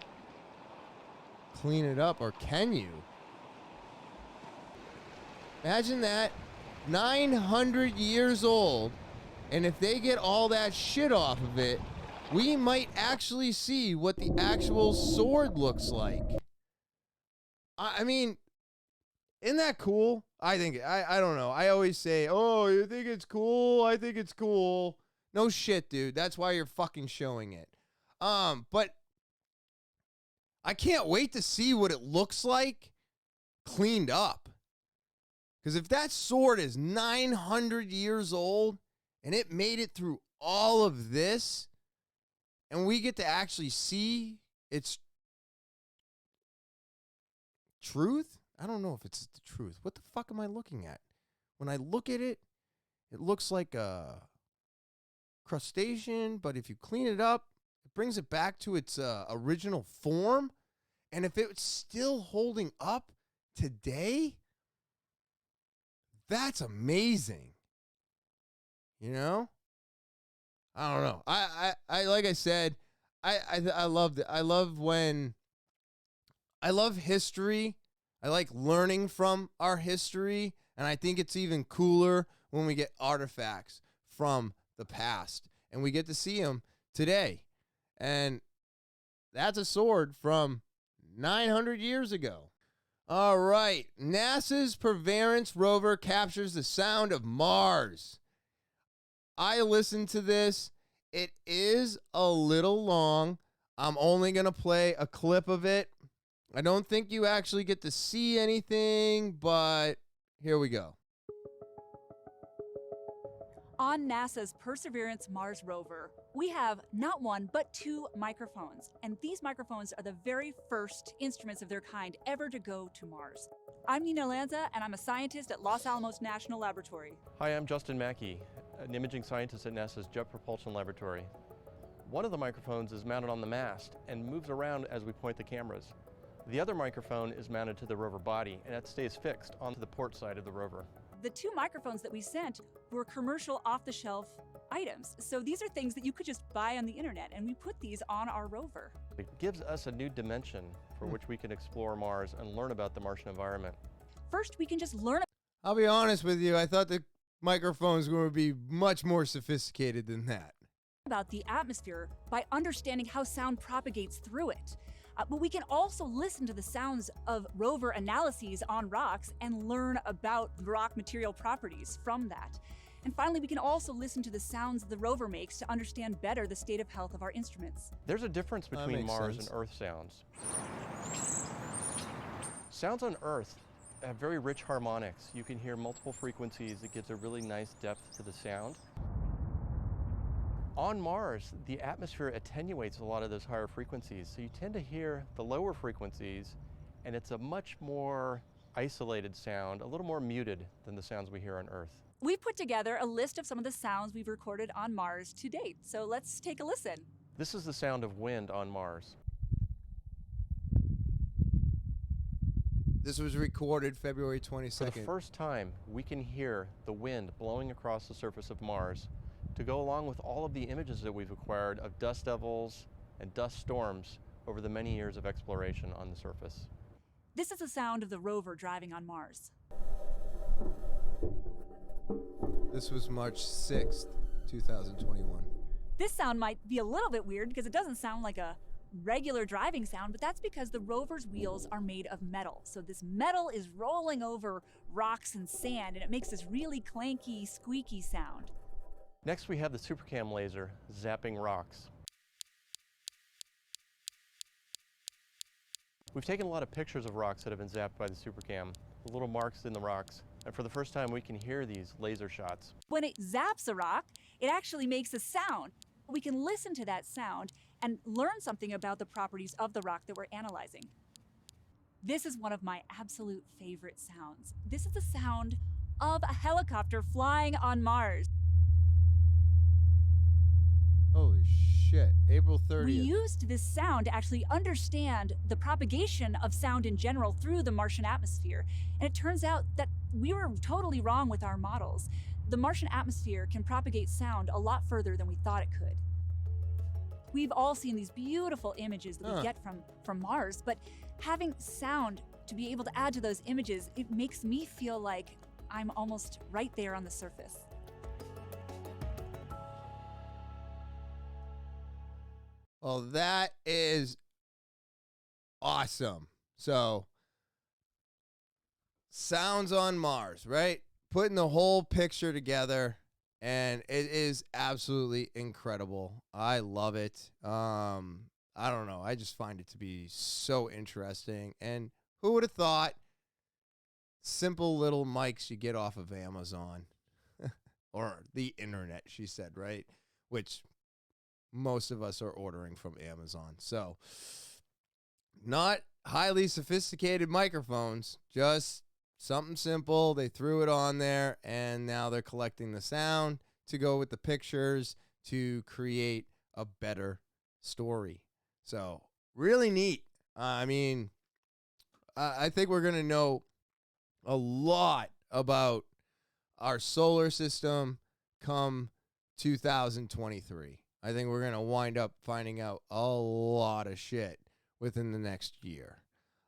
clean it up, or can you? Imagine that. 900 years old. And if they get all that shit off of it, we might actually see what the actual sword looks like. I mean, isn't that cool? I think, I don't know. I always say, oh, you think it's cool? I think it's cool. No shit, dude. That's why you're fucking showing it. But I can't wait to see what it looks like cleaned up. Because if that sword is 900 years old and it made it through all of this, and we get to actually see its truth? I don't know if it's the truth. What the fuck am I looking at? When I look at it, it looks like a crustacean, but if you clean it up, it brings it back to its original form. And if it's still holding up today, that's amazing. You know? I don't know. I like I said, I loved it. I love history. I like learning from our history, and I think it's even cooler when we get artifacts from the past, and we get to see them today. And that's a sword from 900 years ago. All right. NASA's Perseverance rover captures the sound of Mars. I listened to this. It is a little long. I'm only going to play a clip of it. I don't think you actually get to see anything, but here we go. On NASA's Perseverance Mars rover, we have not one, but 2 microphones. And these microphones are the very first instruments of their kind ever to go to Mars. I'm Nina Lanza, and I'm a scientist at Los Alamos National Laboratory. Hi, I'm Justin Mackey, an imaging scientist at NASA's Jet Propulsion Laboratory. One of the microphones is mounted on the mast and moves around as we point the cameras. The other microphone is mounted to the rover body, and it stays fixed onto the port side of the rover. The 2 microphones that we sent were commercial off-the-shelf items. So these are things that you could just buy on the internet, and we put these on our rover. It gives us a new dimension for which we can explore Mars and learn about the Martian environment. First, we can just learn. I'll be honest with you. I thought the microphones were going to be much more sophisticated than that. About the atmosphere by understanding how sound propagates through it. But we can also listen to the sounds of rover analyses on rocks and learn about rock material properties from that. And finally, we can also listen to the sounds the rover makes to understand better the state of health of our instruments. There's a difference between Mars and Earth sounds. Sounds on Earth have very rich harmonics. You can hear multiple frequencies. It gives a really nice depth to the sound. On Mars, the atmosphere attenuates a lot of those higher frequencies, so you tend to hear the lower frequencies, and it's a much more isolated sound, a little more muted than the sounds we hear on Earth. We've put together a list of some of the sounds we've recorded on Mars to date, so let's take a listen. This is the sound of wind on Mars. This was recorded February 22nd. For the first time, we can hear the wind blowing across the surface of Mars, to go along with all of the images that we've acquired of dust devils and dust storms over the many years of exploration on the surface. This is the sound of the rover driving on Mars. This was March 6th, 2021. This sound might be a little bit weird because it doesn't sound like a regular driving sound, but that's because the rover's wheels are made of metal. So this metal is rolling over rocks and sand, and it makes this really clanky, squeaky sound. Next, we have the SuperCam laser zapping rocks. We've taken a lot of pictures of rocks that have been zapped by the SuperCam, the little marks in the rocks, and for the first time we can hear these laser shots. When it zaps a rock, it actually makes a sound. We can listen to that sound and learn something about the properties of the rock that we're analyzing. This is one of my absolute favorite sounds. This is the sound of a helicopter flying on Mars. Holy shit, April 30th. We used this sound to actually understand the propagation of sound in general through the Martian atmosphere. And it turns out that we were totally wrong with our models. The Martian atmosphere can propagate sound a lot further than we thought it could. We've all seen these beautiful images that we get from Mars, but having sound to be able to add to those images, it makes me feel like I'm almost right there on the surface. Well, that is awesome. So, sounds on Mars, right? Putting the whole picture together, and it is absolutely incredible. I love it. I don't know. I just find it to be so interesting. And who would have thought simple little mics you get off of Amazon or the internet, she said, right? Which most of us are ordering from Amazon. So, not highly sophisticated microphones, just something simple. They threw it on there, and now they're collecting the sound to go with the pictures to create a better story. So, really neat. I mean, I think we're going to know a lot about our solar system come 2023. I think we're going to wind up finding out a lot of shit within the next year.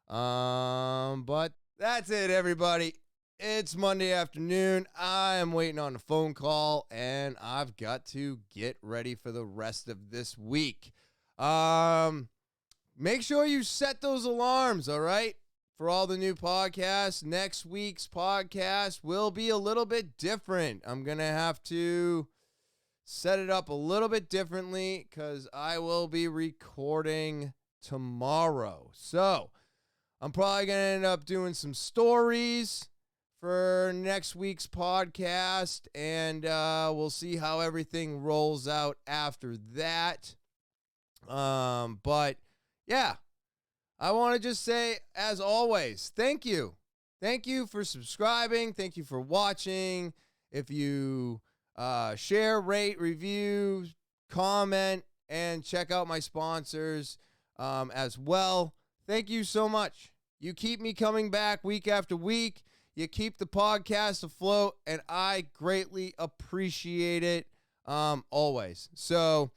But that's it, everybody. It's Monday afternoon. I am waiting on a phone call, and I've got to get ready for the rest of this week. Make sure you set those alarms, all right? For all the new podcasts. Next week's podcast will be a little bit different. I'm going to have to set it up a little bit differently because I will be recording tomorrow. So I'm probably going to end up doing some stories for next week's podcast, and we'll see how everything rolls out after that. But yeah, I want to just say, as always, thank you. Thank you for subscribing. Thank you for watching. If you share, rate, review, comment, and check out my sponsors as well. Thank you so much. You keep me coming back week after week. You keep the podcast afloat, and I greatly appreciate it always. So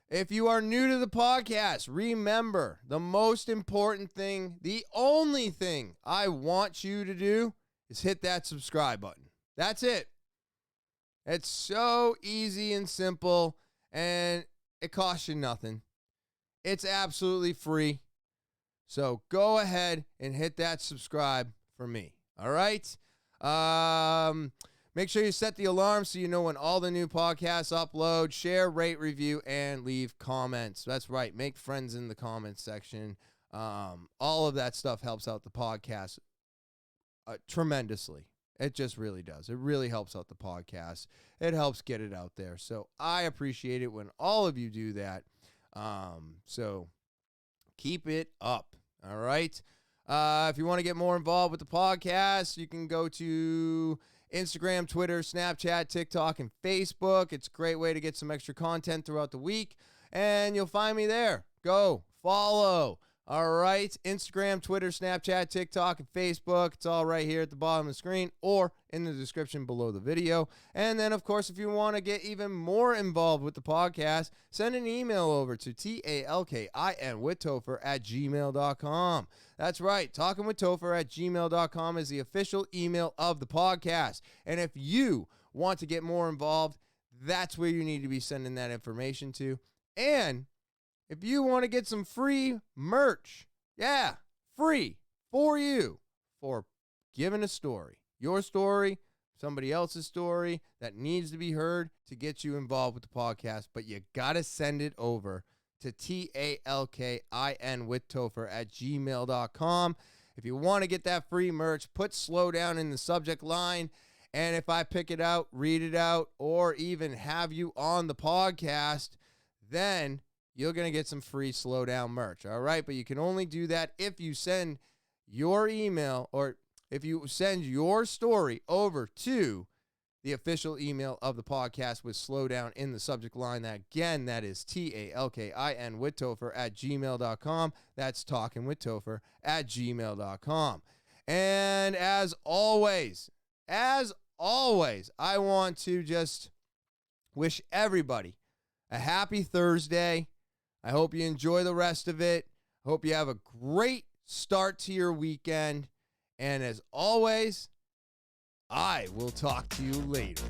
if you are new to the podcast, remember the most important thing, the only thing I want you to do is hit that subscribe button. That's it. It's so easy and simple, and it costs you nothing. It's absolutely free. So go ahead and hit that subscribe for me. All right? Make sure you set the alarm so you know when all the new podcasts upload. Share, rate, review, and leave comments. That's right. Make friends in the comments section. All of that stuff helps out the podcast tremendously. It just really does. It really helps out the podcast. It helps get it out there. So I appreciate it when all of you do that. So keep it up. All right. If you want to get more involved with the podcast, you can go to Instagram, Twitter, Snapchat, TikTok, and Facebook. It's a great way to get some extra content throughout the week, and you'll find me there. Go follow. All right, Instagram, Twitter, Snapchat, TikTok, and Facebook. It's all right here at the bottom of the screen or in the description below the video. And then, of course, if you want to get even more involved with the podcast, send an email over to talkinwithtopher@gmail.com. That's right, talkinwithtopher@gmail.com is the official email of the podcast. And if you want to get more involved, that's where you need to be sending that information to. And if you want to get some free merch, yeah, free for you for giving a story, your story, somebody else's story that needs to be heard to get you involved with the podcast, but you got to send it over to talkinwithtopher@gmail.com. If you want to get that free merch, put slow down in the subject line, and if I pick it out, read it out, or even have you on the podcast, then you're going to get some free slow down merch. All right. But you can only do that if you send your email or if you send your story over to the official email of the podcast with slow down in the subject line. Again, that is talkinwithtopher@gmail.com. That's talkinwithtopher@gmail.com. And as always, I want to just wish everybody a happy Thursday. I hope you enjoy the rest of it. I hope you have a great start to your weekend. And as always, I will talk to you later.